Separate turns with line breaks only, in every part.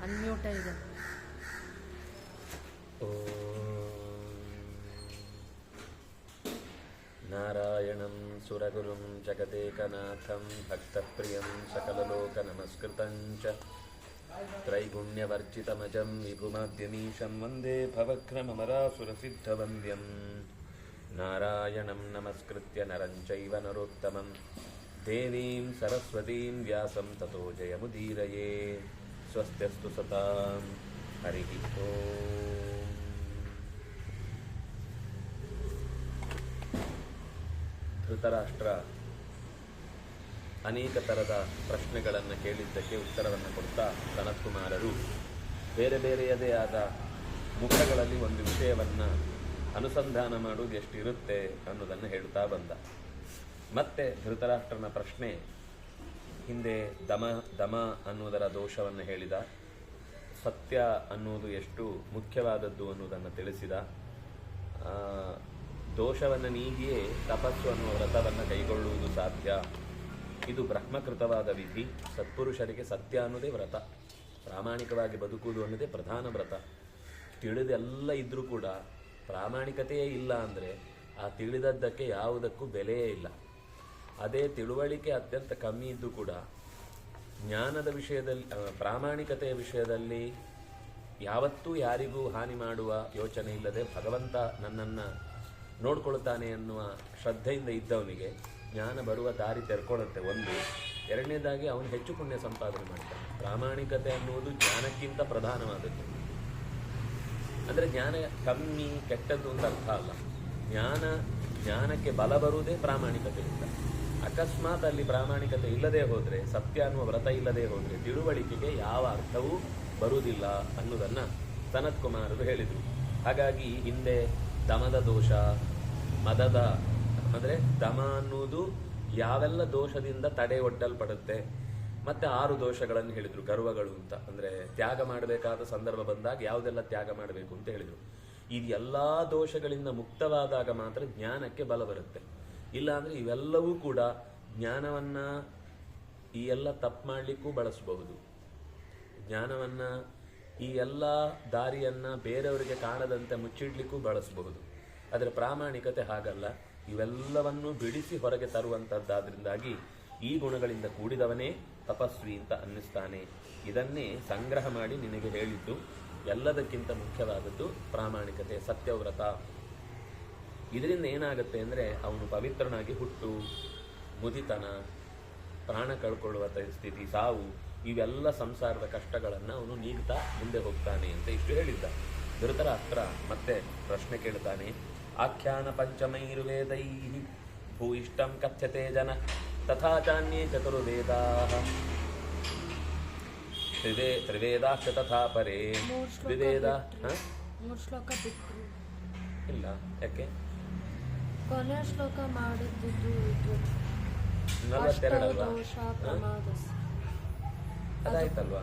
ಅನ್ಮ್ಯೂಟ ಇದೆ.
ನಾರಾಯಣಂ ಸುರಗುರುಂ ಜಗದೇಕನಾಥಂ ಭಕ್ತಪ್ರಿಯಂ ಸಕಲಲೋಕನಮಸ್ಕೃತಂ ಚ ತ್ರೈಗುಣ್ಯವರ್ಜಿತಮಜಂ ವಿಭುಮಾದ್ಯಮೀಶಂ ವಂದೇ ಭವಘ್ನಮರಾಸುರಸಿದ್ಧವಂದ್ಯಂ. ನಾರಾಯಣಂ ನಮಸ್ಕೃತ್ಯ ನರಂ ಚೈವ ನರೋತ್ತಮಂ ದೇವೀಂ ಸರಸ್ವತೀಂ ವ್ಯಾಸಂ ತತೋ ಜಯಮುದೀರಯೇ. ಸ್ವಸ್ತ್ಯಸ್ತು ಸತಾಂ. ಹರಿ ಓಂ. ಧೃತರಾಷ್ಟ್ರ ಅನೇಕ ಥರದ ಪ್ರಶ್ನೆಗಳನ್ನು ಕೇಳಿದ್ದಕ್ಕೆ ಉತ್ತರವನ್ನು ಕೊಡ್ತಾ ಸನತ್ಕುಮಾರರು ಬೇರೆ ಬೇರೆಯದೇ ಆದ ಮುಖಗಳಲ್ಲಿ ಒಂದು ವಿಷಯವನ್ನು ಅನುಸಂಧಾನ ಮಾಡುವುದು ಎಷ್ಟಿರುತ್ತೆ ಅನ್ನೋದನ್ನು ಹೇಳ್ತಾ ಬಂದ. ಮತ್ತೆ ಧೃತರಾಷ್ಟ್ರನ ಪ್ರಶ್ನೆ ಹಿಂದೆ ದಮ ಅನ್ನುವುದರ ದೋಷವನ್ನು ಹೇಳಿದ, ಸತ್ಯ ಅನ್ನುವುದು ಎಷ್ಟು ಮುಖ್ಯವಾದದ್ದು ಅನ್ನುವುದನ್ನು ತಿಳಿಸಿದ. ದೋಷವನ್ನು ನೀಗಿಯೇ ತಪಸ್ಸು ಅನ್ನುವ ವ್ರತವನ್ನು ಕೈಗೊಳ್ಳುವುದು ಸಾಧ್ಯ. ಇದು ಬ್ರಹ್ಮಕೃತವಾದ ವಿಧಿ. ಸತ್ಪುರುಷರಿಗೆ ಸತ್ಯ ಅನ್ನೋದೇ ವ್ರತ. ಪ್ರಾಮಾಣಿಕವಾಗಿ ಬದುಕುವುದು ಅನ್ನೋದೇ ಪ್ರಧಾನ ವ್ರತ. ತಿಳಿದೆಲ್ಲ ಇದ್ರೂ ಕೂಡ ಪ್ರಾಮಾಣಿಕತೆಯೇ ಇಲ್ಲ ಅಂದರೆ ಆ ತಿಳಿದದ್ದಕ್ಕೆ ಯಾವುದಕ್ಕೂ ಬೆಲೆಯೇ ಇಲ್ಲ. ಅದೇ ತಿಳುವಳಿಕೆ ಅತ್ಯಂತ ಕಮ್ಮಿ ಇದ್ದು ಕೂಡ ಜ್ಞಾನದ ವಿಷಯದಲ್ಲಿ, ಪ್ರಾಮಾಣಿಕತೆಯ ವಿಷಯದಲ್ಲಿ ಯಾವತ್ತೂ ಯಾರಿಗೂ ಹಾನಿ ಮಾಡುವ ಯೋಚನೆ ಇಲ್ಲದೆ ಭಗವಂತ ನನ್ನನ್ನು ನೋಡ್ಕೊಳ್ತಾನೆ ಅನ್ನುವ ಶ್ರದ್ಧೆಯಿಂದ ಇದ್ದವನಿಗೆ ಜ್ಞಾನ ಬರುವ ದಾರಿ ತೆರ್ಕೊಳ್ಳುತ್ತೆ. ಒಂದು. ಎರಡನೇದಾಗಿ ಅವನು ಹೆಚ್ಚು ಪುಣ್ಯ ಸಂಪಾದನೆ ಮಾಡ್ತಾನೆ. ಪ್ರಾಮಾಣಿಕತೆ ಅನ್ನುವುದು ಜ್ಞಾನಕ್ಕಿಂತ ಪ್ರಧಾನವಾದದ್ದು. ಅಂದರೆ ಜ್ಞಾನ ಕಮ್ಮಿ ಕೆಟ್ಟದ್ದು ಅಂತ ಅರ್ಥ ಅಲ್ಲ. ಜ್ಞಾನಕ್ಕೆ ಬಲ ಬರುವುದೇ ಪ್ರಾಮಾಣಿಕತೆಯಿಂದ. ಅಕಸ್ಮಾತ್ ಅಲ್ಲಿ ಪ್ರಾಮಾಣಿಕತೆ ಇಲ್ಲದೆ ಹೋದರೆ, ಸತ್ಯ ಅನ್ನುವ ವ್ರತ ಇಲ್ಲದೆ ಹೋದರೆ ತಿಳುವಳಿಕೆಗೆ ಯಾವ ಅರ್ಥವೂ ಬರುವುದಿಲ್ಲ ಅನ್ನೋದನ್ನು ಸನತ್ಕುಮಾರರು ಹೇಳಿದರು. ಹಾಗಾಗಿ ಹಿಂದೆ ದಮದ ದೋಷ, ಮದದ, ಅಂದರೆ ದಮ ಅನ್ನುವುದು ಯಾವೆಲ್ಲ ದೋಷದಿಂದ ತಡೆ ಒಡ್ಡಲ್ಪಡುತ್ತೆ, ಮತ್ತೆ 6 ದೋಷಗಳನ್ನು ಹೇಳಿದರು. ಗರ್ವಗಳು ಅಂತ, ಅಂದರೆ ತ್ಯಾಗ ಮಾಡಬೇಕಾದ ಸಂದರ್ಭ ಬಂದಾಗ ಯಾವುದೆಲ್ಲ ತ್ಯಾಗ ಮಾಡಬೇಕು ಅಂತ ಹೇಳಿದರು. ಇದು ಎಲ್ಲ ದೋಷಗಳಿಂದ ಮುಕ್ತವಾದಾಗ ಮಾತ್ರ ಜ್ಞಾನಕ್ಕೆ ಬಲ ಬರುತ್ತೆ. ಇಲ್ಲಾಂದರೆ ಇವೆಲ್ಲವೂ ಕೂಡ ಜ್ಞಾನವನ್ನು ಈ ಎಲ್ಲ ತಪ್ಪು ಮಾಡಲಿಕ್ಕೂ ಬಳಸಬಹುದು. ಜ್ಞಾನವನ್ನು ಈ ಎಲ್ಲ ದಾರಿಯನ್ನು ಬೇರೆಯವರಿಗೆ ಕಾಣದಂತೆ ಮುಚ್ಚಿಡ್ಲಿಕ್ಕೂ ಬಳಸಬಹುದು. ಆದರೆ ಪ್ರಾಮಾಣಿಕತೆ ಹಾಗಲ್ಲ. ಇವೆಲ್ಲವನ್ನೂ ಬಿಡಿಸಿ ಹೊರಗೆ ತರುವಂಥದ್ದಾದ್ರಿಂದಾಗಿ ಈ ಗುಣಗಳಿಂದ ಕೂಡಿದವನೇ ತಪಸ್ವಿ ಅಂತ ಅನ್ನಿಸ್ತಾನೆ. ಇದನ್ನೇ ಸಂಗ್ರಹ ಮಾಡಿ ನಿನಗೆ ಹೇಳಿದ್ದು. ಎಲ್ಲದಕ್ಕಿಂತ ಮುಖ್ಯವಾದದ್ದು ಪ್ರಾಮಾಣಿಕತೆ, ಸತ್ಯವ್ರತ. ಇದರಿಂದ ಏನಾಗುತ್ತೆ ಅಂದರೆ ಅವನು ಪವಿತ್ರನಾಗಿ ಹುಟ್ಟು, ಮುದಿತನ, ಪ್ರಾಣ ಕಳ್ಕೊಳ್ಳುವ ಸ್ಥಿತಿ, ಸಾವು, ಇವೆಲ್ಲ ಸಂಸಾರದ ಕಷ್ಟಗಳನ್ನು ಅವನು ನೀಗ್ತಾ ಮುಂದೆ ಹೋಗ್ತಾನೆ ಅಂತ ಇಷ್ಟು ಹೇಳಿದ್ದ. ಧೃತರಾಷ್ಟ್ರ ಮತ್ತೆ ಪ್ರಶ್ನೆ ಕೇಳ್ತಾನೆ. ಆಖ್ಯಾನ ಪಂಚಮೈರ್ವೇದೈ ಭೂಯಿಷ್ಟಂ ಕಥ್ಯತೆ ಜನ ತಥಾ ಚಾನ್ಯೇ ಚತುರ್ವೇದಾ ತ್ರಿವೇದಾಶ್ಚ ತಥಾ ಪರೇ ದ್ವಿವೇದ.
ಶ್ಲೋಕ ಬಿಟ್ಟು
ಇಲ್ಲ, ಯಾಕೆ?
ಕೊನೆ ಶ್ಲೋಕ ಮಾಡಿದ್ದು
42 ಅಲ್ವಾ? ಅದಾಯ್ತಲ್ವಾ?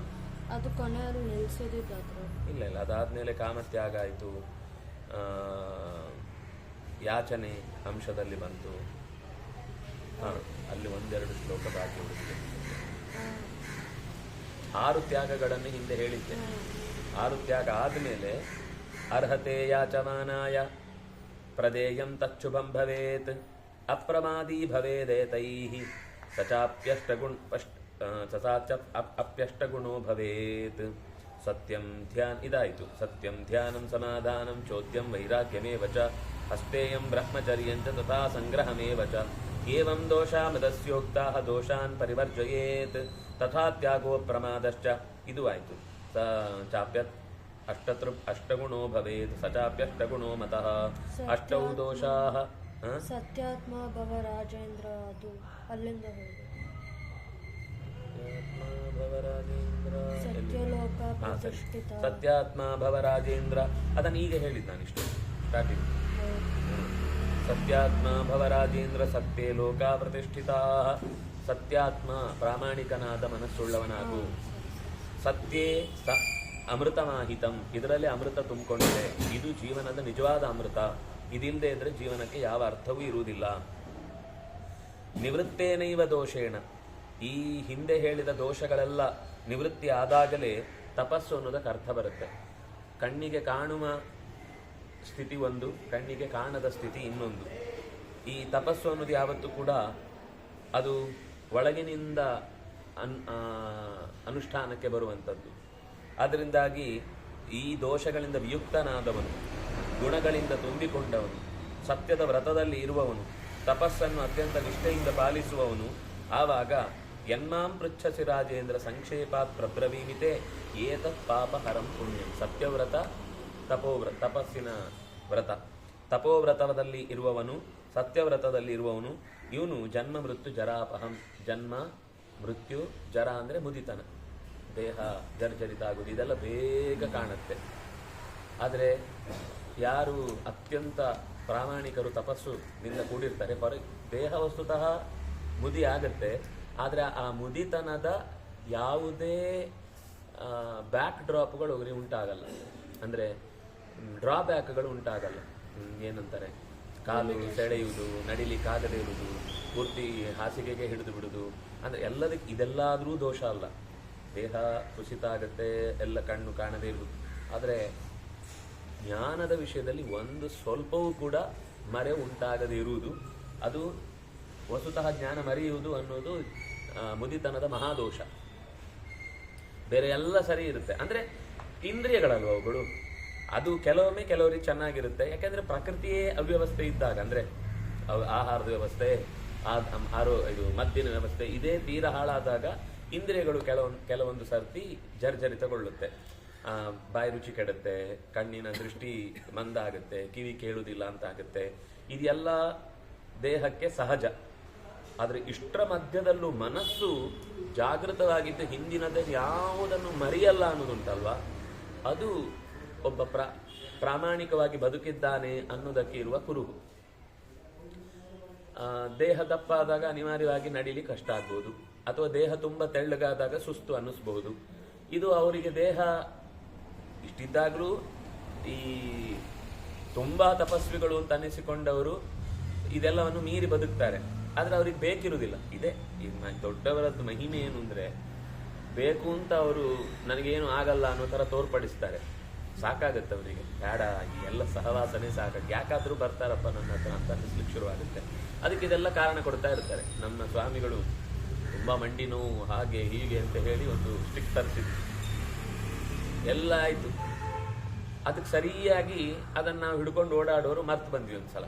ಅದು ಕೊನೆಯಲ್ಲಿ ನಿಲ್ಲಿಸೋದಿದ್ದಾದ್ರೆ
ಇಲ್ಲ, ಅದಾದ್ಮೇಲೆ ಕಾಮತ್ಯಾಗ ಆಯಿತು, ಯಾಚನೆ ಅಂಶದಲ್ಲಿ ಬಂತು. ಅಲ್ಲಿ 1-2 ಶ್ಲೋಕ ಬಾಕಿ ಉಳಿದಿದೆ. 6 ತ್ಯಾಗಗಳನ್ನು ಹಿಂದೆ ಹೇಳಿದ್ದೆ. 6 ತ್ಯಾಗ ಆದಮೇಲೆ ಅರ್ಹತೆ ಯಾಚಮಾನಾಯ ಪ್ರದೇಯಂ ತಚ್ಚುಭಂ ಭವೇತ್ ಅಪ್ರಮಾದೀ ಭವೇದೇತೈಃ ಅಪ್ಯಷ್ಟಗುಣೋ ಭವೇತ್. ಸತ್ಯಂ ಇದಾಯಿತು. ಸತ್ಯಂ ಧ್ಯಾನಂ ಸಮಾಧಾನಂ ಚೋದ್ಯಂ ವೈರಾಗ್ಯಮೇವ ಚ ಹಸ್ತೇಯಂ ಬ್ರಹ್ಮಚರ್ಯಂಚ ತಥಾ ಸಂಗ್ರಹಮೇವ ಚ ಏವಂ ದೋಷಾಮದಸ್ಯೋಕ್ತಾಃ ದೋಷಾನ್ ಪರಿವರ್ಜಯೇತ್ ತಥಾ ತ್ಯಾಗೋ ಪ್ರಮಾದಶ್ಚ. ಇದು ಆಯಿತು. ಸ ಚಾಪ್ಯತ್ ಅಷ್ಟಗುಣೋ ಭವೇತ್ ಸ ಚಾಪ್ಯಷ್ಟಗುಣೋ ಮತಃ ಅಷ್ಟೌ ದೋಷಾಃ.
ಸತ್ಯಾತ್ಮ ಭವ ರಾಜೇಂದ್ರ, ಅದು ಅಲ್ಲಿಂದ ಹೋಗಿ
ಸತ್ಯಾತ್ಮ ಭವರಾಜೇಂದ್ರ. ಅದನ್ನು ಈಗ ಹೇಳಿದ್ದು ನಾನಿಷ್ಟು ಸ್ಟಾರ್ಟಿಂಗ್. ಸತ್ಯಾತ್ಮ ಭವರಾಜೇಂದ್ರ ಸತ್ಯೇ ಲೋಕ ಪ್ರತಿಷ್ಠಿತಾ. ಸತ್ಯಾತ್ಮ, ಪ್ರಾಮಾಣಿಕನಾದ ಮನಸ್ಸುಳ್ಳವನಾಗು. ಸತ್ಯೇ ಅಮೃತಮಾಹಿತಂ, ಇದರಲ್ಲಿ ಅಮೃತ ತುಂಬಿಕೊಂಡಿದೆ. ಇದು ಜೀವನದ ನಿಜವಾದ ಅಮೃತ. ಇದಿಲ್ಲದೆ ಇದ್ರೆ ಜೀವನಕ್ಕೆ ಯಾವ ಅರ್ಥವೂ ಇರುವುದಿಲ್ಲ. ನಿವೃತ್ತೇನೈವ ದೋಷೇಣ, ಈ ಹಿಂದೆ ಹೇಳಿದ ದೋಷಗಳೆಲ್ಲ ನಿವೃತ್ತಿ ಆದಾಗಲೇ ತಪಸ್ಸು ಅನ್ನೋದಕ್ಕೆ ಅರ್ಥ ಬರುತ್ತೆ. ಕಣ್ಣಿಗೆ ಕಾಣುವ ಸ್ಥಿತಿ ಒಂದು, ಕಣ್ಣಿಗೆ ಕಾಣದ ಸ್ಥಿತಿ ಇನ್ನೊಂದು. ಈ ತಪಸ್ಸು ಅನ್ನೋದು ಯಾವತ್ತೂ ಕೂಡ ಅದು ಒಳಗಿನಿಂದ ಅನುಷ್ಠಾನಕ್ಕೆ ಬರುವಂಥದ್ದು. ಅದರಿಂದಾಗಿ ಈ ದೋಷಗಳಿಂದ ವಿಯುಕ್ತನಾದವನು, ಗುಣಗಳಿಂದ ತುಂಬಿಕೊಂಡವನು, ಸತ್ಯದ ವ್ರತದಲ್ಲಿ ಇರುವವನು, ತಪಸ್ಸನ್ನು ಅತ್ಯಂತ ನಿಷ್ಠೆಯಿಂದ ಪಾಲಿಸುವವನು, ಆವಾಗ ಯನ್ಮಾಂ ಪೃಚ್ಛಸಿ ರಾಜೇಂದ್ರ ಸಂಕ್ಷೇಪಾತ್ ಪ್ರಬ್ರವೀಮಿತೆ ಏತತ್ ಪಾಪ ಹರಂ ಪುಣ್ಯಂ. ಸತ್ಯವ್ರತ, ತಪೋವ್ರತ, ತಪಸ್ಸಿನ ವ್ರತ, ತಪೋವ್ರತದಲ್ಲಿ ಇರುವವನು, ಸತ್ಯವ್ರತದಲ್ಲಿ ಇರುವವನು, ಇವನು ಜನ್ಮ ಮೃತ್ಯು ಜರಾಪಹಂ. ಜನ್ಮ ಮೃತ್ಯು ಜರ ಅಂದರೆ ಮುದಿತನ, ದೇಹ ಜರ್ಜರಿತ ಆಗುವುದು, ಇದೆಲ್ಲ ಬೇಗ ಕಾಣುತ್ತೆ. ಆದರೆ ಯಾರು ಅತ್ಯಂತ ಪ್ರಾಮಾಣಿಕರು ತಪಸ್ಸುನಿಂದ ಕೂಡಿರ್ತಾರೆ, ದೇಹ ವಸ್ತುತಃ ಮುದಿ ಆಗತ್ತೆ, ಆದರೆ ಆ ಮುದಿತನದ ಯಾವುದೇ ಬ್ಯಾಕ್ ಡ್ರಾಪ್ಗಳು ಅವರಿಗೆ ಉಂಟಾಗಲ್ಲ. ಅಂದರೆ ಡ್ರಾಬ್ಯಾಕ್ಗಳು ಉಂಟಾಗಲ್ಲ. ಏನಂತಾರೆ, ಕಾಲು ಸೆಳೆಯುವುದು, ನಡಿಲಿಕ್ಕಾಗದೇ ಇರುವುದು, ಪೂರ್ತಿ ಹಾಸಿಗೆಗೆ ಹಿಡಿದು ಬಿಡುವುದು, ಅಂದರೆ ಎಲ್ಲದಕ್ಕೆ ಇದೆಲ್ಲಾದರೂ ದೋಷ ಅಲ್ಲ. ದೇಹ ಕುಸಿತ ಆಗತ್ತೆ, ಎಲ್ಲ ಕಣ್ಣು ಕಾಣದೇ ಇರುವುದು. ಆದರೆ ಜ್ಞಾನದ ವಿಷಯದಲ್ಲಿ ಒಂದು ಸ್ವಲ್ಪವೂ ಕೂಡ ಮರೆ ಉಂಟಾಗದೇ ಇರುವುದು, ಅದು ವಸ್ತುತಃ ಜ್ಞಾನ ಮರೆಯುವುದು ಅನ್ನೋದು ಮುದಿತನದ ಮಹಾದೋಷ. ಬೇರೆ ಎಲ್ಲ ಸರಿ ಇರುತ್ತೆ. ಅಂದರೆ ಇಂದ್ರಿಯಗಳಲ್ವ ಅವುಗಳು, ಅದು ಕೆಲವೊಮ್ಮೆ ಕೆಲವರಿಗೆ ಚೆನ್ನಾಗಿರುತ್ತೆ. ಯಾಕೆಂದರೆ ಪ್ರಕೃತಿಯೇ ಅವ್ಯವಸ್ಥೆ ಇದ್ದಾಗ, ಅಂದರೆ ಆಹಾರದ ವ್ಯವಸ್ಥೆ, ಇದು ಮದ್ದಿನ ವ್ಯವಸ್ಥೆ ಇದೇ ತೀರ ಹಾಳಾದಾಗ ಇಂದ್ರಿಯಗಳು ಕೆಲವೊಂದು ಸರ್ತಿ ಜರ್ಜರಿತಗೊಳ್ಳುತ್ತೆ. ಬಾಯಿ ರುಚಿ ಕೆಡುತ್ತೆ, ಕಣ್ಣಿನ ದೃಷ್ಟಿ ಮಂದ ಆಗುತ್ತೆ, ಕಿವಿ ಕೇಳುವುದಿಲ್ಲ ಅಂತ ಆಗುತ್ತೆ. ಇದೆಲ್ಲ ದೇಹಕ್ಕೆ ಸಹಜ. ಆದರೆ ಇಷ್ಟರ ಮಧ್ಯದಲ್ಲೂ ಮನಸ್ಸು ಜಾಗೃತವಾಗಿದ್ದು ಹಿಂದಿನದೇ ಯಾವುದನ್ನು ಮರೆಯಲ್ಲ ಅನ್ನೋದುಂಟಲ್ವ, ಅದು ಒಬ್ಬ ಪ್ರಾಮಾಣಿಕವಾಗಿ ಬದುಕಿದ್ದಾನೆ ಅನ್ನೋದಕ್ಕೆ ಇರುವ ಕುರುಹು. ದೇಹ ದಪ್ಪಾದಾಗ ಅನಿವಾರ್ಯವಾಗಿ ನಡೀಲಿ ಕಷ್ಟ ಆಗ್ಬೋದು, ಅಥವಾ ದೇಹ ತುಂಬ ತೆಳ್ಳಗಾದಾಗ ಸುಸ್ತು ಅನ್ನಿಸ್ಬಹುದು. ಇದು ಅವರಿಗೆ ದೇಹ ಇಷ್ಟಿದ್ದಾಗಲೂ ಈ ತುಂಬ ತಪಸ್ವಿಗಳು ಅಂತ ಅನ್ನಿಸಿಕೊಂಡವರು ಇದೆಲ್ಲವನ್ನು ಮೀರಿ ಬದುಕ್ತಾರೆ. ಆದರೆ ಅವ್ರಿಗೆ ಬೇಕಿರುವುದಿಲ್ಲ. ಇದೆ ಈ ದೊಡ್ಡವರದ್ದು ಮಹಿಮೆ ಏನು ಅಂದರೆ, ಬೇಕು ಅಂತ ಅವರು ನನಗೇನು ಆಗಲ್ಲ ಅನ್ನೋ ಥರ ತೋರ್ಪಡಿಸ್ತಾರೆ. ಸಾಕಾಗತ್ತೆ ಅವರಿಗೆ, ಬೇಡ ಈ ಎಲ್ಲ ಸಹವಾಸನೆ ಸಾಕಾಗಿ, ಯಾಕಾದರೂ ಬರ್ತಾರಪ್ಪ ನನ್ನ ಹತ್ರ ಅಂತ ಅನ್ನಿಸ್ಲಿಕ್ಕೆ ಶುರುವಾಗುತ್ತೆ. ಅದಕ್ಕೆ ಇದೆಲ್ಲ ಕಾರಣ ಕೊಡ್ತಾ ಇರ್ತಾರೆ. ನಮ್ಮ ಸ್ವಾಮಿಗಳು ತುಂಬ ಮಂಡಿ ನೋವು ಹಾಗೆ ಹೀಗೆ ಅಂತ ಹೇಳಿ ಒಂದು ಸ್ಟಿಕ್ ತರಿಸಿದ್ರು, ಎಲ್ಲ ಆಯಿತು. ಅದಕ್ಕೆ ಸರಿಯಾಗಿ ಅದನ್ನು ನಾವು ಹಿಡ್ಕೊಂಡು ಓಡಾಡೋರು ಮರ್ತು ಬಂದ್ವಿ. ಒಂದ್ಸಲ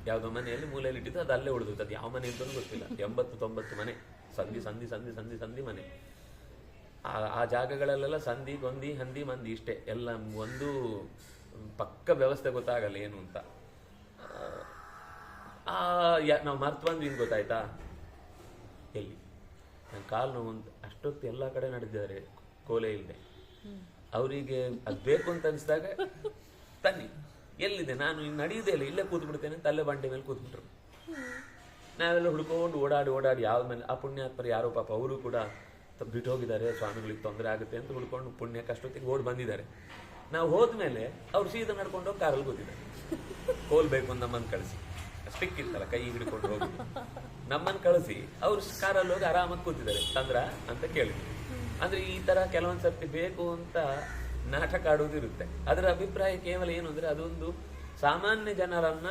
ಯಾವುದೋ ಮನೆಯಲ್ಲಿ ಮೂಲೆಯಲ್ಲಿ ಇಟ್ಟಿದ್ದು ಅದು ಅಲ್ಲೇ ಉಳಿದು, ಅದು ಯಾವ ಮನೆ ಅಂತಲೂ ಗೊತ್ತಿಲ್ಲ. 80-90 ಮನೆ, ಸಂಧಿ ಸಂಧಿ ಸಂಧಿ ಸಂಧಿ ಸಂಧಿ ಮನೆ. ಆ ಜಾಗಗಳಲ್ಲೆಲ್ಲ ಸಂಧಿ ಗೊಂದಿ ಹಂದಿ ಮಂದಿ ಇಷ್ಟೇ, ಎಲ್ಲ ಒಂದು ಪಕ್ಕ ವ್ಯವಸ್ಥೆ ಗೊತ್ತಾಗಲ್ಲ ಏನು ಅಂತ. ನಾವು ಮರ್ತು ಬಂದ್ವಿ ಅಂತ ಗೊತ್ತಾಯ್ತಾ, ಎಲ್ಲಿ ನನ್ನ ಕಾಲು ನೋವು ಅಂತ. ಅಷ್ಟೊತ್ತು ಎಲ್ಲ ಕಡೆ ನಡೆದಿದ್ದಾರೆ ಕೋಲೆ ಇಲ್ಲದೆ. ಅವರಿಗೆ ಅದು ಬೇಕು ಅಂತ ಅನಿಸಿದಾಗ ತನ್ನಿ, ಎಲ್ಲಿದೆ, ನಾನು ಇನ್ನು ನಡೆಯುವುದೇ ಇಲ್ಲ, ಇಲ್ಲೇ ಕೂತ್ ಬಿಡ್ತೇನೆ ಅಂತ ಅಲ್ಲೇ ಬಂಡೆ ಮೇಲೆ ಕೂತ್ಬಿಟ್ರು. ನಾವೆಲ್ಲ ಹುಡ್ಕೊಂಡು ಓಡಾಡಿ ಯಾವ್ದ ಮೇಲೆ ಆ ಪುಣ್ಯಾತ್ಮರು ಯಾರೋ ಪಾಪ ಅವರು ಕೂಡ ಬಿಟ್ಟು ಹೋಗಿದ್ದಾರೆ, ಸ್ವಾಮಿಗಳಿಗೆ ತೊಂದರೆ ಆಗುತ್ತೆ ಅಂತ ಹುಡ್ಕೊಂಡು ಪುಣ್ಯಕ್ಕೆ ಅಷ್ಟೊತ್ತಿಗೆ ಓಡಿ ಬಂದಿದ್ದಾರೆ. ನಾವು ಹೋದ್ಮೇಲೆ ಅವ್ರು ಸೀದಾ ನಡ್ಕೊಂಡು ಹೋಗಿ ಕಾರಲ್ಲಿ ಕೂತಿದ್ದಾರೆ. ಕೋಲ್ ಬೇಕು ಅಂತ ನಮ್ಮನ್ನು ಕಳಿಸಿ, ಸ್ಟಿಕ್ ಇರ್ತಲ್ಲ ಕೈ ಹಿಡ್ಕೊಂಡು ಹೋಗಿ ನಮ್ಮನ್ನು ಕಳಿಸಿ ಅವ್ರು ಕಾರಲ್ಲಿ ಹೋಗಿ ಆರಾಮಾಗಿ ಕೂತಿದ್ದಾರೆ. ತಂದ್ರ ಅಂತ ಕೇಳಿದ್ವಿ. ಅಂದ್ರೆ ಈ ತರ ಕೆಲವೊಂದು ಸರ್ತಿ ಬೇಕು ಅಂತ ನಾಟಕ ಆಡುವುದಿರುತ್ತೆ. ಅದರ ಅಭಿಪ್ರಾಯ ಕೇವಲ ಏನು ಅಂದ್ರೆ, ಅದೊಂದು ಸಾಮಾನ್ಯ ಜನರನ್ನ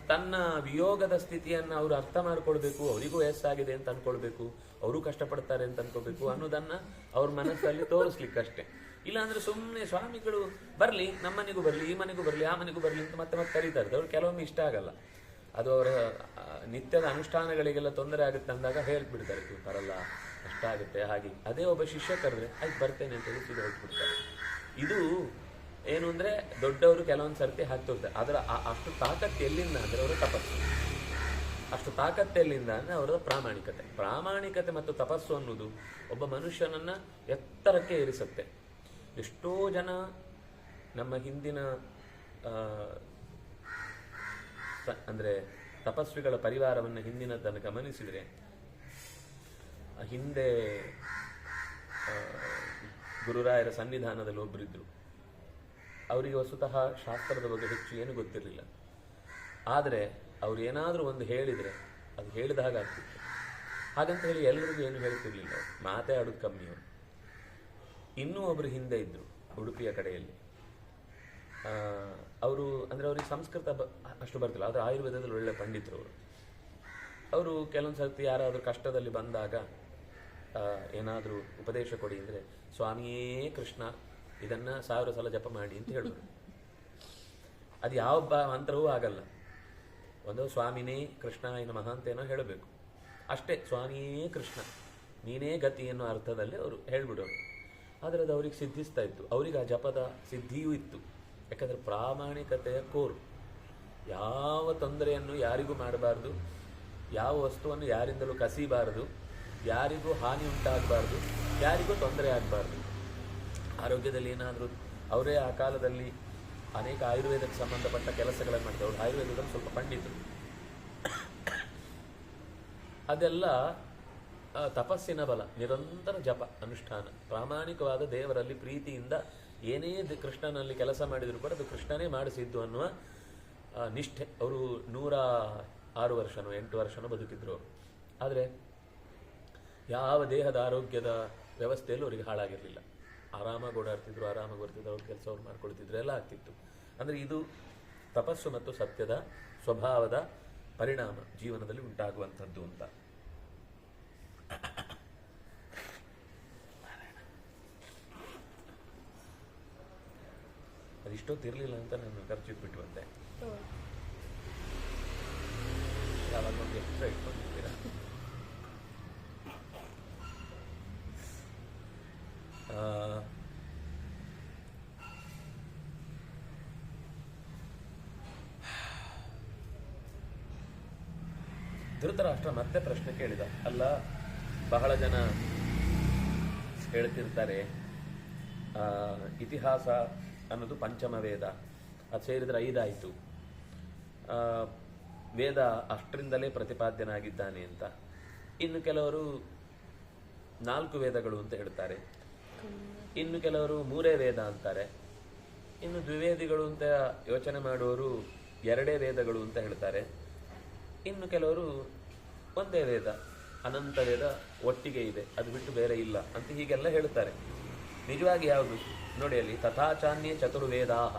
ತನ್ನ ವಿಯೋಗದ ಸ್ಥಿತಿಯನ್ನು ಅವರು ಅರ್ಥ ಮಾಡ್ಕೊಳ್ಬೇಕು, ಅವರಿಗೂ ವಯಸ್ಸಾಗಿದೆ ಅಂತ ಅನ್ಕೊಳ್ಬೇಕು, ಅವರು ಕಷ್ಟಪಡ್ತಾರೆ ಅಂತ ಅನ್ಕೋಬೇಕು ಅನ್ನೋದನ್ನ ಅವ್ರ ಮನಸ್ಸಲ್ಲಿ ತೋರಿಸ್ಲಿಕ್ಕಷ್ಟೇ. ಇಲ್ಲಾಂದ್ರೆ ಸುಮ್ಮನೆ ಸ್ವಾಮಿಗಳು ಬರ್ಲಿ, ನಮ್ಮನೆಗೂ ಬರ್ಲಿ, ಈ ಮನೆಗೂ ಬರ್ಲಿ, ಆ ಮನೆಗೂ ಬರ್ಲಿ ಅಂತ ಮತ್ತೆ ಮತ್ತೆ ಕರೀತಾರೆ. ಅವ್ರು ಕೆಲವೊಮ್ಮೆ ಇಷ್ಟ ಆಗಲ್ಲ, ಅದು ಅವರ ನಿತ್ಯದ ಅನುಷ್ಠಾನಗಳಿಗೆಲ್ಲ ತೊಂದರೆ ಆಗುತ್ತೆ ಅಂದಾಗ ಹೇಳ್ಬಿಡ್ತಾರೆ, ಬರಲ್ಲ ಕಷ್ಟ ಆಗುತ್ತೆ ಹಾಗೆ. ಅದೇ ಒಬ್ಬ ಶಿಷ್ಯ ಕರೆದ್ರೆ ಆಯ್ತು ಬರ್ತೇನೆ ಅಂತ ಹೇಳಿ ಸೀದಾ ಹೊರಟ್ಬಿಡ್ತಾರೆ. ಇದು ಏನು ಅಂದರೆ, ದೊಡ್ಡವರು ಕೆಲವೊಂದು ಸರ್ತಿ ಹಾಕ್ತಿರ್ತಾರೆ. ಅದರ ಅಷ್ಟು ತಾಕತ್ತು ಎಲ್ಲಿಂದ ಅಂದರೆ ಅವರ ತಪಸ್ಸು, ಅಷ್ಟು ತಾಕತ್ತು ಎಲ್ಲಿಂದ ಅಂದರೆ ಅವರ ಪ್ರಾಮಾಣಿಕತೆ ಮತ್ತು ತಪಸ್ಸು ಅನ್ನೋದು ಒಬ್ಬ ಮನುಷ್ಯನನ್ನು ಎತ್ತರಕ್ಕೆ ಏರಿಸುತ್ತೆ. ಎಷ್ಟೋ ಜನ ನಮ್ಮ ಹಿಂದಿನ ಅಂದರೆ ತಪಸ್ವಿಗಳ ಪರಿವಾರವನ್ನು ಹಿಂದಿನದನ್ನು ಗಮನಿಸಿದರೆ, ಹಿಂದೆ ಗುರುರಾಯರ ಸನ್ನಿಧಾನದಲ್ಲಿ ಒಬ್ಬರಿದ್ದರು. ಅವರಿಗೆ ವಸ್ತುತಃ ಶಾಸ್ತ್ರದ ಬಗ್ಗೆ ಹೆಚ್ಚು ಏನು ಗೊತ್ತಿರಲಿಲ್ಲ. ಆದರೆ ಅವ್ರು ಏನಾದರೂ ಒಂದು ಹೇಳಿದರೆ ಅದು ಹೇಳಿದ ಹಾಗೆ ಆಗ್ತಿತ್ತು. ಹಾಗಂತ ಹೇಳಿ ಎಲ್ಲರಿಗೂ ಏನು ಹೇಳ್ತಿರ್ಲಿಲ್ಲ, ಮಾತೇ ಆಡೋದು ಕಮ್ಮಿ. ಅವರು ಇನ್ನೂ ಒಬ್ಬರು ಹಿಂದೆ ಇದ್ದರು ಉಡುಪಿಯ ಕಡೆಯಲ್ಲಿ. ಅವರು ಅಂದರೆ ಅವ್ರಿಗೆ ಸಂಸ್ಕೃತ ಅಷ್ಟು ಬರ್ತಿಲ್ಲ, ಆದರೆ ಆಯುರ್ವೇದದಲ್ಲಿ ಒಳ್ಳೆ ಪಂಡಿತರು ಅವರು. ಅವರು ಕೆಲವೊಂದು ಸರ್ತಿ ಯಾರಾದರೂ ಕಷ್ಟದಲ್ಲಿ ಬಂದಾಗ ಏನಾದರೂ ಉಪದೇಶ ಕೊಡಿ ಅಂದರೆ, ಸ್ವಾಮಿಯೇ ಕೃಷ್ಣ ಇದನ್ನು 1000 ಸಲ ಜಪ ಮಾಡಿ ಅಂತ ಹೇಳೋರು. ಅದು ಯಾವ ಮಂತ್ರವೂ ಆಗಲ್ಲ, ಒಂದು ಸ್ವಾಮಿನೇ ಕೃಷ್ಣಾಯ ನಮಃ ಅಂತೇನೋ ಹೇಳಬೇಕು ಅಷ್ಟೇ. ಸ್ವಾಮಿಯೇ ಕೃಷ್ಣ ನೀನೇ ಗತಿ ಅನ್ನೋ ಅರ್ಥದಲ್ಲಿ ಅವರು ಹೇಳ್ಬಿಡೋರು. ಆದರೆ ಅದು ಅವ್ರಿಗೆ ಸಿದ್ಧಿಸ್ತಾ ಇತ್ತು, ಅವ್ರಿಗೆ ಆ ಜಪದ ಸಿದ್ಧಿಯೂ ಇತ್ತು. ಯಾಕಂದರೆ ಪ್ರಾಮಾಣಿಕತೆಯ ಕೋರು. ಯಾವ ತೊಂದರೆಯನ್ನು ಯಾರಿಗೂ ಮಾಡಬಾರ್ದು, ಯಾವ ವಸ್ತುವನ್ನು ಯಾರಿಂದಲೂ ಕಸಿಬಾರದು, ಯಾರಿಗೂ ಹಾನಿ ಉಂಟಾಗಬಾರ್ದು, ಯಾರಿಗೂ ತೊಂದರೆ ಆಗಬಾರ್ದು. ಆರೋಗ್ಯದಲ್ಲಿ ಏನಾದರೂ ಅವರೇ ಆ ಕಾಲದಲ್ಲಿ ಅನೇಕ ಆಯುರ್ವೇದಕ್ಕೆ ಸಂಬಂಧಪಟ್ಟ ಕೆಲಸಗಳನ್ನು ಮಾಡ್ತಾರೆ. ಅವರು ಆಯುರ್ವೇದದಲ್ಲಿ ಸ್ವಲ್ಪ ಪಂಡಿತರು. ಅದೆಲ್ಲ ತಪಸ್ಸಿನ ಬಲ, ನಿರಂತರ ಜಪ ಅನುಷ್ಠಾನ, ಪ್ರಾಮಾಣಿಕವಾದ ದೇವರಲ್ಲಿ ಪ್ರೀತಿಯಿಂದ ಏನೇ ಕೃಷ್ಣನಲ್ಲಿ ಕೆಲಸ ಮಾಡಿದರೂ ಕೂಡ ಅದು ಕೃಷ್ಣನೇ ಮಾಡಿಸಿದ್ದು ಅನ್ನುವ ನಿಷ್ಠೆ. ಅವರು 106 ವರ್ಷನೋ 8 ವರ್ಷನೋ ಬದುಕಿದ್ರು ಅವರು. ಆದರೆ ಯಾವ ದೇಹದ ಆರೋಗ್ಯದ ವ್ಯವಸ್ಥೆಯಲ್ಲೂ ಅವರಿಗೆ ಹಾಳಾಗಿರಲಿಲ್ಲ. ಆರಾಮಾಗಿ ಓಡಾಡ್ತಿದ್ರು, ಆರಾಮಾಗಿ ಬರ್ತಿದ್ರು, ಅವ್ರ ಕೆಲಸ ಅವ್ರು ಮಾಡ್ಕೊಳ್ತಿದ್ರು, ಎಲ್ಲ ಆಗ್ತಿತ್ತು. ಅಂದರೆ ಇದು ತಪಸ್ಸು ಮತ್ತು ಸತ್ಯದ ಸ್ವಭಾವದ ಪರಿಣಾಮ ಜೀವನದಲ್ಲಿ ಉಂಟಾಗುವಂಥದ್ದು ಅಂತ. ಅದಿಷ್ಟೊತ್ತಿರಲಿಲ್ಲ ಅಂತ ನಾನು ಖರ್ಚಿಟ್ಬಿಟ್ಟು ಬಂದೆ. ಯಾವಾಗ ಒಂದು ಎಕ್ಸ್ಟ್ರಾ ಇಟ್ಕೊಂಡಿರ್ತೀರಾ? ಧೃತರಾಷ್ಟ್ರ ಮತ್ತೆ ಪ್ರಶ್ನೆ ಕೇಳಿದ. ಅಲ್ಲ, ಬಹಳ ಜನ ಹೇಳ್ತಿರ್ತಾರೆ ಇತಿಹಾಸ ಅನ್ನೋದು ಪಂಚಮ ವೇದ, ಅದು ಸೇರಿದ್ರೆ 5 ಆಯಿತು, ವೇದ ಅಷ್ಟರಿಂದಲೇ ಪ್ರತಿಪಾದ್ಯನಾಗಿದ್ದಾನೆ ಅಂತ. ಇನ್ನು ಕೆಲವರು 4 ವೇದಗಳು ಅಂತ ಹೇಳ್ತಾರೆ, ಇನ್ನು ಕೆಲವರು 3 ವೇದ ಅಂತಾರೆ, ಇನ್ನು ದ್ವಿವೇದಿಗಳು ಅಂತ ಯೋಚನೆ ಮಾಡುವವರು 2 ವೇದಗಳು ಅಂತ ಹೇಳ್ತಾರೆ, ಇನ್ನು ಕೆಲವರು ಒಂದೇ ವೇದ, ಅನಂತ ವೇದ ಒಟ್ಟಿಗೆ ಇದೆ, ಅದು ಬಿಟ್ಟು ಬೇರೆ ಇಲ್ಲ ಅಂತ ಹೀಗೆಲ್ಲ ಹೇಳ್ತಾರೆ. ನಿಜವಾಗಿ ಯಾವುದು ನೋಡಿ, ಅಲ್ಲಿ ತಥಾಚಾನ್ಯ ಚತುರ್ವೇದಾಹ,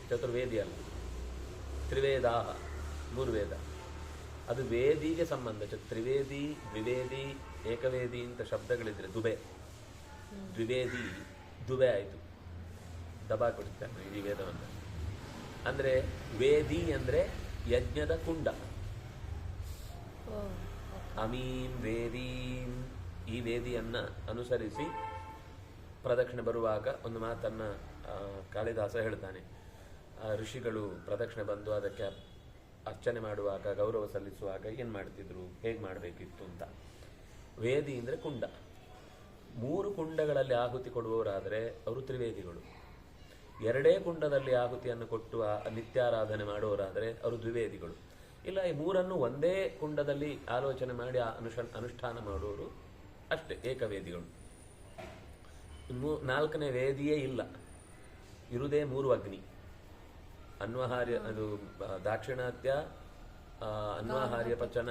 ಚತುರ್ವೇದಿ ಅಲ್ಲ, ತ್ರಿವೇದಾಹ, 3 ವೇದ. ಅದು ವೇದಿಗೆ ಸಂಬಂಧ. ತ್ರಿವೇದಿ, ದ್ವಿವೇದಿ, ಏಕವೇದಿ ಅಂತ ಶಬ್ದಗಳಿದ್ರೆ ದುಬೆ, ದ್ವಿವೇದಿ ದುಬೆ ಆಯಿತು, ದಬಾ ಕೊಡ್ತಾರೆ ಈ ವೇದವನ್ನು. ಅಂದರೆ ವೇದಿ ಅಂದರೆ ಯಜ್ಞದ ಕುಂಡ. ಅಮೀಂ ವೇದೀಂ, ಈ ವೇದಿಯನ್ನು ಅನುಸರಿಸಿ ಪ್ರದಕ್ಷಿಣೆ ಬರುವಾಗ ಒಂದು ಮಾತನ್ನು ಕಾಳಿದಾಸ ಹೇಳ್ತಾನೆ. ಋಷಿಗಳು ಪ್ರದಕ್ಷಿಣೆ ಬಂದು ಅದಕ್ಕೆ ಅರ್ಚನೆ ಮಾಡುವಾಗ, ಗೌರವ ಸಲ್ಲಿಸುವಾಗ ಏನು ಮಾಡ್ತಿದ್ರು, ಹೇಗೆ ಮಾಡಬೇಕಿತ್ತು ಅಂತ. ವೇದಿ ಅಂದರೆ ಕುಂಡ. 3 ಕುಂಡಗಳಲ್ಲಿ ಆಹುತಿ ಕೊಡುವವರಾದರೆ ಅವರು ತ್ರಿವೇದಿಗಳು. 2 ಕುಂಡದಲ್ಲಿ ಆಹುತಿಯನ್ನು ಕೊಟ್ಟು ನಿತ್ಯಾರಾಧನೆ ಮಾಡುವವರಾದರೆ ಅವರು ದ್ವಿವೇದಿಗಳು. ಇಲ್ಲ, ಈ 3 ಒಂದೇ ಕುಂಡದಲ್ಲಿ ಆಲೋಚನೆ ಮಾಡಿ ಅನುಷ್ಠಾನ ಮಾಡುವವರು ಅಷ್ಟೇ ಏಕವೇದಿಗಳು. 4ನೇ ವೇದಿಯೇ ಇಲ್ಲ, ಇರುವುದೇ 3 ಅಗ್ನಿ. ಅನ್ವಹಾರ್ಯ, ಅದು ದಾಕ್ಷಿಣಾತ್ಯ, ಅನ್ವಹಾರ್ಯ ಪಚನ,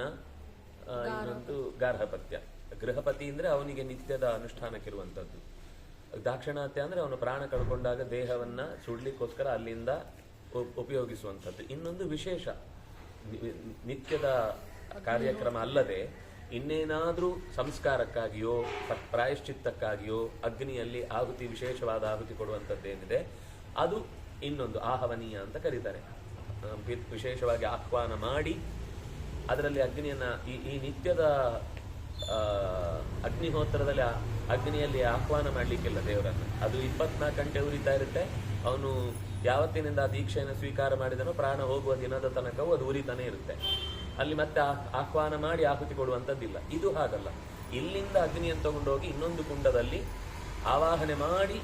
ಇನ್ನೊಂದು ಗಾರ್ಹಪತ್ಯ. ಗೃಹಪತಿ ಅಂದರೆ ಅವನಿಗೆ ನಿತ್ಯದ ಅನುಷ್ಠಾನಕ್ಕಿರುವಂಥದ್ದು. ದಾಕ್ಷಿಣಾತ್ಯ ಅಂದರೆ ಅವನು ಪ್ರಾಣ ಕಳ್ಕೊಂಡಾಗ ದೇಹವನ್ನು ಸುಡ್ಲಿಕ್ಕೋಸ್ಕರ ಅಲ್ಲಿಂದ ಉಪಯೋಗಿಸುವಂಥದ್ದು. ಇನ್ನೊಂದು ವಿಶೇಷ, ನಿತ್ಯದ ಕಾರ್ಯಕ್ರಮ ಅಲ್ಲದೆ ಇನ್ನೇನಾದರೂ ಸಂಸ್ಕಾರಕ್ಕಾಗಿಯೋ ಪ್ರಾಯಶ್ಚಿತ್ತಕ್ಕಾಗಿಯೋ ಅಗ್ನಿಯಲ್ಲಿ ಆಹುತಿ, ವಿಶೇಷವಾದ ಆಹುತಿ ಕೊಡುವಂಥದ್ದೇನಿದೆ ಅದು ಇನ್ನೊಂದು ಆಹವನೀಯ ಅಂತ ಕರೀತಾರೆ. ವಿಶೇಷವಾಗಿ ಆಹ್ವಾನ ಮಾಡಿ ಅದರಲ್ಲಿ ಅಗ್ನಿಯನ್ನು, ಈ ನಿತ್ಯದ ಅಗ್ನಿಹೋತ್ರದಲ್ಲಿ ಅಗ್ನಿಯಲ್ಲಿ ಆಹ್ವಾನ ಮಾಡಲಿಕ್ಕಿಲ್ಲ ದೇವರನ್ನು. ಅದು 24 ಗಂಟೆ ಉರಿತಾ ಇರುತ್ತೆ. ಅವನು ಯಾವತ್ತಿನಿಂದ ಆ ದೀಕ್ಷೆಯನ್ನು ಸ್ವೀಕಾರ ಮಾಡಿದನೋ ಪ್ರಾಣ ಹೋಗುವ ದಿನದ ತನಕವೂ ಅದು ಉರಿತಾನೆ ಇರುತ್ತೆ. ಅಲ್ಲಿ ಮತ್ತೆ ಆಹ್ವಾನ ಮಾಡಿ ಆಹುತಿ ಕೊಡುವಂಥದ್ದಿಲ್ಲ. ಇದು ಹಾಗಲ್ಲ, ಇಲ್ಲಿಂದ ಅಗ್ನಿಯನ್ನು ತಗೊಂಡೋಗಿ ಇನ್ನೊಂದು ಕುಂಡದಲ್ಲಿ ಆವಾಹನೆ ಮಾಡಿ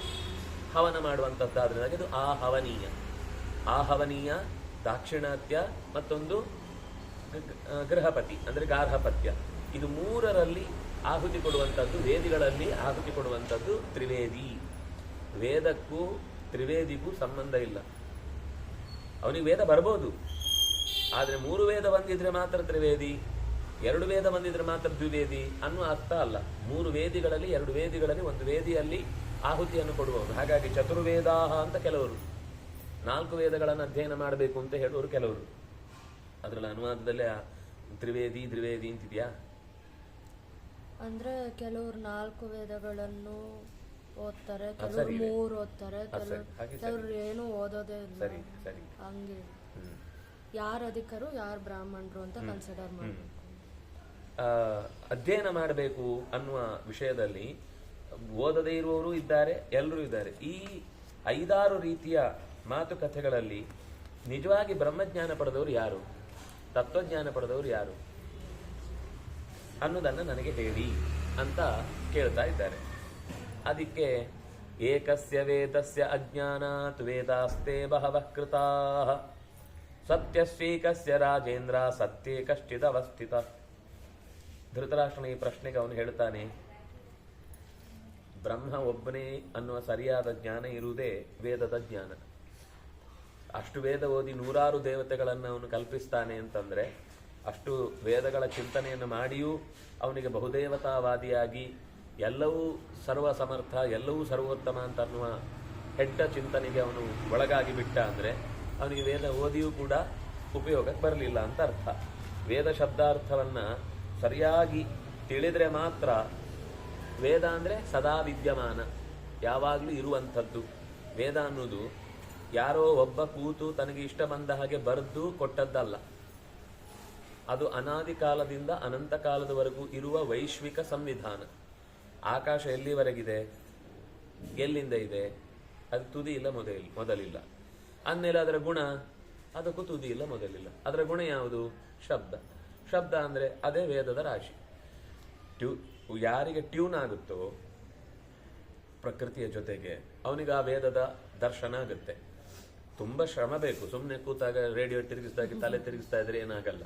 ಹವನ ಮಾಡುವಂಥದ್ದಾದ್ರಿಂದ ಇದು ಆಹವನೀಯ. ಆಹವನೀಯ, ದಾಕ್ಷಿಣಾತ್ಯ, ಮತ್ತೊಂದು ಗೃಹಪತಿ ಅಂದರೆ ಗಾರ್ಹಪತ್ಯ. ಇದು 3ರಲ್ಲಿ ಆಹುತಿ ಕೊಡುವಂಥದ್ದು, ವೇದಿಗಳಲ್ಲಿ ಆಹುತಿ ಕೊಡುವಂಥದ್ದು ತ್ರಿವೇದಿ. ವೇದಕ್ಕೂ ತ್ರಿವೇದಿಗೂ ಸಂಬಂಧ ಇಲ್ಲ. ಅವನಿಗೆ ವೇದ ಬರ್ಬೋದು, ಆದರೆ 3 ವೇದ ಬಂದಿದ್ರೆ ಮಾತ್ರ ತ್ರಿವೇದಿ. ಎರಡು ವೇದ ಬಂದಿದ್ರೆ ಮಾತ್ರ ದ್ವಿವೇದಿ ಅನ್ನುವ ಅರ್ಥ ಅಲ್ಲ. 3 ವೇದಿಗಳಲ್ಲಿ 2 ವೇದಿಗಳಲ್ಲಿ ಒಂದು ವೇದಿಯಲ್ಲಿ ಆಹುತಿಯನ್ನು ಕೊಡುವವರು. ಹಾಗಾಗಿ ಚತುರ್ವೇದಾಹ ಅಂತ ಕೆಲವರು, 4 ವೇದಗಳನ್ನು ಅಧ್ಯಯನ ಮಾಡಬೇಕು ಅಂತ ಹೇಳುವರು ಕೆಲವರು. ಅದರಲ್ಲಿ ಅನುವಾದದಲ್ಲೇ ತ್ರಿವೇದಿ ಅಂತಿದ್ಯಾ?
ಅಂದ್ರೆ ಕೆಲವರು 4 ವೇದಗಳನ್ನು ಓದ್ತಾರೆ, ಕೆಲವರು 3 ಓದ್ತಾರೆ, ಕೆಲವರು ಏನು ಓದೋದೇ ಇಲ್ಲ.
ಸರಿ ಸರಿ.
ಹಂಗೆ ಯಾರು ಅಧಿಕರು ಯಾರು ಬ್ರಾಹ್ಮಣರು ಅಂತ ಕನ್ಸಿಡರ್ ಮಾಡಬೇಕು.
ಅಧ್ಯಯನ ಮಾಡಬೇಕು ಅನ್ನುವ ವಿಷಯದಲ್ಲಿ ಓದದೇ ಇರುವವರು ಇದ್ದಾರೆ, ಎಲ್ಲರೂ ಇದ್ದಾರೆ. ಈ 5-6 ರೀತಿಯ ಮಾತುಕತೆಗಳಲ್ಲಿ ನಿಜವಾಗಿ ಬ್ರಹ್ಮಜ್ಞಾನ ಪಡೆದವರು ಯಾರು, ತತ್ವಜ್ಞಾನ ಪಡೆದವರು ಯಾರು ಅನ್ನೋದನ್ನು ನನಗೆ ಹೇಳಿ ಅಂತ ಕೇಳ್ತಾ ಇದ್ದಾರೆ. ಅದಕ್ಕೆ ಏಕಸ್ಯ ವೇದಸ್ಯ ಅಜ್ಞಾನಾತ್ ವೇದಾಸ್ತೆ ಬಹವಃ ಕೃತಾಃ ಸತ್ಯಸ್ವೈಕಸ್ಯ ರಾಜೇಂದ್ರ ಸತ್ಯೇ ಕಶ್ಚಿದವಸ್ಥಿತ. ಧೃತರಾಷ್ಟ್ರನ ಈ ಪ್ರಶ್ನೆಗೆ ಅವನು ಹೇಳ್ತಾನೆ, ಬ್ರಹ್ಮ ಒಬ್ಬನೇ ಅನ್ನುವ ಸರಿಯಾದ ಜ್ಞಾನ ಇರುವುದೇ ವೇದದ ಜ್ಞಾನ. ಅಷ್ಟು ವೇದ ಓದಿ 100 ದೇವತೆಗಳನ್ನು ಅವನು ಕಲ್ಪಿಸ್ತಾನೆ ಅಂತಂದ್ರೆ, ಅಷ್ಟು ವೇದಗಳ ಚಿಂತನೆಯನ್ನು ಮಾಡಿಯೂ ಅವನಿಗೆ ಬಹುದೇವತಾವಾದಿಯಾಗಿ ಎಲ್ಲವೂ ಸರ್ವ ಸಮರ್ಥ, ಎಲ್ಲವೂ ಸರ್ವೋತ್ತಮ ಅಂತ ಅನ್ನುವ ಹೆಡ್ಡ ಚಿಂತನೆಗೆ ಅವನು ಒಳಗಾಗಿ ಬಿಟ್ಟ ಅಂದರೆ ಅವನಿಗೆ ವೇದ ಓದಿಯೂ ಕೂಡ ಉಪಯೋಗಕ್ಕೆ ಬರಲಿಲ್ಲ ಅಂತ ಅರ್ಥ. ವೇದ ಶಬ್ದಾರ್ಥವನ್ನು ಸರಿಯಾಗಿ ತಿಳಿದ್ರೆ ಮಾತ್ರ, ವೇದ ಅಂದರೆ ಸದಾ ವಿದ್ಯಮಾನ, ಯಾವಾಗಲೂ ಇರುವಂಥದ್ದು. ವೇದ ಅನ್ನೋದು ಯಾರೋ ಒಬ್ಬ ಕೂತು ತನಗೆ ಇಷ್ಟ ಬಂದ ಹಾಗೆ ಬರೆದು ಕೊಟ್ಟದ್ದಲ್ಲ. ಅದು ಅನಾದಿ ಕಾಲದಿಂದ ಅನಂತ ಕಾಲದವರೆಗೂ ಇರುವ ವೈಶ್ವಿಕ ಸಂವಿಧಾನ. ಆಕಾಶ ಎಲ್ಲಿವರೆಗಿದೆ, ಎಲ್ಲಿಂದ ಇದೆ, ಅದು ತುದಿ ಇಲ್ಲ ಮೊದಲಿಲ್ಲ. ಅಂದಮೇಲೆ ಅದರ ಗುಣ, ಅದಕ್ಕೂ ತುದಿ ಇಲ್ಲ ಮೊದಲಿಲ್ಲ. ಅದರ ಗುಣ ಯಾವುದು? ಶಬ್ದ. ಶಬ್ದ ಅಂದರೆ ಅದೇ ವೇದದ ರಾಶಿ. ಯಾರಿಗೆ ಟ್ಯೂನ್ ಆಗುತ್ತೋ ಪ್ರಕೃತಿಯ ಜೊತೆಗೆ ಅವನಿಗೆ ಆ ವೇದದ ದರ್ಶನ ಆಗುತ್ತೆ. ತುಂಬ ಶ್ರಮ ಬೇಕು. ಸುಮ್ಮನೆ ಕೂತಾಗ ರೇಡಿಯೋ ತಿರುಗಿಸ್ದಾಗೆ ತಲೆ ತಿರುಗಿಸ್ತಾ ಇದ್ರೆ ಏನಾಗಲ್ಲ.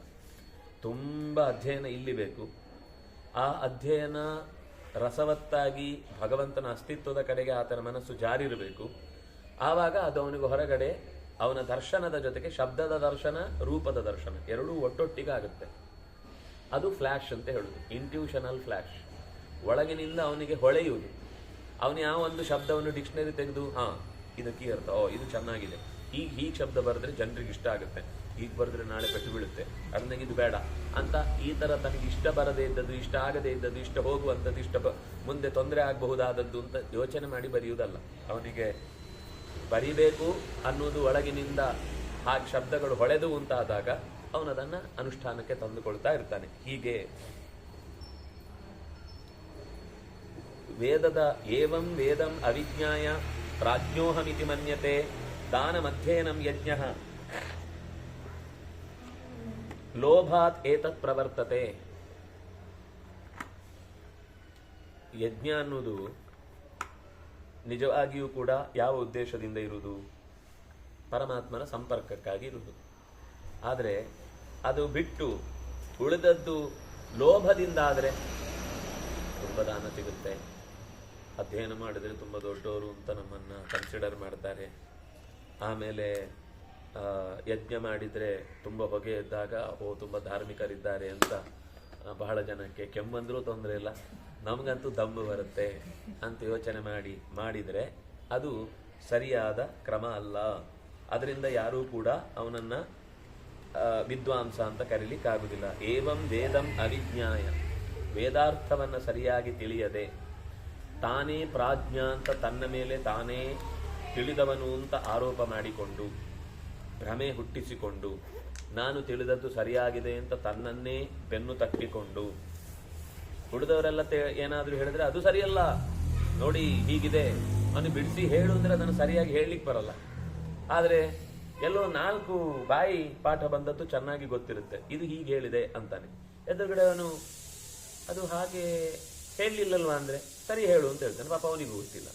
ತುಂಬ ಅಧ್ಯಯನ ಇಲ್ಲಿ ಬೇಕು. ಆ ಅಧ್ಯಯನ ರಸವತ್ತಾಗಿ ಭಗವಂತನ ಅಸ್ತಿತ್ವದ ಕಡೆಗೆ ಆತನ ಮನಸ್ಸು ಜಾರಿರಬೇಕು. ಆವಾಗ ಅದು ಅವನಿಗೆ ಹೊರಗಡೆ ಅವನ ದರ್ಶನದ ಜೊತೆಗೆ ಶಬ್ದದ ದರ್ಶನ, ರೂಪದ ದರ್ಶನ ಎರಡೂ ಒಟ್ಟೊಟ್ಟಿಗೆ ಆಗುತ್ತೆ. ಅದು ಫ್ಲ್ಯಾಶ್ ಅಂತ ಹೇಳುದು, ಇಂಟ್ಯೂಷನಲ್ ಫ್ಲ್ಯಾಶ್. ಒಳಗಿನಿಂದ ಅವನಿಗೆ ಹೊಳೆಯುವುದು. ಅವನು ಯಾವ ಒಂದು ಶಬ್ದವನ್ನು ಡಿಕ್ಷನರಿ ತೆಗೆದು ಇದಕ್ಕೆ ಅರ್ಥ, ಇದು ಚೆನ್ನಾಗಿದೆ, ಹೀಗೆ ಶಬ್ದ ಬರೆದ್ರೆ ಜನರಿಗೆ ಇಷ್ಟ ಆಗುತ್ತೆ, ಹೀಗೆ ಬರೆದ್ರೆ ನಾಳೆ ಪೆಟ್ಟು ಬೀಳುತ್ತೆ, ಅದನ್ನ ಇದು ಬೇಡ ಅಂತ ಈ ಥರ ತನಗೆ ಇಷ್ಟ ಬರದೇ ಇದ್ದದ್ದು, ಇಷ್ಟ ಆಗದೇ ಇದ್ದದ್ದು, ಇಷ್ಟ ಹೋಗುವಂಥದ್ದು, ಮುಂದೆ ತೊಂದರೆ ಆಗಬಹುದಾದದ್ದು ಅಂತ ಯೋಚನೆ ಮಾಡಿ ಬರೆಯುವುದಲ್ಲ. ಅವನಿಗೆ ಬರಿಬೇಕು ಅನ್ನೋದು ಒಳಗಿನಿಂದ ಹಾಗೆ ಶಬ್ದಗಳು ಹೊಳೆದು ಉಂಟಾದಾಗ ಅವನದನ್ನು ಅನುಷ್ಠಾನಕ್ಕೆ ತಂದುಕೊಳ್ತಾ ಇರ್ತಾನೆ. ಹೀಗೆ ವೇದದ ಏವಂ ವೇದಂ ಅವಿಜ್ಞಾಯ ಪ್ರಾಜ್ಞೋಹಮಿತಿ ಮನ್ಯತೆ ದಾನಮಧ್ಯಯನಂ ಯಜ್ಞಃ ಲೋಭಾತ್ ಏತತ್ ಪ್ರವರ್ತತೆ. ಯಜ್ಞ ಅನ್ನೋದು ನಿಜವಾಗಿಯೂ ಕೂಡ ಯಾವ ಉದ್ದೇಶದಿಂದ ಇರುವುದು? ಪರಮಾತ್ಮನ ಸಂಪರ್ಕಕ್ಕಾಗಿ ಇರುವುದು. ಆದರೆ ಅದು ಬಿಟ್ಟು ಉಳಿದದ್ದು ಲೋಭದಿಂದ ಆದರೆ ತುಂಬ ದಾನ ಸಿಗುತ್ತೆ, ಅಧ್ಯಯನ ಮಾಡಿದರೆ ತುಂಬ ದೊಡ್ಡವರು ಅಂತ ನಮ್ಮನ್ನು ಕನ್ಸಿಡರ್ ಮಾಡ್ತಾರೆ. ಆಮೇಲೆ ಯಜ್ಞ ಮಾಡಿದರೆ ತುಂಬ ಹೊಗೆ ಇದ್ದಾಗ ತುಂಬ ಧಾರ್ಮಿಕರಿದ್ದಾರೆ ಅಂತ ಬಹಳ ಜನಕ್ಕೆ ಕೆಮ್ಮಂದ್ರೂ ತೊಂದರೆ ಇಲ್ಲ, ನಮಗಂತೂ ದಮ್ಮು ಬರುತ್ತೆ ಅಂತ ಯೋಚನೆ ಮಾಡಿದರೆ ಅದು ಸರಿಯಾದ ಕ್ರಮ ಅಲ್ಲ. ಅದರಿಂದ ಯಾರೂ ಕೂಡ ಅವನನ್ನು ವಿದ್ವಾಂಸ ಅಂತ ಕರೀಲಿಕ್ಕಾಗುವುದಿಲ್ಲ. ಏವಂ ವೇದಂ ಅವಿಜ್ಞಾಯ, ವೇದಾರ್ಥವನ್ನು ಸರಿಯಾಗಿ ತಿಳಿಯದೆ ತಾನೇ ಪ್ರಾಜ್ಞ ಅಂತ ತನ್ನ ಮೇಲೆ ತಾನೇ ತಿಳಿದವನು ಅಂತ ಆರೋಪ ಮಾಡಿಕೊಂಡು, ಭ್ರಮೆ ಹುಟ್ಟಿಸಿಕೊಂಡು, ನಾನು ತಿಳಿದದ್ದು ಸರಿಯಾಗಿದೆ ಅಂತ ತನ್ನನ್ನೇ ಬೆನ್ನು ತಟ್ಟಿಕೊಂಡು, ಉಳಿದವರೆಲ್ಲ ಏನಾದರೂ ಹೇಳಿದ್ರೆ ಅದು ಸರಿಯಲ್ಲ ನೋಡಿ ಹೀಗಿದೆ ಅವನು ಬಿಡಿಸಿ ಹೇಳು ಅಂದರೆ ಅದನ್ನು ಸರಿಯಾಗಿ ಹೇಳಲಿಕ್ಕೆ ಬರಲ್ಲ. ಆದರೆ ಎಲ್ಲೋ 4 ಬಾಯಿ ಪಾಠ ಬಂದದ್ದು ಚೆನ್ನಾಗಿ ಗೊತ್ತಿರುತ್ತೆ, ಇದು ಹೀಗೆ ಹೇಳಿದೆ ಅಂತಾನೆ. ಎದುರುಗಡೆ ಅವನು ಅದು ಹಾಗೆ ಹೇಳಲಿಲ್ಲಲ್ವಾ ಅಂದರೆ ಸರಿ ಹೇಳು ಅಂತ ಹೇಳ್ತಾನೆ. ಪಾಪ ಅವನಿಗೂ ಗೊತ್ತಿಲ್ಲ.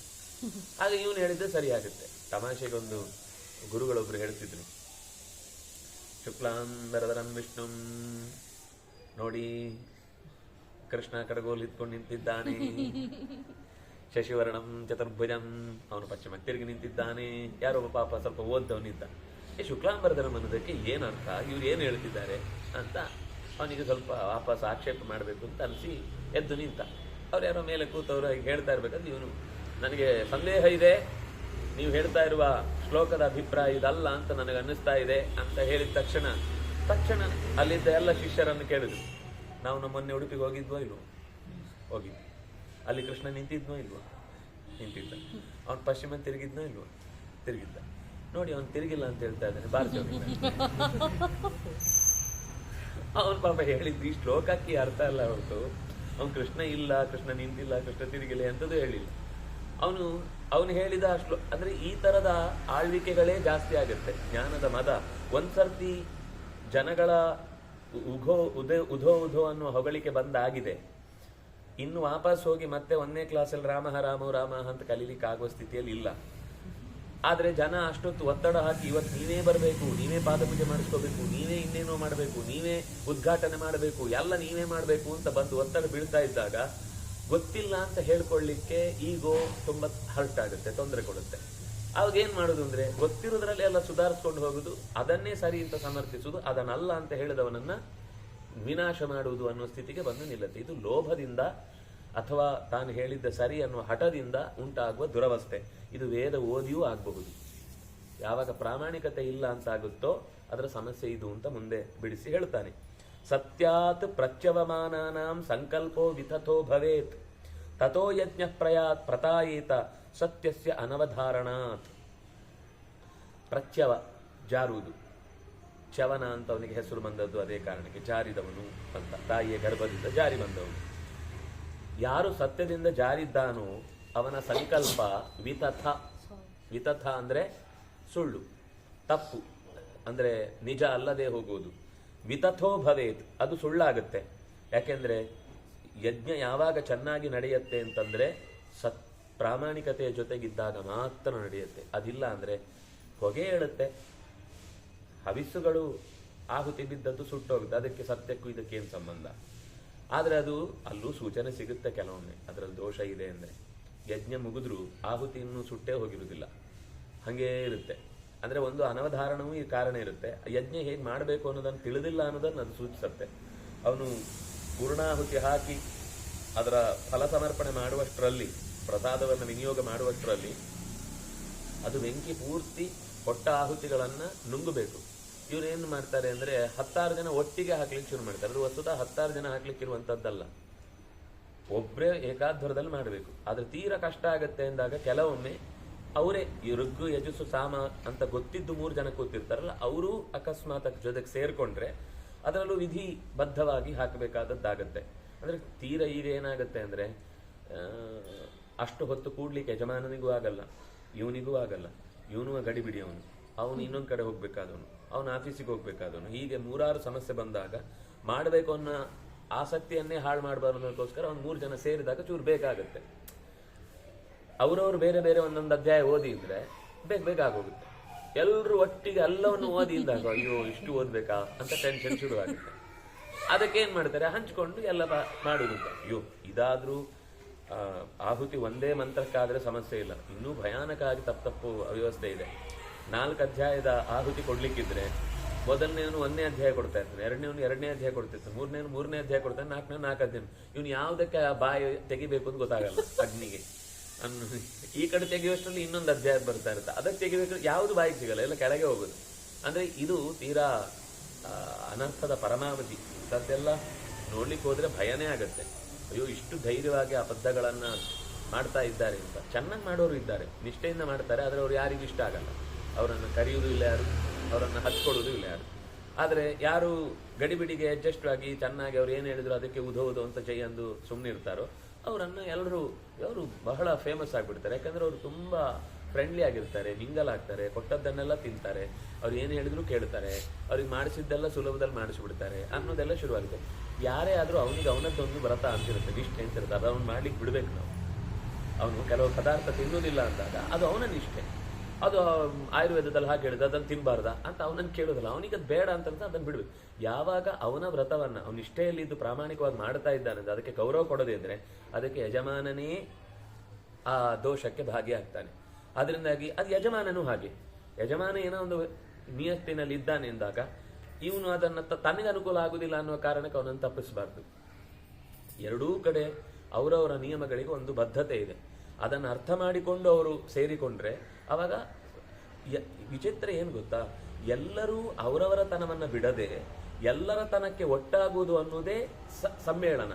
ಆಗ ಇವನು ಹೇಳಿದ್ರೆ ಸರಿ ಆಗುತ್ತೆ. ತಮಾಷೆಗೊಂದು ಗುರುಗಳೊಬ್ರು ಹೇಳ್ತಿದ್ರು, ಶುಕ್ಲಾಂಬರಧರಂ ವಿಷ್ಣುಂ ನೋಡಿ ಕೃಷ್ಣ ಕಡಗೋಲು ಇಟ್ಕೊಂಡು ನಿಂತಿದ್ದಾನೆ, ಶಶಿವರ್ಣಂ ಚತುರ್ಭುಜಂ, ಅವನು ಪಶ್ಚಿಮಕ್ಕೆ ತಿರುಗಿ ನಿಂತಿದ್ದಾನೆ. ಯಾರೊಬ್ಬ ಪಾಪ ಸ್ವಲ್ಪ ಓದ್ದವನಿದ್ದ, ಶುಕ್ಲಾಂಬರಧರಂ ಅನ್ನೋದಕ್ಕೆ ಏನರ್ಥ, ಇವ್ರು ಏನು ಹೇಳ್ತಿದ್ದಾರೆ ಅಂತ ಅವನಿಗೆ ಸ್ವಲ್ಪ ವಾಪಸ್ ಆಕ್ಷೇಪ ಮಾಡಬೇಕು ಅಂತ ಅನಿಸಿ ಎದ್ದು ನಿಂತ. ಅವ್ರು ಯಾರೋ ಮೇಲೆ ಕೂತವರು ಹೇಳ್ತಾ ಇರ್ಬೇಕಂದ್ರೆ ಇವನು ನನಗೆ ಸಂದೇಹ ಇದೆ, ನೀವು ಹೇಳ್ತಾ ಇರುವ ಶ್ಲೋಕದ ಅಭಿಪ್ರಾಯ ಇದಲ್ಲ ಅಂತ ನನಗೆ ಅನ್ನಿಸ್ತಾ ಇದೆ ಅಂತ ಹೇಳಿದ ತಕ್ಷಣ ಅಲ್ಲಿದ್ದ ಎಲ್ಲ ಶಿಷ್ಯರನ್ನು ಕೇಳಿದ್ರು, ನಾವು ಮೊನ್ನೆ ಉಡುಪಿಗೆ ಹೋಗಿದ್ವೋ ಇಲ್ವೋ? ಹೋಗಿದ್ವಿ. ಅಲ್ಲಿ ಕೃಷ್ಣ ನಿಂತಿದ್ನೋ ಇಲ್ವೋ? ನಿಂತಿದ್ದ. ಅವನು ಪಶ್ಚಿಮ ತಿರುಗಿದ್ನೋ ಇಲ್ವೋ? ತಿರುಗಿದ್ದ. ನೋಡಿ ಅವನು ತಿರುಗಿಲ್ಲ ಅಂತ ಹೇಳ್ತಾ ಇದ್ದಾನೆ, ಬಾರಿಸಿ ಅವನು ಪಾಪ ಹೇಳಿದ್ದು ಈ ಶ್ಲೋಕಕ್ಕೆ ಅರ್ಥ ಅಲ್ಲ ಹೊರತು ಅವನು ಕೃಷ್ಣ ಇಲ್ಲ, ಕೃಷ್ಣ ನಿಂತಿಲ್ಲ, ಕೃಷ್ಣ ತಿರುಗಿಲ್ಲ ಎಂಥದ್ದು ಹೇಳಿಲ್ಲ. ಅವನು ಹೇಳಿದ ಅಂದ್ರೆ ಈ ತರದ ಆಳ್ವಿಕೆಗಳೇ ಜಾಸ್ತಿ ಆಗುತ್ತೆ. ಜ್ಞಾನದ ಮದ ಒಂದ್ಸರ್ತಿ ಜನಗಳ ಉಧೋ ಅನ್ನೋ ಹೊಗಳಿಕೆ ಬಂದಾಗಿದೆ, ಇನ್ನು ವಾಪಸ್ ಹೋಗಿ ಮತ್ತೆ 1ನೇ ಕ್ಲಾಸಲ್ಲಿ ರಾಮ ಅಂತ ಕಲೀಲಿಕ್ಕೆ ಆಗುವ ಸ್ಥಿತಿಯಲ್ಲಿ ಇಲ್ಲ. ಆದ್ರೆ ಜನ ಅಷ್ಟೊತ್ತು ಒತ್ತಡ ಹಾಕಿ ಇವತ್ತು ನೀವೇ ಬರಬೇಕು, ನೀವೇ ಪಾದಪೂಜೆ ಮಾಡಿಸ್ಕೋಬೇಕು, ನೀವೇ ಇನ್ನೇನೋ ಮಾಡಬೇಕು, ನೀವೇ ಉದ್ಘಾಟನೆ ಮಾಡಬೇಕು, ಎಲ್ಲ ನೀವೇ ಮಾಡಬೇಕು ಅಂತ ಬಂದು ಒತ್ತಡ ಬೀಳ್ತಾ ಇದ್ದಾಗ ಗೊತ್ತಿಲ್ಲ ಅಂತ ಹೇಳ್ಕೊಳ್ಳಿಕ್ಕೆ ಈಗೋ ತುಂಬಾ ಹರ್ಟ್ ಆಗುತ್ತೆ, ತೊಂದರೆ ಕೊಡುತ್ತೆ. ಅವಾಗ ಏನ್ ಮಾಡುದು ಅಂದ್ರೆ ಗೊತ್ತಿರೋದ್ರಲ್ಲಿ ಎಲ್ಲ ಸುಧಾರಿಸ್ಕೊಂಡು ಹೋಗುದು, ಅದನ್ನೇ ಸರಿ ಅಂತ ಸಮರ್ಥಿಸುವುದು, ಅದನ್ನಲ್ಲ ಅಂತ ಹೇಳಿದವನನ್ನ ವಿನಾಶ ಮಾಡುವುದು ಅನ್ನೋ ಸ್ಥಿತಿಗೆ ಬಂದು ನಿಲ್ಲುತ್ತೆ. ಇದು ಲೋಭದಿಂದ ಅಥವಾ ತಾನು ಹೇಳಿದ್ದ ಸರಿ ಅನ್ನುವ ಹಠದಿಂದ ಉಂಟಾಗುವ ದುರವಸ್ಥೆ. ಇದು ವೇದ ಓದಿಯೂ ಆಗಬಹುದು. ಯಾವಾಗ ಪ್ರಾಮಾಣಿಕತೆ ಇಲ್ಲ ಅಂತ ಆಗುತ್ತೋ ಅದರ ಸಮಸ್ಯೆ ಇದು ಅಂತ ಮುಂದೆ ಬಿಡಿಸಿ ಹೇಳ್ತಾನೆ. ಸತ್ಯಾತ್ ಪ್ರತ್ಯವಮಾನಾನಾಂ ಸಂಕಲ್ಪೋ ವಿತಥೋ ಭವೇತ್ ತಥೋ ಯಜ್ಞ ಪ್ರತಾಯೇತ ಸತ್ಯಸ್ಯ ಅನವಧಾರಣಾತ್. ಪ್ರತ್ಯವ ಜಾರುವುದು, ಚವನ ಅಂತ ಅವನಿಗೆ ಹೆಸರು ಬಂದದ್ದು ಅದೇ ಕಾರಣಕ್ಕೆ, ಜಾರಿದವನು ಅಂತ, ತಾಯಿಯ ಗರ್ಭದಿಂದ ಜಾರಿ ಬಂದವನು. ಯಾರು ಸತ್ಯದಿಂದ ಜಾರಿದ್ದಾನೋ ಅವನ ಸಂಕಲ್ಪ ವಿತಥ ಅಂದ್ರೆ ಸುಳ್ಳು, ತಪ್ಪು ಅಂದ್ರೆ ನಿಜ ಅಲ್ಲದೆ ಹೋಗುವುದು. ವಿತಥೋ ಭವೇತ್, ಅದು ಸುಳ್ಳಾಗುತ್ತೆ. ಯಾಕೆಂದ್ರೆ ಯಜ್ಞ ಯಾವಾಗ ಚೆನ್ನಾಗಿ ನಡೆಯುತ್ತೆ ಅಂತಂದ್ರೆ ಪ್ರಾಮಾಣಿಕತೆಯ ಜೊತೆಗಿದ್ದಾಗ ಮಾತ್ರ ನಡೆಯುತ್ತೆ. ಅದಿಲ್ಲ ಅಂದ್ರೆ ಹೊಗೆ ಹೇಳುತ್ತೆ. ಹವಿಸ್ಸುಗಳು ಆಹುತಿ ಬಿದ್ದದ್ದು ಸುಟ್ಟೋಗುತ್ತೆ, ಅದಕ್ಕೆ ಸತ್ಯಕ್ಕೂ ಇದಕ್ಕೇನು ಸಂಬಂಧ? ಆದ್ರೆ ಅದು ಅಲ್ಲೂ ಸೂಚನೆ ಸಿಗುತ್ತೆ ಕೆಲವೊಮ್ಮೆ, ಅದರಲ್ಲಿ ದೋಷ ಇದೆ ಅಂದ್ರೆ. ಯಜ್ಞ ಮುಗಿದ್ರು ಆಹುತಿ ಇನ್ನೂ ಸುಟ್ಟೇ ಹೋಗಿರುವುದಿಲ್ಲ, ಹಂಗೇ ಇರುತ್ತೆ. ಅಂದ್ರೆ ಒಂದು ಅನವಧಾರಣವೂ ಈ ಕಾರಣ ಇರುತ್ತೆ. ಯಜ್ಞ ಹೇಗೆ ಮಾಡಬೇಕು ಅನ್ನೋದನ್ನು ತಿಳಿದಿಲ್ಲ ಅನ್ನೋದನ್ನು ಅದು ಸೂಚಿಸುತ್ತೆ. ಅವನು ಪೂರ್ಣಾಹುತಿ ಹಾಕಿ ಅದರ ಫಲ ಸಮರ್ಪಣೆ ಮಾಡುವಷ್ಟರಲ್ಲಿ, ಪ್ರಸಾದವನ್ನು ವಿನಿಯೋಗ ಮಾಡುವಷ್ಟರಲ್ಲಿ ಅದು ಬೆಂಕಿ ಪೂರ್ತಿ ಕೊಟ್ಟ ಆಹುತಿಗಳನ್ನ ನುಂಗಬೇಕು. ಇವರೇನು ಮಾಡ್ತಾರೆ ಅಂದ್ರೆ 10 ಜನ ಒಟ್ಟಿಗೆ ಹಾಕ್ಲಿಕ್ಕೆ ಶುರು ಮಾಡ್ತಾರೆ. ಅದು ವಸ್ತುತ 10 ಜನ ಹಾಕ್ಲಿಕ್ಕೆ ಇರುವಂತದ್ದಲ್ಲ, ಒಬ್ಬರೇ ಏಕಾಧ್ವರದಲ್ಲಿ ಮಾಡಬೇಕು. ಆದ್ರೆ ತೀರಾ ಕಷ್ಟ ಆಗತ್ತೆ ಅಂದಾಗ ಕೆಲವೊಮ್ಮೆ ಅವರೇ ಈ ಋಗ್ಗು ಯಜಸ್ಸು ಸಾಮ ಅಂತ ಗೊತ್ತಿದ್ದು 3 ಜನ ಕೂತಿರ್ತಾರಲ್ಲ, ಅವರು ಅಕಸ್ಮಾತ್ ಜೊತೆಗೆ ಸೇರ್ಕೊಂಡ್ರೆ ಅದರಲ್ಲೂ ವಿಧಿ ಬದ್ಧವಾಗಿ ಹಾಕಬೇಕಾದದ್ದಾಗತ್ತೆ. ಅಂದ್ರೆ ತೀರ ಈಗ ಏನಾಗುತ್ತೆ ಅಂದ್ರೆ ಅಷ್ಟು ಹೊತ್ತು ಕೂಡ್ಲಿಕ್ಕೆ ಯಜಮಾನನಿಗೂ ಆಗಲ್ಲ, ಇವನಿಗೂ ಆಗಲ್ಲ. ಇವನು ಗಡಿಬಿಡಿ, ಅವನು ಇನ್ನೊಂದು ಕಡೆ ಹೋಗ್ಬೇಕಾದವನು, ಅವನು ಆಫೀಸಿಗೆ ಹೋಗ್ಬೇಕಾದವನು. ಹೀಗೆ 3-6 ಸಮಸ್ಯೆ ಬಂದಾಗ ಮಾಡಬೇಕು ಅನ್ನೋ ಆಸಕ್ತಿಯನ್ನೇ ಹಾಳು ಮಾಡಬಾರ್ದಕ್ಕೋಸ್ಕರ ಅವ್ನು 3 ಜನ ಸೇರಿದಾಗ ಚೂರು ಬೇಕಾಗತ್ತೆ. ಅವರವರು ಬೇರೆ ಬೇರೆ ಒಂದೊಂದು ಅಧ್ಯಾಯ ಓದಿ ಇದ್ರೆ ಬೇಗ ಆಗೋಗುತ್ತೆ. ಎಲ್ಲರೂ ಒಟ್ಟಿಗೆ ಎಲ್ಲವನ್ನು ಓದಿ ಇದ್ದಾಗ ಅಯ್ಯೋ ಇಷ್ಟು ಓದ್ಬೇಕಾ ಅಂತ ಟೆನ್ಷನ್ ಶುರುವಾಗುತ್ತೆ. ಅದಕ್ಕೆ ಏನ್ ಮಾಡ್ತಾರೆ, ಹಂಚ್ಕೊಂಡು ಎಲ್ಲ ಮಾಡುವುದಂತ. ಅಯ್ಯೋ ಇದಾದ್ರೂ ಆಹುತಿ ಒಂದೇ ಮಂತ್ರಕ್ಕಾದ್ರೆ ಸಮಸ್ಯೆ ಇಲ್ಲ, ಇನ್ನೂ ಭಯಾನಕ ಆಗಿ ತಪ್ಪು ಅವ್ಯವಸ್ಥೆ ಇದೆ. 4 ಅಧ್ಯಾಯದ ಆಹುತಿ ಕೊಡ್ಲಿಕ್ಕಿದ್ರೆ ಮೊದಲನೇವನು 1ನೇ ಅಧ್ಯಾಯ ಕೊಡ್ತಾ ಇರ್ತಾನೆ, 2ನೇ ಅಧ್ಯಾಯ ಕೊಡ್ತಿರ್ತಾನೆ, 3ನೇ ಅಧ್ಯಾಯ ಕೊಡ್ತಾನೆ, 4 ಅಧ್ಯಾಯ. ಇವನು ಯಾವುದಕ್ಕೆ ಬಾಯಿ ತೆಗಿಬೇಕು ಅಂತ ಗೊತ್ತಾಗಲ್ಲ ಅಗ್ನಿಗೆ. ಈ ಕಡೆ ತೆಗೆಯುವಷ್ಟರಲ್ಲಿ ಇನ್ನೊಂದು ಅಧ್ಯಾಯ ಬರ್ತಾ ಇರುತ್ತೆ, ಅದಕ್ಕೆ ತೆಗಿಬೇಕು, ಯಾವುದು ಬಾಯಿಗೆ ಸಿಗಲ್ಲ, ಎಲ್ಲ ಕೆಳಗೆ ಹೋಗುದು. ಅಂದ್ರೆ ಇದು ತೀರಾ ಅನರ್ಥದ ಪರಮಾವಧಿ. ಇಂಥದ್ದೆಲ್ಲ ನೋಡ್ಲಿಕ್ಕೆ ಹೋದ್ರೆ ಭಯನೇ ಆಗತ್ತೆ. ಅಯ್ಯೋ ಇಷ್ಟು ಧೈರ್ಯವಾಗಿ ಆ ಪದ್ಯಗಳನ್ನ ಮಾಡ್ತಾ ಇದ್ದಾರೆ ಅಂತ. ಚೆನ್ನಾಗಿ ಮಾಡೋರು ಇದ್ದಾರೆ, ನಿಷ್ಠೆಯಿಂದ ಮಾಡ್ತಾರೆ, ಆದ್ರೆ ಅವ್ರು ಯಾರಿಗೂ ಇಷ್ಟ ಆಗಲ್ಲ. ಅವರನ್ನು ಕರೆಯುವುದು ಇಲ್ಲ ಯಾರು, ಅವರನ್ನು ಹಚ್ಕೊಡುವುದು ಇಲ್ಲ ಯಾರು. ಆದ್ರೆ ಯಾರು ಗಡಿಬಿಡಿಗೆ ಅಡ್ಜಸ್ಟ್ ಆಗಿ ಚೆನ್ನಾಗಿ ಅವ್ರು ಏನು ಹೇಳಿದ್ರು ಅದಕ್ಕೆ ಉದೋದು ಅಂತ ಜೈಯಂದು ಸುಮ್ಮನೆ ಇರ್ತಾರೋ ಅವರನ್ನ ಅವರು ಬಹಳ ಫೇಮಸ್ ಆಗಿಬಿಡ್ತಾರೆ. ಯಾಕಂದ್ರೆ ಅವರು ತುಂಬಾ ಫ್ರೆಂಡ್ಲಿ ಆಗಿರ್ತಾರೆ, ಮಿಂಗಲ್ ಆಗ್ತಾರೆ, ಕೊಟ್ಟದ್ದನ್ನೆಲ್ಲ ತಿಂತಾರೆ, ಅವ್ರು ಏನು ಹೇಳಿದ್ರು ಕೇಳ್ತಾರೆ, ಅವ್ರಿಗೆ ಮಾಡಿಸಿದ್ದೆಲ್ಲ ಸುಲಭದಲ್ಲಿ ಮಾಡಿಸಿಬಿಡ್ತಾರೆ ಅನ್ನೋದೆಲ್ಲ ಶುರುವಾಗುತ್ತೆ. ಯಾರೇ ಆದ್ರೂ ಅವನಿಗೆ ಅವನದ್ದೊಂದು ವ್ರತ ಅಂತಿರುತ್ತೆ, ನಿಷ್ಠೆ ಅಂತಿರುತ್ತೆ. ಅದು ಅವ್ನು ಮಾಡ್ಲಿಕ್ಕೆ ಬಿಡ್ಬೇಕು ನಾವು. ಅವನು ಕೆಲವು ಪದಾರ್ಥ ತಿನ್ನೋದಿಲ್ಲ ಅಂದಾಗ ಅದು ಅವನ ನಿಷ್ಠೆ. ಅದು ಆಯುರ್ವೇದದಲ್ಲಿ ಹಾಗೆ ಹೇಳಿದ ಅದನ್ನು ತಿನ್ನಬಾರ್ದ ಅಂತ ಅವನನ್ನು ಕೇಳೋದಿಲ್ಲ, ಅವನಿಗೆ ಅದು ಬೇಡ ಅಂತ ಅದನ್ನು ಬಿಡ್ಬೇಕು. ಯಾವಾಗ ಅವನ ವ್ರತವನ್ನ ಅವನ ನಿಷ್ಠೆಯಲ್ಲಿ ಇದು ಪ್ರಾಮಾಣಿಕವಾಗಿ ಮಾಡ್ತಾ ಇದ್ದಾನೆ, ಅದಕ್ಕೆ ಗೌರವ ಕೊಡೋದೇ ಇದ್ರೆ ಅದಕ್ಕೆ ಯಜಮಾನನೇ ಆ ದೋಷಕ್ಕೆ ಭಾಗಿಯಾಗ್ತಾನೆ. ಅದರಿಂದಾಗಿ ಅದು ಯಜಮಾನನೂ ಹಾಗೆ. ಯಜಮಾನ ಏನೋ ಒಂದು ನಿಯತ್ತಿನಲ್ಲಿ ಇದ್ದಾನೆ ಎಂದಾಗ ಇವನು ಅದನ್ನು ತನಗೆ ಅನುಕೂಲ ಆಗುದಿಲ್ಲ ಅನ್ನುವ ಕಾರಣಕ್ಕೆ ಅವನನ್ನು ತಪ್ಪಿಸಬಾರ್ದು. ಎರಡೂ ಕಡೆ ಅವರವರ ನಿಯಮಗಳಿಗೆ ಒಂದು ಬದ್ಧತೆ ಇದೆ. ಅದನ್ನು ಅರ್ಥ ಮಾಡಿಕೊಂಡು ಅವರು ಸೇರಿಕೊಂಡ್ರೆ ಅವಾಗ ವಿಚಿತ್ರ ಏನು ಗೊತ್ತಾ, ಎಲ್ಲರೂ ಅವರವರ ತನವನ್ನು ಬಿಡದೆ ಎಲ್ಲರ ತನಕ್ಕೆ ಒಟ್ಟಾಗುವುದು ಅನ್ನೋದೇ ಸಮ್ಮೇಳನ.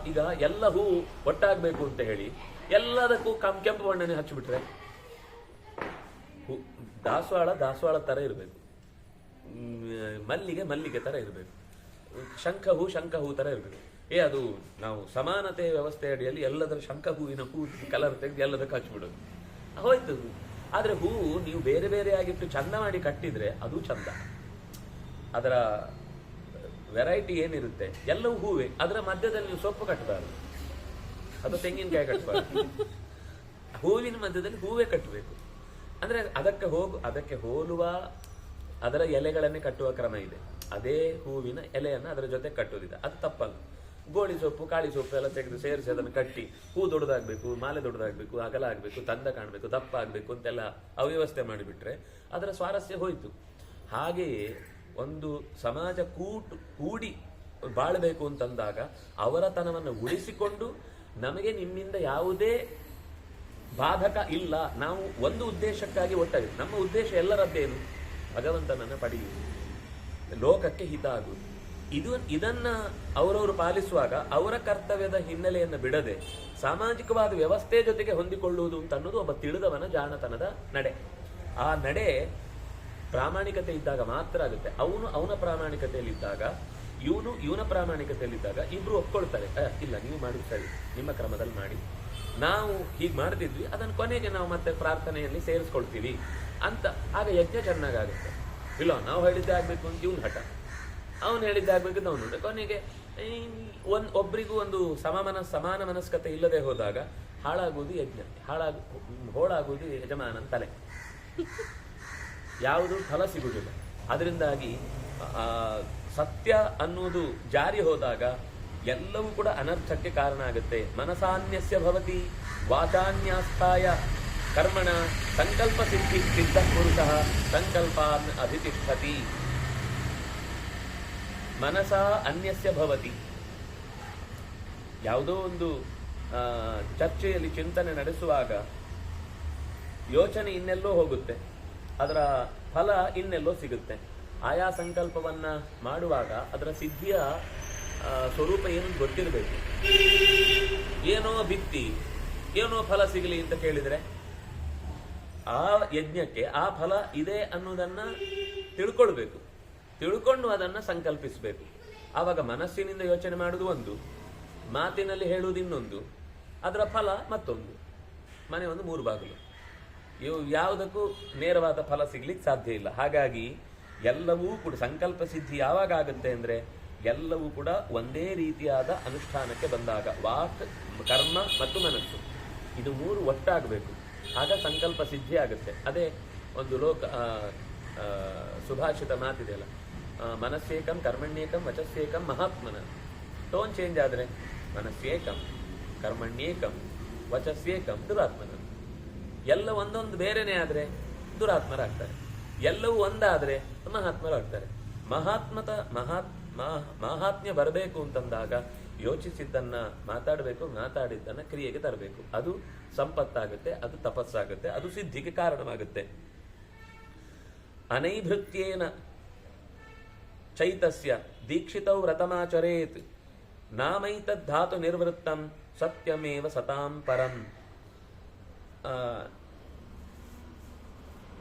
ಈಗ ಎಲ್ಲ ಹೂ ಒಟ್ಟಾಗಬೇಕು ಅಂತ ಹೇಳಿ ಎಲ್ಲದಕ್ಕೂ ಕೆಂಪು ಬಣ್ಣನೆ ಹಚ್ಚಿಬಿಟ್ರೆ ದಾಸವಾಳ ತರ ಇರಬೇಕು, ಮಲ್ಲಿಗೆ ತರ ಇರಬೇಕು, ಶಂಖ ಹೂ ತರ ಇರಬೇಕು. ಅದು ನಾವು ಸಮಾನತೆ ವ್ಯವಸ್ಥೆ ಅಡಿಯಲ್ಲಿ ಎಲ್ಲದರ ಶಂಖ ಹೂವಿನ ಹೂ ಕಲರ್ ತೆಗೆದು ಎಲ್ಲದಕ್ಕೆ ಹಚ್ಚಿಬಿಡೋದು, ಹೋಯ್ತು. ಆದ್ರೆ ಹೂವು ನೀವು ಬೇರೆ ಬೇರೆ ಆಗಿಟ್ಟು ಚಂದ ಮಾಡಿ ಕಟ್ಟಿದ್ರೆ ಅದು ಚಂದ. ಅದರ ವೆರೈಟಿ ಏನಿರುತ್ತೆ ಎಲ್ಲವೂ ಹೂವೇ. ಅದರ ಮಧ್ಯದಲ್ಲಿ ನೀವು ಸೊಪ್ಪು ಕಟ್ಟಬಾರ್ದು ಅಥವಾ ತೆಂಗಿನಕಾಯಿ ಕಟ್ಟಬಾರ್ದು. ಹೂವಿನ ಮಧ್ಯದಲ್ಲಿ ಹೂವೇ ಕಟ್ಟಬೇಕು. ಅಂದ್ರೆ ಅದಕ್ಕೆ ಹೋಲುವ ಅದರ ಎಲೆಗಳನ್ನೇ ಕಟ್ಟುವ ಕ್ರಮ ಇದೆ. ಅದೇ ಹೂವಿನ ಎಲೆಯನ್ನು ಅದರ ಜೊತೆ ಕಟ್ಟುವುದಿದೆ, ಅದು ತಪ್ಪಲ್ಲ. ಗೋಳಿ ಸೊಪ್ಪು ಕಾಳಿ ಸೊಪ್ಪು ಎಲ್ಲ ತೆಗೆದು ಸೇರಿಸಿ ಅದನ್ನು ಕಟ್ಟಿ ಹೂ ದೊಡ್ಡದಾಗಬೇಕು, ಮಾಲೆ ದೊಡ್ಡದಾಗಬೇಕು, ಅಗಲ ಆಗಬೇಕು, ತಂದ ಕಾಣಬೇಕು, ದಪ್ಪ ಆಗಬೇಕು ಅಂತೆಲ್ಲ ಅವ್ಯವಸ್ಥೆ ಮಾಡಿಬಿಟ್ರೆ ಅದರ ಸ್ವಾರಸ್ಯ ಹೋಯಿತು. ಹಾಗೆಯೇ ಒಂದು ಸಮಾಜ ಕೂಡಿ ಬಾಳಬೇಕು ಅಂತಂದಾಗ ಅವರ ತನವನ್ನು ಉಳಿಸಿಕೊಂಡು ನಮಗೆ ನಿಮ್ಮಿಂದ ಯಾವುದೇ ಬಾಧಕ ಇಲ್ಲ, ನಾವು ಒಂದು ಉದ್ದೇಶಕ್ಕಾಗಿ ಒಟ್ಟಾಗಿ, ನಮ್ಮ ಉದ್ದೇಶ ಎಲ್ಲರದ್ದೇನು, ಭಗವಂತನನ್ನು ಪಡೆಯುವುದು, ಲೋಕಕ್ಕೆ ಹಿತ ಆಗುವುದು. ಇದನ್ನ ಅವರವರು ಪಾಲಿಸುವಾಗ ಅವರ ಕರ್ತವ್ಯದ ಹಿನ್ನೆಲೆಯನ್ನು ಬಿಡದೆ ಸಾಮಾಜಿಕವಾದ ವ್ಯವಸ್ಥೆ ಜೊತೆಗೆ ಹೊಂದಿಕೊಳ್ಳುವುದು ಅಂತ ಅನ್ನೋದು ಒಬ್ಬ ತಿಳಿದವನ ಜಾಣತನದ ನಡೆ. ಆ ನಡೆ ಪ್ರಾಮಾಣಿಕತೆ ಇದ್ದಾಗ ಮಾತ್ರ ಆಗುತ್ತೆ. ಅವನ ಪ್ರಾಮಾಣಿಕತೆಯಲ್ಲಿದ್ದಾಗ ಇವನ ಪ್ರಾಮಾಣಿಕತೆಯಲ್ಲಿದ್ದಾಗ ಇಬ್ರು ಒಪ್ಕೊಳ್ತಾರೆ, ಇಲ್ಲ ನೀವು ಮಾಡಿ ಸರಿ, ನಿಮ್ಮ ಕ್ರಮದಲ್ಲಿ ಮಾಡಿ, ನಾವು ಹೀಗೆ ಮಾಡ್ತಿದ್ವಿ, ಅದನ್ನು ಕೊನೆಗೆ ನಾವು ಮತ್ತೆ ಪ್ರಾರ್ಥನೆಯಲ್ಲಿ ಸೇರಿಸ್ಕೊಳ್ತೀವಿ ಅಂತ. ಆಗ ಯಜ್ಞ ಚೆನ್ನಾಗಾಗುತ್ತೆ. ಇಲ್ಲ ನಾವು ಹೇಳಿದ್ದೆ ಆಗ್ಬೇಕು ಅಂತ ಇವನು ಹಠ, ಅವನು ಹೇಳಿದ್ದೆ ಆಗ್ಬೇಕು ಅಂತ ಅವನು. ಕೊನೆಗೆ ಒಬ್ರಿಗೂ ಒಂದು ಸಮಾನ ಮನಸ್ಕತೆ ಇಲ್ಲದೆ ಹೋದಾಗ ಹಾಳಾಗುವುದು ಯಜ್ಞ, ಹೋಳಾಗುವುದು ಯಜಮಾನನ ತಲೆ, ಯಾವುದು ಫಲ ಸಿಗುವುದಿಲ್ಲ. ಅದರಿಂದಾಗಿ ಸತ್ಯ ಅನ್ನುವುದು ಜಾರಿ ಹೋದಾಗ ಎಲ್ಲವೂ ಕೂಡ ಅನರ್ಥಕ್ಕೆ ಕಾರಣ ಆಗುತ್ತೆ. ಮನಸಾನ್ಯಸ್ಯ ಭವತಿ ವಾಚಾನ್ಯಾಸ್ಥಾಯ ಕರ್ಮಣ ಸಂಕಲ್ಪ ಸಿದ್ಧ ಪುರುಷಃ ಸಂಕಲ್ಪಾನ್ ಅಧಿತಿಷ್ಠತಿ. ಮನಸ ಅನ್ಯಸ್ಯ ಭವತಿ. ಯಾವುದೋ ಒಂದು ಚರ್ಚೆಯಲ್ಲಿ ಚಿಂತನೆ ನಡೆಸುವಾಗ ಯೋಚನೆ ಇನ್ನೆಲ್ಲೋ ಹೋಗುತ್ತೆ, ಅದರ ಫಲ ಇನ್ನೆಲ್ಲೋ ಸಿಗುತ್ತೆ. ಆಯಾ ಸಂಕಲ್ಪವನ್ನ ಮಾಡುವಾಗ ಅದರ ಸಿದ್ಧಿಯ ಸ್ವರೂಪ ಏನು ಗೊತ್ತಿರಬೇಕು. ಏನೋ ಬಿತ್ತಿ ಏನೋ ಫಲ ಸಿಗಲಿ ಅಂತ ಕೇಳಿದ್ರೆ ಆ ಯಜ್ಞಕ್ಕೆ ಆ ಫಲ ಇದೆ ಅನ್ನೋದನ್ನ ತಿಳ್ಕೊಳ್ಬೇಕು, ತಿಳ್ಕೊಂಡು ಅದನ್ನ ಸಂಕಲ್ಪಿಸಬೇಕು. ಆವಾಗ ಮನಸ್ಸಿನಿಂದ ಯೋಚನೆ ಮಾಡುವುದು ಒಂದು, ಮಾತಿನಲ್ಲಿ ಹೇಳುವುದು ಇನ್ನೊಂದು, ಅದರ ಫಲ ಮತ್ತೊಂದು. ಮನೆ ಒಂದು 3 ಬಾಗಿಲು, ಇವು ಯಾವುದಕ್ಕೂ ನೇರವಾದ ಫಲ ಸಿಗ್ಲಿಕ್ಕೆ ಸಾಧ್ಯ ಇಲ್ಲ. ಹಾಗಾಗಿ ಎಲ್ಲವೂ ಕೂಡ ಸಂಕಲ್ಪ ಸಿದ್ಧಿ ಯಾವಾಗ ಆಗುತ್ತೆ ಅಂದ್ರೆ ಎಲ್ಲವೂ ಕೂಡ ಒಂದೇ ರೀತಿಯಾದ ಅನುಷ್ಠಾನಕ್ಕೆ ಬಂದಾಗ, ವಾಕ್, ಕರ್ಮ ಮತ್ತು ಮನಸ್ಸು, ಇದು 3 ಒಟ್ಟಾಗಬೇಕು. ಆಗ ಸಂಕಲ್ಪ ಸಿದ್ಧಿ ಆಗುತ್ತೆ. ಅದೇ ಒಂದು ಸುಭಾಷಿತ ಮಾತಿದೆಯಲ್ಲ, ಮನಸ್ಸೇಕಂ ಕರ್ಮಣ್ಯೇಕಂ ವಚಸ್ಸೇಕಂ ಮಹಾತ್ಮನ. ಟೋನ್ ಚೇಂಜ್ ಆದ್ರೆ ಮನಸ್ಸೇಕಂ ಕರ್ಮಣ್ಯೇಕಂ ವಚಸ್ಸೇಕಂ ದುರಾತ್ಮನ. ಎಲ್ಲ ಒಂದೊಂದು ಬೇರೆನೆ ಆದ್ರೆ ದುರಾತ್ಮರಾಗ್ತಾರೆ, ಎಲ್ಲವೂ ಒಂದಾದ್ರೆ ಮಹಾತ್ಮರಾಗ್ತಾರೆ. ಮಾಹಾತ್ಮ್ಯ ಬರಬೇಕು ಅಂತಂದಾಗ ಯೋಚಿಸಿದ್ದನ್ನ ಮಾತಾಡಬೇಕು, ಮಾತಾಡಿದ್ದನ್ನ ಕ್ರಿಯೆಗೆ ತರಬೇಕು. ಅದು ಸಂಪತ್ತಾಗುತ್ತೆ, ಅದು ತಪಸ್ಸಾಗುತ್ತೆ, ಅದು ಸಿದ್ಧಿಗೆ ಕಾರಣವಾಗುತ್ತೆ. ಅನೈಭೃತ್ಯೇನ ಚೈತಸ್ಯ ದೀಕ್ಷಿತೌ ವ್ರತಮಾಚರೇತ್ ನಾಮೈತದ್ಧಾತು ನಿರ್ವೃತ್ತಂ ಸತ್ಯಮೇವ ಸತಾಂ ಪರಂ.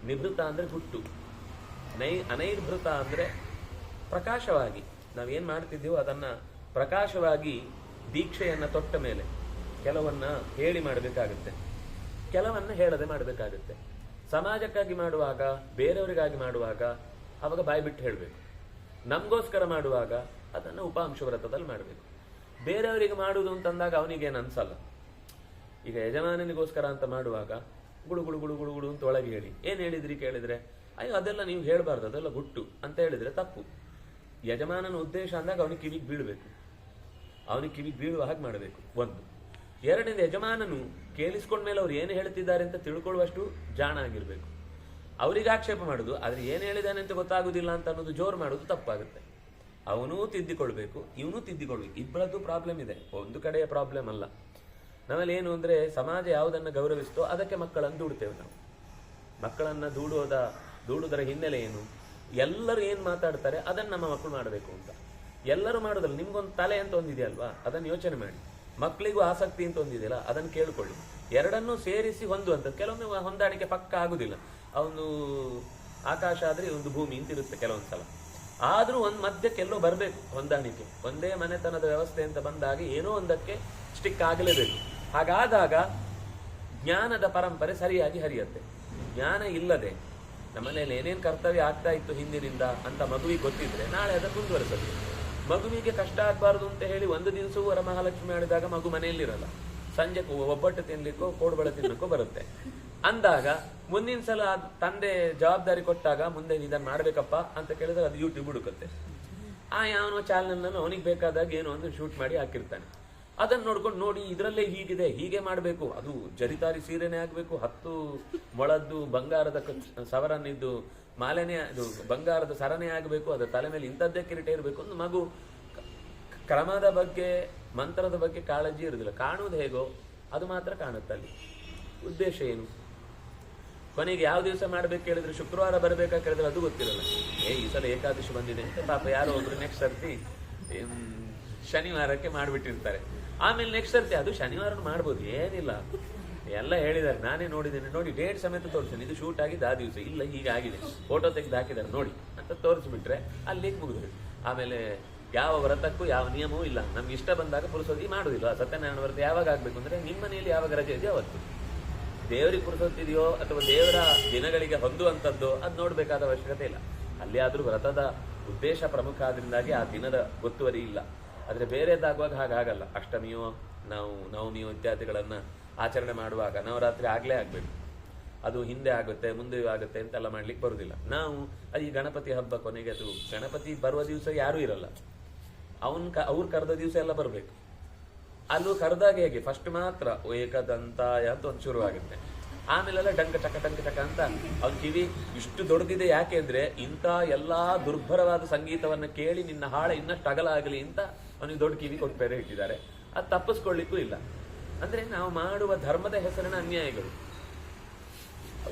ನಿವೃತ್ತ ಅಂದ್ರೆ ಹುಟ್ಟು, ಅನೈರ್ಭೃತ ಅಂದ್ರೆ ಪ್ರಕಾಶವಾಗಿ ನಾವೇನ್ ಮಾಡ್ತಿದ್ದೀವೋ ಅದನ್ನ ಪ್ರಕಾಶವಾಗಿ ದೀಕ್ಷೆಯನ್ನ ತೊಟ್ಟ ಮೇಲೆ ಕೆಲವನ್ನ ಹೇಳಿ ಮಾಡಬೇಕಾಗುತ್ತೆ, ಕೆಲವನ್ನ ಹೇಳದೆ ಮಾಡಬೇಕಾಗುತ್ತೆ. ಸಮಾಜಕ್ಕಾಗಿ ಮಾಡುವಾಗ, ಬೇರೆಯವರಿಗಾಗಿ ಮಾಡುವಾಗ ಅವಾಗ ಬಾಯಿ ಬಿಟ್ಟು ಹೇಳಬೇಕು. ನಮಗೋಸ್ಕರ ಮಾಡುವಾಗ ಅದನ್ನು ಉಪಾಂಶ ವ್ರತದಲ್ಲಿ ಮಾಡಬೇಕು. ಬೇರೆಯವರಿಗೆ ಮಾಡುವುದು ಅಂತಂದಾಗ ಅವನಿಗೇನು ಅನ್ಸಲ್ಲ. ಈಗ ಯಜಮಾನನಿಗೋಸ್ಕರ ಅಂತ ಮಾಡುವಾಗ ಗುಳು ಗುಳು ಗುಳು ಗುಳು ಗುಳು ಅಂತ ಒಳಗೆ ಹೇಳಿ, ಏನು ಹೇಳಿದ್ರಿ ಕೇಳಿದ್ರೆ, ಅಯ್ಯೋ ಅದೆಲ್ಲ ನೀವು ಹೇಳಬಾರ್ದು, ಅದೆಲ್ಲ ಗುಟ್ಟು ಅಂತ ಹೇಳಿದ್ರೆ ತಪ್ಪು. ಯಜಮಾನನ ಉದ್ದೇಶ ಅಂದಾಗ ಅವನಿಗೆ ಕಿವಿಗೆ ಬೀಳಬೇಕು, ಅವನಿಗೆ ಕಿವಿಗೆ ಬೀಳುವ ಹಾಗೆ ಮಾಡಬೇಕು. ಒಂದು. ಎರಡನೇದು, ಯಜಮಾನನು ಕೇಳಿಸ್ಕೊಂಡ್ಮೇಲೆ ಅವ್ರು ಏನು ಹೇಳ್ತಿದ್ದಾರೆ ಅಂತ ತಿಳ್ಕೊಳ್ಳುವಷ್ಟು ಜಾಣ ಆಗಿರ್ಬೇಕು. ಅವರಿಗೆ ಆಕ್ಷೇಪ ಮಾಡುದು, ಆದ್ರೆ ಏನು ಹೇಳಿದಾನೆ ಅಂತ ಗೊತ್ತಾಗುದಿಲ್ಲ ಅಂತ ಅನ್ನೋದು ಜೋರು ಮಾಡುದು ತಪ್ಪಾಗುತ್ತೆ. ಅವನೂ ತಿದ್ದಿಕೊಳ್ಬೇಕು, ಇವನು ತಿದ್ದಿಕೊಳ್ಬೇಕು, ಇಬ್ಬರದ್ದು ಪ್ರಾಬ್ಲಮ್ ಇದೆ, ಒಂದು ಕಡೆಯ ಪ್ರಾಬ್ಲಮ್ ಅಲ್ಲ. ನಮ್ಮಲ್ಲಿ ಏನು ಅಂದ್ರೆ ಸಮಾಜ ಯಾವುದನ್ನು ಗೌರವಿಸ್ತೋ ಅದಕ್ಕೆ ಮಕ್ಕಳನ್ನು ದೂಡ್ತೇವೆ ನಾವು. ಮಕ್ಕಳನ್ನ ದೂಡುವುದರ ಹಿನ್ನೆಲೆ ಏನು? ಎಲ್ಲರೂ ಏನು ಮಾತಾಡ್ತಾರೆ ಅದನ್ನು ನಮ್ಮ ಮಕ್ಕಳು ಮಾಡಬೇಕು ಅಂತ. ಎಲ್ಲರೂ ಮಾಡೋದಲ್ಲ, ನಿಮ್ಗೊಂದು ತಲೆ ಅಂತ ಒಂದಿದೆಯಲ್ವಾ, ಅದನ್ನು ಯೋಚನೆ ಮಾಡಿ. ಮಕ್ಕಳಿಗೂ ಆಸಕ್ತಿ ಅಂತ ಒಂದಿದೆಯಲ್ಲ, ಅದನ್ನು ಕೇಳ್ಕೊಳ್ಳಿ. ಎರಡನ್ನೂ ಸೇರಿಸಿ ಹೊಂದುವಂಥದ್ದು. ಕೆಲವೊಮ್ಮೆ ಹೊಂದಾಣಿಕೆ ಪಕ್ಕ ಆಗುದಿಲ್ಲ. ಅವನು ಆಕಾಶ ಆದ್ರೆ ಒಂದು ಭೂಮಿ ಅಂತಿರುತ್ತೆ ಕೆಲವೊಂದ್ಸಲ. ಆದ್ರೂ ಒಂದು ಮಧ್ಯಕ್ಕೆಲ್ಲೋ ಬರಬೇಕು ಹೊಂದಾಣಿಕೆ. ಒಂದೇ ಮನೆತನದ ವ್ಯವಸ್ಥೆ ಅಂತ ಬಂದಾಗ ಏನೋ ಒಂದಕ್ಕೆ ಸ್ಟಿಕ್ ಆಗಲೇಬೇಕು. ಹಾಗಾದಾಗ ಜ್ಞಾನದ ಪರಂಪರೆ ಸರಿಯಾಗಿ ಹರಿಯುತ್ತೆ. ಜ್ಞಾನ ಇಲ್ಲದೆ ನಮ್ಮನೇಲಿ ಏನೇನು ಕರ್ತವ್ಯ ಆಗ್ತಾ ಇತ್ತು ಹಿಂದಿನಿಂದ ಅಂತ ಮಗುವಿಗೆ ಗೊತ್ತಿದ್ರೆ ನಾಳೆ ಅದನ್ನು ಮುಂದುವರೆಸಬೇಕು. ಮಗುವಿಗೆ ಕಷ್ಟ ಆಗಬಾರ್ದು ಅಂತ ಹೇಳಿ ಒಂದು ದಿವಸವೂ ವರಮಹಾಲಕ್ಷ್ಮಿ ಮಾಡಿದಾಗ ಮಗು ಮನೆಯಲ್ಲಿರಲ್ಲ. ಸಂಜೆ ಒಬ್ಬಟ್ಟು ತಿನ್ಲಿಕ್ಕೋ ಕೋಡುಬಳೆ ತಿನ್ಲಿಕ್ಕೋ ಬರುತ್ತೆ. ಅಂದಾಗ ಮುಂದಿನ ಸಲ ತಂದೆ ಜವಾಬ್ದಾರಿ ಕೊಟ್ಟಾಗ ಮುಂದೆ ಇದನ್ನು ಮಾಡ್ಬೇಕಪ್ಪ ಅಂತ ಕೇಳಿದಾಗ ಅದು ಯೂಟ್ಯೂಬ್ ಹುಡುಕುತ್ತೆ. ಯಾವನೋ ಚಾನಲ್ ಅವನಿಗೆ ಬೇಕಾದಾಗ ಏನೋ ಒಂದು ಶೂಟ್ ಮಾಡಿ ಹಾಕಿರ್ತಾನೆ. ಅದನ್ನ ನೋಡ್ಕೊಂಡು ನೋಡಿ ಇದರಲ್ಲೇ ಹೀಗಿದೆ, ಹೀಗೆ ಮಾಡಬೇಕು, ಅದು ಜರಿತಾರಿ ಸೀರೆನೇ ಆಗ್ಬೇಕು, 10 ಮೊಳದ್ದು ಬಂಗಾರದ ಸವರನ್ನಿದ್ದು ಮಾಲೆನೇ, ಅದು ಬಂಗಾರದ ಸರನೇ ಆಗಬೇಕು, ಅದರ ತಲೆ ಮೇಲೆ ಇಂಥದ್ದೇ ಕಿರೀಟ ಇರಬೇಕು. ಒಂದು ಮಗು ಕ್ರಮದ ಬಗ್ಗೆ ಮಂತ್ರದ ಬಗ್ಗೆ ಕಾಳಜಿ ಇರುವುದಿಲ್ಲ. ಕಾಣುವುದು ಹೇಗೋ ಅದು ಮಾತ್ರ ಕಾಣುತ್ತೆ. ಅಲ್ಲಿ ಉದ್ದೇಶ ಏನು? ಕೊನೆಗೆ ಯಾವ ದಿವಸ ಮಾಡ್ಬೇಕು ಕೇಳಿದ್ರೆ ಶುಕ್ರವಾರ ಬರ್ಬೇಕಾ ಕೇಳಿದ್ರೆ ಅದು ಗೊತ್ತಿರಲ್ಲ. ಈ ಸಲ ಏಕಾದಶಿ ಬಂದಿದೆ ಅಂತ ಪಾಪ ಯಾರೋ ಒಬ್ರು ನೆಕ್ಸ್ಟ್ ಸರ್ತಿ ಶನಿವಾರಕ್ಕೆ ಮಾಡಿಬಿಟ್ಟಿರ್ತಾರೆ. ಆಮೇಲೆ ನೆಕ್ಸ್ಟ್ ಸರ್ತಿ ಅದು ಶನಿವಾರ ಮಾಡ್ಬೋದು, ಏನಿಲ್ಲ, ಎಲ್ಲ ಹೇಳಿದ್ದಾರೆ, ನಾನೇ ನೋಡಿದ್ದೇನೆ, ನೋಡಿ ಡೇಟ್ ಸಮೇತ ತೋರಿಸ್ತೇನೆ, ಇದು ಶೂಟ್ ಆಗಿದ್ದು ಆ ದಿವಸ, ಇಲ್ಲ ಹೀಗಾಗಿದೆ, ಫೋಟೋ ತೆಗೆದು ಹಾಕಿದ್ದಾರೆ ನೋಡಿ ಅಂತ ತೋರಿಸ್ಬಿಟ್ರೆ ಅಲ್ಲಿಗೆ ಮುಗಿದ್ರು. ಆಮೇಲೆ ಯಾವ ವ್ರತಕ್ಕೂ ಯಾವ ನಿಯಮವೂ ಇಲ್ಲ. ನಮ್ಗೆ ಇಷ್ಟ ಬಂದಾಗ ಪುರುಸೋದಿ ಮಾಡುದಿಲ್ಲ. ಸತ್ಯನಾರಾಯಣ ವ್ರತ ಯಾವಾಗ ಆಗ್ಬೇಕು ಅಂದ್ರೆ ನಿಮ್ಮ ಮನೆಯಲ್ಲಿ ಯಾವಾಗ ರಜೆ ಇದೆಯೋ ಅವತ್ತು. ದೇವರಿಗೆ ಪುರುಸೊತ್ತಿದೆಯೋ ಅಥವಾ ದೇವರ ದಿನಗಳಿಗೆ ಹೊಂದುವಂಥದ್ದು ಅದು ನೋಡ್ಬೇಕಾದ ಅವಶ್ಯಕತೆ ಇಲ್ಲ. ಅಲ್ಲಿ ಆದ್ರೂ ವ್ರತದ ಉದ್ದೇಶ ಪ್ರಮುಖ ಆದ್ರಿಂದಾಗಿ ಆ ದಿನದ ಒತ್ತುವರಿ ಇಲ್ಲ. ಆದ್ರೆ ಬೇರೆದಾಗುವಾಗ ಹಾಗಾಗಲ್ಲ. ಅಷ್ಟಮಿಯೋ ನವಮಿಯೋ ಇತ್ಯಾದಿಗಳನ್ನ ಆಚರಣೆ ಮಾಡುವಾಗ ನವರಾತ್ರಿ ಆಗ್ಲೇ ಆಗ್ಬೇಕು. ಅದು ಹಿಂದೆ ಆಗುತ್ತೆ ಮುಂದೆ ಆಗುತ್ತೆ ಅಂತೆಲ್ಲ ಮಾಡ್ಲಿಕ್ಕೆ ಬರುದಿಲ್ಲ. ನಾವು ಈ ಗಣಪತಿ ಹಬ್ಬ ಕೊನೆಗೆ ಅದು ಗಣಪತಿ ಬರುವ ದಿವಸ ಯಾರೂ ಇರಲ್ಲ, ಅವ್ರು ಕರೆದ ದಿವಸ ಎಲ್ಲ ಬರಬೇಕು. ಅಲ್ಲೂ ಕರೆದಾಗ ಹೇಗೆ ಫಸ್ಟ್ ಮಾತ್ರ ಏಕದಂತಾಯ ಅಂತ ಒಂದು ಶುರು ಆಗುತ್ತೆ. ಆಮೇಲೆಲ್ಲ ಡಂಕ ಟಕ ಟಂಕ ಟಕ ಅಂತ ಅವ್ನ ಕಿವಿ ಇಷ್ಟು ದೊಡ್ಡದಿದೆ. ಯಾಕೆ ಅಂದ್ರೆ ಇಂಥ ಎಲ್ಲಾ ದುರ್ಭರವಾದ ಸಂಗೀತವನ್ನ ಕೇಳಿ ನಿನ್ನ ಹಾಳೆ ಇನ್ನಷ್ಟು ಅಗಲ ಆಗಲಿ ಅಂತ ಅವನಿಗೆ ದೊಡ್ಡ ಕಿವಿ ಕೊಟ್ಟು ಬೇರೆ ಇಟ್ಟಿದ್ದಾರೆ. ಅದು ತಪ್ಪಿಸ್ಕೊಳ್ಳಿಕ್ಕೂ ಇಲ್ಲ. ಅಂದ್ರೆ ನಾವು ಮಾಡುವ ಧರ್ಮದ ಹೆಸರಿನ ಅನ್ಯಾಯಗಳು.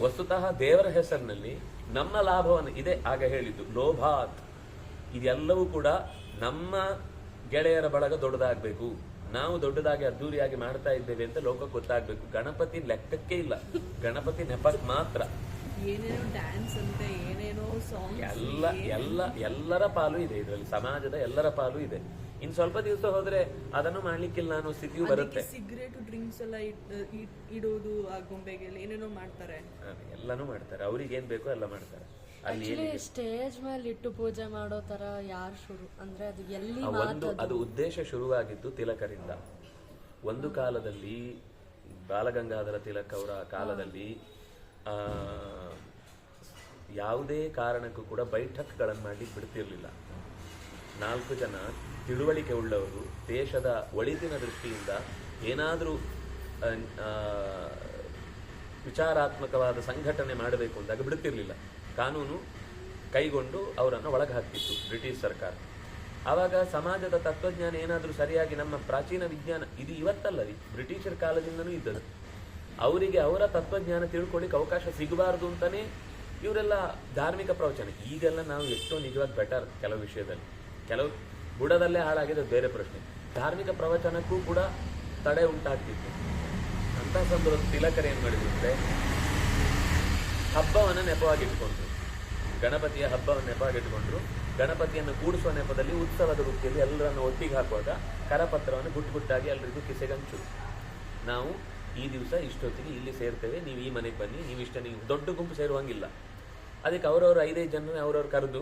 ವಸ್ತುತಃ ದೇವರ ಹೆಸರಿನಲ್ಲಿ ನಮ್ಮ ಲಾಭವನ್ನು ಇದೆ ಆಗ ಹೇಳಿದ್ದು ಲೋಭಾತ್. ಇದೆಲ್ಲವೂ ಕೂಡ ನಮ್ಮ ಗೆಳೆಯರ ಬಳಗ ದೊಡ್ಡದಾಗಬೇಕು, ನಾವು ದೊಡ್ಡದಾಗಿ ಅದ್ದೂರಿಯಾಗಿ ಮಾಡ್ತಾ ಇದ್ದೇವೆ ಅಂತ ಲೋಕಕ್ಕೆ ಗೊತ್ತಾಗ್ಬೇಕು. ಗಣಪತಿ ಲೆಕ್ಕಕ್ಕೆ ಇಲ್ಲ, ಗಣಪತಿ ನೆಪಕ್ಕೆ ಮಾತ್ರ.
ಏನೇನೋ ಡ್ಯಾನ್ಸ್ ಅಂತೆ, ಏನೇನೋ ಸಾಂಗ್,
ಎಲ್ಲರ ಪಾಲು ಇದೆ ಇದರಲ್ಲಿ, ಸಮಾಜದ ಎಲ್ಲರ ಪಾಲು ಇದೆ. ಇನ್ ಸ್ವಲ್ಪ ದಿವಸ ಹೋದ್ರೆ ಅದನ್ನು ಮಾಡ್ಲಿಕ್ಕಿಲ್ಲ ಅನ್ನೋ ಸ್ಥಿತಿಯೂ ಬರುತ್ತೆ.
ಸಿಗರೇಟ್ ಡ್ರಿಂಕ್ಸ್ ಎಲ್ಲ ಇಡೋದು, ಆ ಗೊಂಬೆಗೆ ಏನೇನೋ ಮಾಡ್ತಾರೆ,
ಎಲ್ಲಾನು ಮಾಡ್ತಾರೆ. ಅವ್ರಿಗೆ ಏನ್ ಬೇಕೋ ಎಲ್ಲ ಮಾಡ್ತಾರೆ. ಅಲ್ಲಿ
ಸ್ಟೇಜ್ ಮೇಲೆ ಇಟ್ಟು ಪೂಜೆ ಮಾಡೋ ತರ ಯಾರು ಶುರು ಅಂದ್ರೆ ಅದು ಎಲ್ಲಿ
ಅದು ಉದ್ದೇಶ ಶುರುವಾಗಿದ್ದು ತಿಲಕರಿಂದ. ಒಂದು ಕಾಲದಲ್ಲಿ ಬಾಲಗಂಗಾಧರ ತಿಲಕ್ ಅವರ ಕಾಲದಲ್ಲಿ ಯಾವುದೇ ಕಾರಣಕ್ಕೂ ಕೂಡ ಬೈಠಕ್ಗಳನ್ನು ಮಾಡ್ಲಿಕ್ಕೆ ಬಿಡ್ತಿರ್ಲಿಲ್ಲ. 4 ಜನ ತಿಳುವಳಿಕೆ ಉಳ್ಳವರು ದೇಶದ ಒಳಿತಿನ ದೃಷ್ಟಿಯಿಂದ ಏನಾದರೂ ವಿಚಾರಾತ್ಮಕವಾದ ಸಂಘಟನೆ ಮಾಡಬೇಕು ಅಂದಾಗ ಬಿಡುತ್ತಿರಲಿಲ್ಲ. ಕಾನೂನು ಕೈಗೊಂಡು ಅವರನ್ನು ಒಳಗೆ ಹಾಕ್ತಿತ್ತು ಬ್ರಿಟಿಷ್ ಸರ್ಕಾರ. ಆವಾಗ ಸಮಾಜದ ತತ್ವಜ್ಞಾನ ಏನಾದರೂ ಸರಿಯಾಗಿ ನಮ್ಮ ಪ್ರಾಚೀನ ವಿಜ್ಞಾನ ಇದು ಇವತ್ತಲ್ಲ ರೀ, ಬ್ರಿಟಿಷರ ಕಾಲದಿಂದನೂ ಇದ್ದದು. ಅವರಿಗೆ ಅವರ ತತ್ವಜ್ಞಾನ ತಿಳ್ಕೊಳ್ಳಿಕ್ಕೆ ಅವಕಾಶ ಸಿಗಬಾರ್ದು ಅಂತಾನೆ ಇವರೆಲ್ಲ ಧಾರ್ಮಿಕ ಪ್ರವಚನ. ಈಗೆಲ್ಲ ನಾವು ಎಷ್ಟೋ ನಿಜವಾಗಿ ಬೆಟರ್ ಕೆಲವು ವಿಷಯದಲ್ಲಿ, ಕೆಲವು ಬುಡದಲ್ಲೇ ಹಾಳಾಗಿದೆ ಬೇರೆ ಪ್ರಶ್ನೆ. ಧಾರ್ಮಿಕ ಪ್ರವಚನಕ್ಕೂ ಕೂಡ ತಡೆ ಉಂಟಾಗ್ತಿತ್ತು. ಅಂತ ಸಂದರ್ಭ ತಿಲಕರು ಏನ್ ಮಾಡಿದ್ರೆ ಹಬ್ಬವನ್ನು ನೆಪವಾಗಿಟ್ಕೊಂಡ್ರು, ಗಣಪತಿಯ ಹಬ್ಬವನ್ನು ನೆಪವಾಗಿಟ್ಕೊಂಡ್ರು. ಗಣಪತಿಯನ್ನು ಕೂಡಿಸುವ ನೆಪದಲ್ಲಿ ಉತ್ಸವದ ವೃತ್ತಿಯಲ್ಲಿ ಎಲ್ಲರನ್ನು ಒಟ್ಟಿಗೆ ಹಾಕುವಾಗ ಕರಪತ್ರವನ್ನು ಗುಟ್ಟಾಗಿ ಎಲ್ಲರಿಗೂ ಕಿಸೆಗಂಚು. ನಾವು ಈ ದಿವಸ ಇಷ್ಟೊತ್ತಿಗೆ ಇಲ್ಲಿ ಸೇರ್ತೇವೆ, ನೀವು ಈ ಮನೆಗೆ ಬನ್ನಿ, ನೀವು ದೊಡ್ಡ ಗುಂಪು ಸೇರುವಂಗಿಲ್ಲ. ಅದಕ್ಕೆ ಅವರವರು 5-5 ಜನರನ್ನ ಅವ್ರವ್ರು ಕರೆದು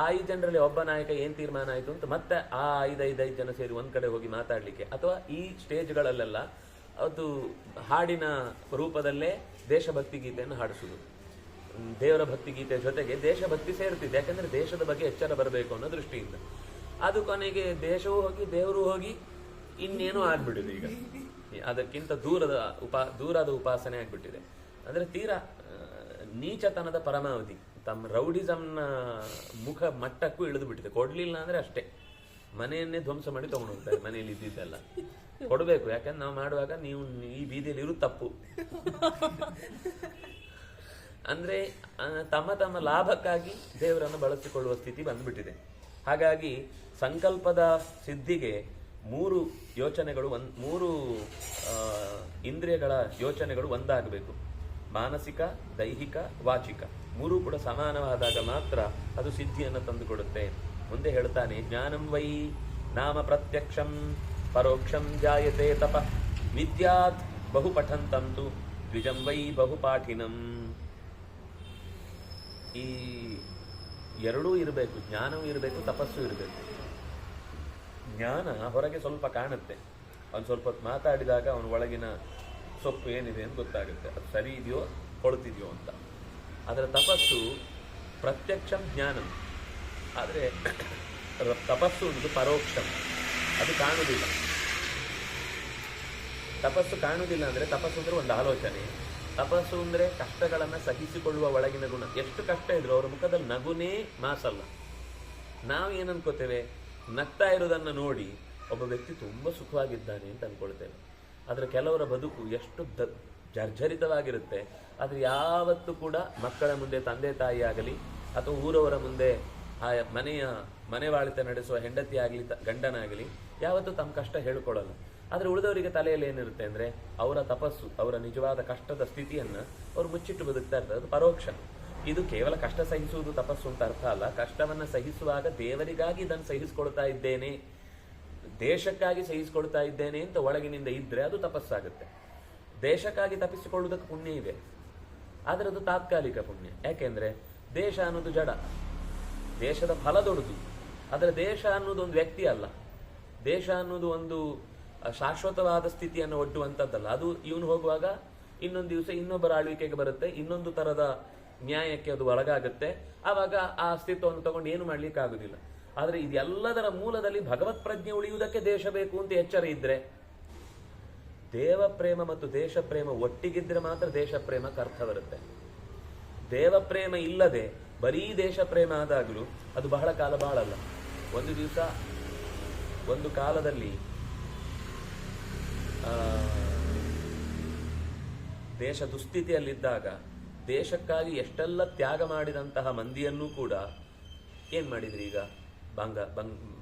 ಆ 5 ಜನರಲ್ಲಿ ಒಬ್ಬ ನಾಯಕ ಏನ್ ತೀರ್ಮಾನ ಆಯ್ತು ಅಂತ ಮತ್ತೆ ಆ 5 ಜನ ಸೇರಿ ಒಂದ್ ಕಡೆ ಹೋಗಿ ಮಾತಾಡ್ಲಿಕ್ಕೆ, ಅಥವಾ ಈ ಸ್ಟೇಜ್ಗಳಲ್ಲೆಲ್ಲ ಅದು ಹಾಡಿನ ರೂಪದಲ್ಲೇ ದೇಶಭಕ್ತಿ ಗೀತೆಯನ್ನು ಹಾಡಿಸುದು. ದೇವರ ಭಕ್ತಿ ಗೀತೆ ಜೊತೆಗೆ ದೇಶಭಕ್ತಿ ಸೇರ್ತಿದೆ. ಯಾಕಂದ್ರೆ ದೇಶದ ಬಗ್ಗೆ ಎಚ್ಚರ ಬರಬೇಕು ಅನ್ನೋ ದೃಷ್ಟಿಯಿಂದ. ಅದು ಕೊನೆಗೆ ದೇಶವೂ ಹೋಗಿ ದೇವರು ಹೋಗಿ ಇನ್ನೇನು ಆಗ್ಬಿಟ್ಟಿದೆ. ಈಗ ಅದಕ್ಕಿಂತ ದೂರದ ಉಪಾಸನೆ ಆಗ್ಬಿಟ್ಟಿದೆ. ಅಂದ್ರೆ ತೀರಾ ನೀಚತನದ ಪರಮಾವಧಿ. ತಮ್ಮ ರೌಡಿಸಮ್ನ ಮುಖ ಮಟ್ಟಕ್ಕೂ ಇಳಿದು ಬಿಟ್ಟಿದೆ. ಕೊಡ್ಲಿಲ್ಲ ಅಂದ್ರೆ ಅಷ್ಟೇ, ಮನೆಯನ್ನೇ ಧ್ವಂಸ ಮಾಡಿ ತಗೊಂಡು ಹೋಗ್ತಾರೆ. ಮನೆಯಲ್ಲಿ ಇದ್ದಿದ್ದೆಲ್ಲ ಕೊಡಬೇಕು, ಯಾಕಂದ್ರೆ ನಾವು ಮಾಡುವಾಗ ನೀವು ಈ ಬೀದಿಯಲ್ಲಿ ಇರು ತಪ್ಪು ಅಂದ್ರೆ ತಮ್ಮ ತಮ್ಮ ಲಾಭಕ್ಕಾಗಿ ದೇವರನ್ನು ಬಳಸಿಕೊಳ್ಳುವ ಸ್ಥಿತಿ ಬಂದ್ಬಿಟ್ಟಿದೆ. ಹಾಗಾಗಿ ಸಂಕಲ್ಪದ ಸಿದ್ಧಿಗೆ 3 ಯೋಚನೆಗಳು, 3 ಇಂದ್ರಿಯಗಳ ಯೋಚನೆಗಳು ಒಂದಾಗಬೇಕು. ಮಾನಸಿಕ, ದೈಹಿಕ, ವಾಚಿಕ 3 ಕೂಡ ಸಮಾನವಾದಾಗ ಮಾತ್ರ ಅದು ಸಿದ್ಧಿಯನ್ನು ತಂದುಕೊಡುತ್ತೆ. ಮುಂದೆ ಹೇಳ್ತಾನೆ, ಜ್ಞಾನಂ ವೈ ನಾಮ ಪ್ರತ್ಯಕ್ಷಂ ಪರೋಕ್ಷಂ ಜಾಯತೆ ತಪ ವಿದ್ಯಾತ್ ಬಹು ಪಠಂತಂತು ದ್ವಿಜಂ ವೈ ಬಹುಪಾಠಿನಂ. ಈ ಎರಡೂ ಇರಬೇಕು, ಜ್ಞಾನವೂ ಇರಬೇಕು, ತಪಸ್ಸು ಇರಬೇಕು. ಜ್ಞಾನ ಹೊರಗೆ ಸ್ವಲ್ಪ ಕಾಣುತ್ತೆ, ಅವನು ಸ್ವಲ್ಪ ಹೊತ್ತು ಮಾತಾಡಿದಾಗ ಅವನ ಒಳಗಿನ ಸೊಪ್ಪು ಏನಿದೆ ಅಂತ ಗೊತ್ತಾಗುತ್ತೆ, ಅದು ಸರಿ ಇದೆಯೋ ಕೊಳ್ತಿದೆಯೋ ಅಂತ. ಅದರ ತಪಸ್ಸು ಪ್ರತ್ಯಕ್ಷಂ ಜ್ಞಾನಂ, ಆದರೆ ತಪಸ್ಸು ಒಂದು ಪರೋಕ್ಷಂ, ಅದು ಕಾಣುವುದಿಲ್ಲ. ತಪಸ್ಸು ಕಾಣುವುದಿಲ್ಲ ಅಂದರೆ ತಪಸ್ಸು ಅಂದರೆ ಒಂದು ಆಲೋಚನೆ. ತಪಸ್ಸು ಅಂದರೆ ಕಷ್ಟಗಳನ್ನು ಸಹಿಸಿಕೊಳ್ಳುವ ಒಳಗಿನ ಗುಣ. ಎಷ್ಟು ಕಷ್ಟ ಇದ್ರು ಅವರ ಮುಖದಲ್ಲಿ ನಗುನೇ ಮಾಸಲ್ಲ. ನಾವು ಏನು ಅನ್ಕೋತೇವೆ, ನಗ್ತಾ ಇರೋದನ್ನು ನೋಡಿ ಒಬ್ಬ ವ್ಯಕ್ತಿ ತುಂಬ ಸುಖವಾಗಿದ್ದಾನೆ ಅಂತ ಅನ್ಕೊಳ್ತೇವೆ. ಆದರೆ ಕೆಲವರ ಬದುಕು ಎಷ್ಟು ಜರ್ಜರಿತವಾಗಿರುತ್ತೆ. ಆದರೆ ಯಾವತ್ತೂ ಕೂಡ ಮಕ್ಕಳ ಮುಂದೆ ತಂದೆ ತಾಯಿ ಆಗಲಿ ಅಥವಾ ಊರವರ ಮುಂದೆ ಆ ಮನೆವಾಳಿತ ನಡೆಸುವ ಹೆಂಡತಿ ಆಗಲಿ ಗಂಡನಾಗಲಿ ಯಾವತ್ತೂ ತಮ್ಮ ಕಷ್ಟ ಹೇಳ್ಕೊಳ್ಳಲ್ಲ. ಆದರೆ ಉಳಿದವರಿಗೆ ತಲೆಯಲ್ಲಿ ಏನಿರುತ್ತೆ ಅಂದರೆ ಅವರ ತಪಸ್ಸು, ಅವರ ನಿಜವಾದ ಕಷ್ಟದ ಸ್ಥಿತಿಯನ್ನು ಅವರು ಮುಚ್ಚಿಟ್ಟು ಬದುಕ್ತಾ ಇರ್ತಾರೆ. ಅದು ಪರೋಕ್ಷ. ಇದು ಕೇವಲ ಕಷ್ಟ ಸಹಿಸುವುದು ತಪಸ್ಸು ಅಂತ ಅರ್ಥ ಅಲ್ಲ. ಕಷ್ಟವನ್ನು ಸಹಿಸುವಾಗ ದೇವರಿಗಾಗಿ ಇದನ್ನು ಸಹಿಸಿಕೊಳ್ತಾ ಇದ್ದೇನೆ, ದೇಶಕ್ಕಾಗಿ ಸಹಿಸಿಕೊಳ್ತಾ ಇದ್ದೇನೆ ಅಂತ ಒಳಗಿನಿಂದ ಇದ್ದರೆ ಅದು ತಪಸ್ಸಾಗುತ್ತೆ. ದೇಶಕ್ಕಾಗಿ ತಪ್ಪಿಸಿಕೊಳ್ಳುವುದಕ್ಕೆ ಪುಣ್ಯ ಇದೆ, ಆದರೆ ಅದು ತಾತ್ಕಾಲಿಕ ಪುಣ್ಯ. ಯಾಕೆಂದರೆ ದೇಶ ಅನ್ನೋದು ಜಡ, ದೇಶದ ಫಲ ದೊಡ್ಡದು. ಆದರೆ ದೇಶ ಅನ್ನೋದು ಒಂದು ವ್ಯಕ್ತಿ ಅಲ್ಲ, ದೇಶ ಅನ್ನೋದು ಒಂದು ಶಾಶ್ವತವಾದ ಸ್ಥಿತಿಯನ್ನು ಒಡ್ಡುವಂಥದ್ದಲ್ಲ. ಅದು ಇವನು ಹೋಗುವಾಗ ಇನ್ನೊಂದು ದಿವಸ ಇನ್ನೊಬ್ಬರ ಆಳ್ವಿಕೆಗೆ ಬರುತ್ತೆ, ಇನ್ನೊಂದು ಥರದ ನ್ಯಾಯಕ್ಕೆ ಅದು ಒಳಗಾಗುತ್ತೆ. ಆವಾಗ ಆ ಅಸ್ತಿತ್ವವನ್ನು ತಗೊಂಡು ಏನು ಮಾಡ್ಲಿಕ್ಕೆ ಆಗುದಿಲ್ಲ. ಆದರೆ ಇದೆಲ್ಲದರ ಮೂಲದಲ್ಲಿ ಭಗವತ್ ಪ್ರಜ್ಞೆ ಉಳಿಯುವುದಕ್ಕೆ ದೇಶ ಬೇಕು ಅಂತ ಎಚ್ಚರ ಇದ್ರೆ, ದೇವ ಪ್ರೇಮ ಮತ್ತು ದೇಶ ಪ್ರೇಮ ಒಟ್ಟಿಗಿದ್ರೆ ಮಾತ್ರ ದೇಶ ಪ್ರೇಮಕ್ಕೆ ಅರ್ಥ ಬರುತ್ತೆ. ದೇವ ಪ್ರೇಮ ಇಲ್ಲದೆ ಬರೀ ದೇಶ ಪ್ರೇಮ ಆದಾಗಲೂ ಅದು ಬಹಳ ಕಾಲ ಬಾಳಲ್ಲ. ಒಂದು ದಿವಸ ಒಂದು ಕಾಲದಲ್ಲಿ ದೇಶ ದುಸ್ಥಿತಿಯಲ್ಲಿದ್ದಾಗ ದೇಶಕ್ಕಾಗಿ ಎಷ್ಟೆಲ್ಲ ತ್ಯಾಗ ಮಾಡಿದಂತಹ ಮಂದಿಯನ್ನೂ ಕೂಡ ಏನು ಮಾಡಿದ್ರಿ ಈಗ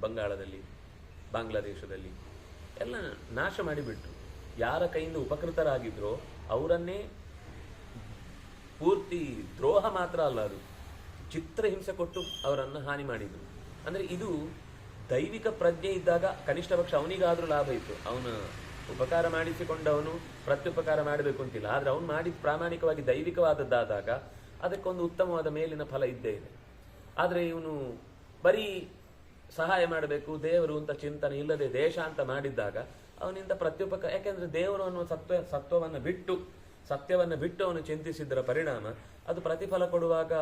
ಬಂಗಾಳದಲ್ಲಿ, ಬಾಂಗ್ಲಾದೇಶದಲ್ಲಿ ಎಲ್ಲ ನಾಶ ಮಾಡಿಬಿಟ್ರು. ಯಾರ ಕೈಯಿಂದ ಉಪಕೃತರಾಗಿದ್ರೋ ಅವರನ್ನೇ ಪೂರ್ತಿ ದ್ರೋಹ ಮಾತ್ರ ಅಲ್ಲ, ಅದು ಚಿತ್ರಹಿಂಸೆ ಕೊಟ್ಟು ಅವರನ್ನು ಹಾನಿ ಮಾಡಿದ್ರು. ಅಂದರೆ ಇದು ದೈವಿಕ ಪ್ರಜ್ಞೆ ಇದ್ದಾಗ ಕನಿಷ್ಠ ಪಕ್ಷ ಅವನಿಗಾದ್ರೂ ಲಾಭ ಇತ್ತು. ಅವನು ಉಪಕಾರ ಮಾಡಿಸಿಕೊಂಡವನು ಪ್ರತ್ಯುಪಕಾರ ಮಾಡಬೇಕು ಅಂತಿಲ್ಲ. ಆದರೆ ಅವನು ಮಾಡಿದ ಪ್ರಾಮಾಣಿಕವಾಗಿ ದೈವಿಕವಾದದ್ದಾದಾಗ ಅದಕ್ಕೊಂದು ಉತ್ತಮವಾದ ಮೇಲಿನ ಫಲ ಇದ್ದೇ ಇದೆ. ಆದರೆ ಇವನು ಬರೀ ಸಹಾಯ ಮಾಡಬೇಕು ದೇವರು ಅಂತ ಚಿಂತನೆ ಇಲ್ಲದೆ ದೇಶ ಅಂತ ಮಾಡಿದ್ದಾಗ ಅವನಿಂದ ಪ್ರತ್ಯುಪಕಾರ, ಯಾಕೆಂದ್ರೆ ದೇವರು ಅನ್ನುವ ಸತ್ಯವನ್ನು ಬಿಟ್ಟು ಅವನು ಚಿಂತಿಸಿದ್ದರ ಪರಿಣಾಮ ಅದು ಪ್ರತಿಫಲ ಕೊಡುವಾಗ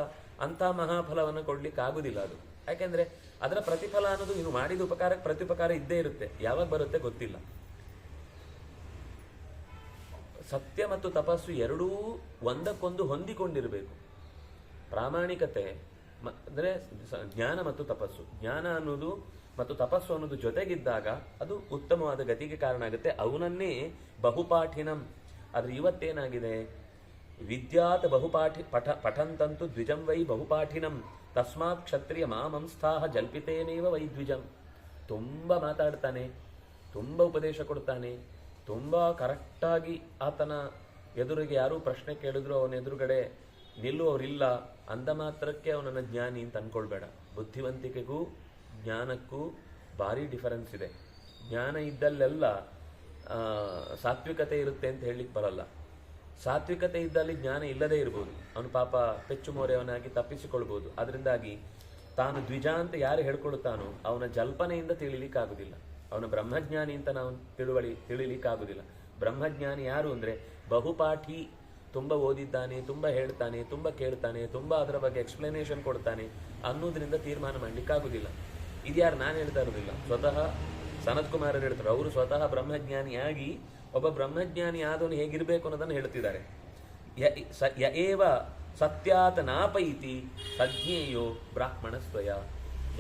ಅಂಥ ಮಹಾಫಲವನ್ನು ಕೊಡ್ಲಿಕ್ಕೆ ಆಗುದಿಲ್ಲ. ಅದು ಯಾಕೆಂದ್ರೆ ಅದರ ಪ್ರತಿಫಲ ಅನ್ನೋದು ನೀವು ಮಾಡಿದ ಉಪಕಾರಕ್ಕೆ ಪ್ರತ್ಯುಪಕಾರ ಇದ್ದೇ ಇರುತ್ತೆ, ಯಾವಾಗ ಬರುತ್ತೆ ಗೊತ್ತಿಲ್ಲ. ಸತ್ಯ ಮತ್ತು ತಪಸ್ಸು ಎರಡೂ ಒಂದಕ್ಕೊಂದು ಹೊಂದಿಕೊಂಡಿರಬೇಕು. ಪ್ರಾಮಾಣಿಕತೆ ಅಂದರೆ ಜ್ಞಾನ ಮತ್ತು ತಪಸ್ಸು, ಜ್ಞಾನ ಅನ್ನೋದು ಮತ್ತು ತಪಸ್ಸು ಅನ್ನೋದು ಜೊತೆಗಿದ್ದಾಗ ಅದು ಉತ್ತಮವಾದ ಗತಿಗೆ ಕಾರಣ ಆಗುತ್ತೆ. ಅವನನ್ನೇ ಬಹುಪಾಠಿನಂ. ಆದ್ರೆ ಇವತ್ತೇನಾಗಿದೆ, ವಿದ್ಯಾತ್ ಪಠಂತಂತು ದ್ವಿಜಂ ವೈ ಬಹುಪಾಠಿನಂ ತಸ್ಮಾತ್ ಕ್ಷತ್ರಿಯ ಮಾಮಂಸ್ಥಾಹ ಜಲ್ಪಿತೇನೇವ ವೈ ದ್ವಿಜಂ. ತುಂಬ ಮಾತಾಡ್ತಾನೆ, ತುಂಬ ಉಪದೇಶ ಕೊಡ್ತಾನೆ, ತುಂಬ ಕರೆಕ್ಟಾಗಿ ಆತನ ಎದುರಿಗೆ ಯಾರೂ ಪ್ರಶ್ನೆ ಕೇಳಿದ್ರು ಅವನ ಎದುರುಗಡೆ ನಿಲ್ಲುವವರಿಲ್ಲ ಅಂದ ಮಾತ್ರಕ್ಕೆ ಅವನನ್ನು ಜ್ಞಾನಿ ಅಂತ ಅನ್ಕೊಳ್ಬೇಡ. ಬುದ್ಧಿವಂತಿಕೆಗೂ ಜ್ಞಾನಕ್ಕೂ ಭಾರಿ ಡಿಫರೆನ್ಸ್ ಇದೆ. ಜ್ಞಾನ ಇದ್ದಲ್ಲೆಲ್ಲ ಸಾತ್ವಿಕತೆ ಇರುತ್ತೆ ಅಂತ ಹೇಳಲಿಕ್ಕೆ ಬರಲ್ಲ. ಸಾತ್ವಿಕತೆ ಇದ್ದಲ್ಲಿ ಜ್ಞಾನ ಇಲ್ಲದೇ ಇರ್ಬೋದು, ಅವನು ಪಾಪ ಪೆಚ್ಚು ಮೋರೆಯವನಾಗಿ ತಪ್ಪಿಸಿಕೊಳ್ಬೋದು. ಅದರಿಂದಾಗಿ ತಾನು ದ್ವಿಜ ಅಂತ ಯಾರು ಹೇಳ್ಕೊಳ್ತಾನೋ ಅವನ ಜಲ್ಪನೆಯಿಂದ ತಿಳಿಲಿಕ್ಕಾಗುದಿಲ್ಲ, ಅವನ ಬ್ರಹ್ಮಜ್ಞಾನಿ ಅಂತ ನಾವು ತಿಳಿಲಿಕ್ಕಾಗುದಿಲ್ಲ. ಬ್ರಹ್ಮಜ್ಞಾನಿ ಯಾರು ಅಂದರೆ ಬಹುಪಾಠಿ, ತುಂಬ ಓದಿದ್ದಾನೆ, ತುಂಬ ಹೇಳ್ತಾನೆ, ತುಂಬ ಕೇಳ್ತಾನೆ, ತುಂಬ ಅದರ ಬಗ್ಗೆ ಎಕ್ಸ್ಪ್ಲನೇಷನ್ ಕೊಡ್ತಾನೆ ಅನ್ನೋದ್ರಿಂದ ತೀರ್ಮಾನ ಮಾಡಲಿಕ್ಕಾಗುದಿಲ್ಲ. ಇದ್ಯಾರು ನಾನು ಹೇಳ್ತಾ ಇರೋದಿಲ್ಲ, ಸ್ವತಃ ಸನತ್ ಕುಮಾರರು ಹೇಳ್ತಾರೆ. ಅವರು ಸ್ವತಃ ಬ್ರಹ್ಮಜ್ಞಾನಿಯಾಗಿ ಒಬ್ಬ ಬ್ರಹ್ಮಜ್ಞಾನಿ ಆದವನು ಹೇಗಿರಬೇಕು ಅನ್ನೋದನ್ನು ಹೇಳ್ತಿದ್ದಾರೆ. ಯ ಏವ ಸತ್ಯಾತ್ ನಾಪೈತಿ ಸಜ್ಞೇಯೋ ಬ್ರಾಹ್ಮಣ ಸ್ವಯ.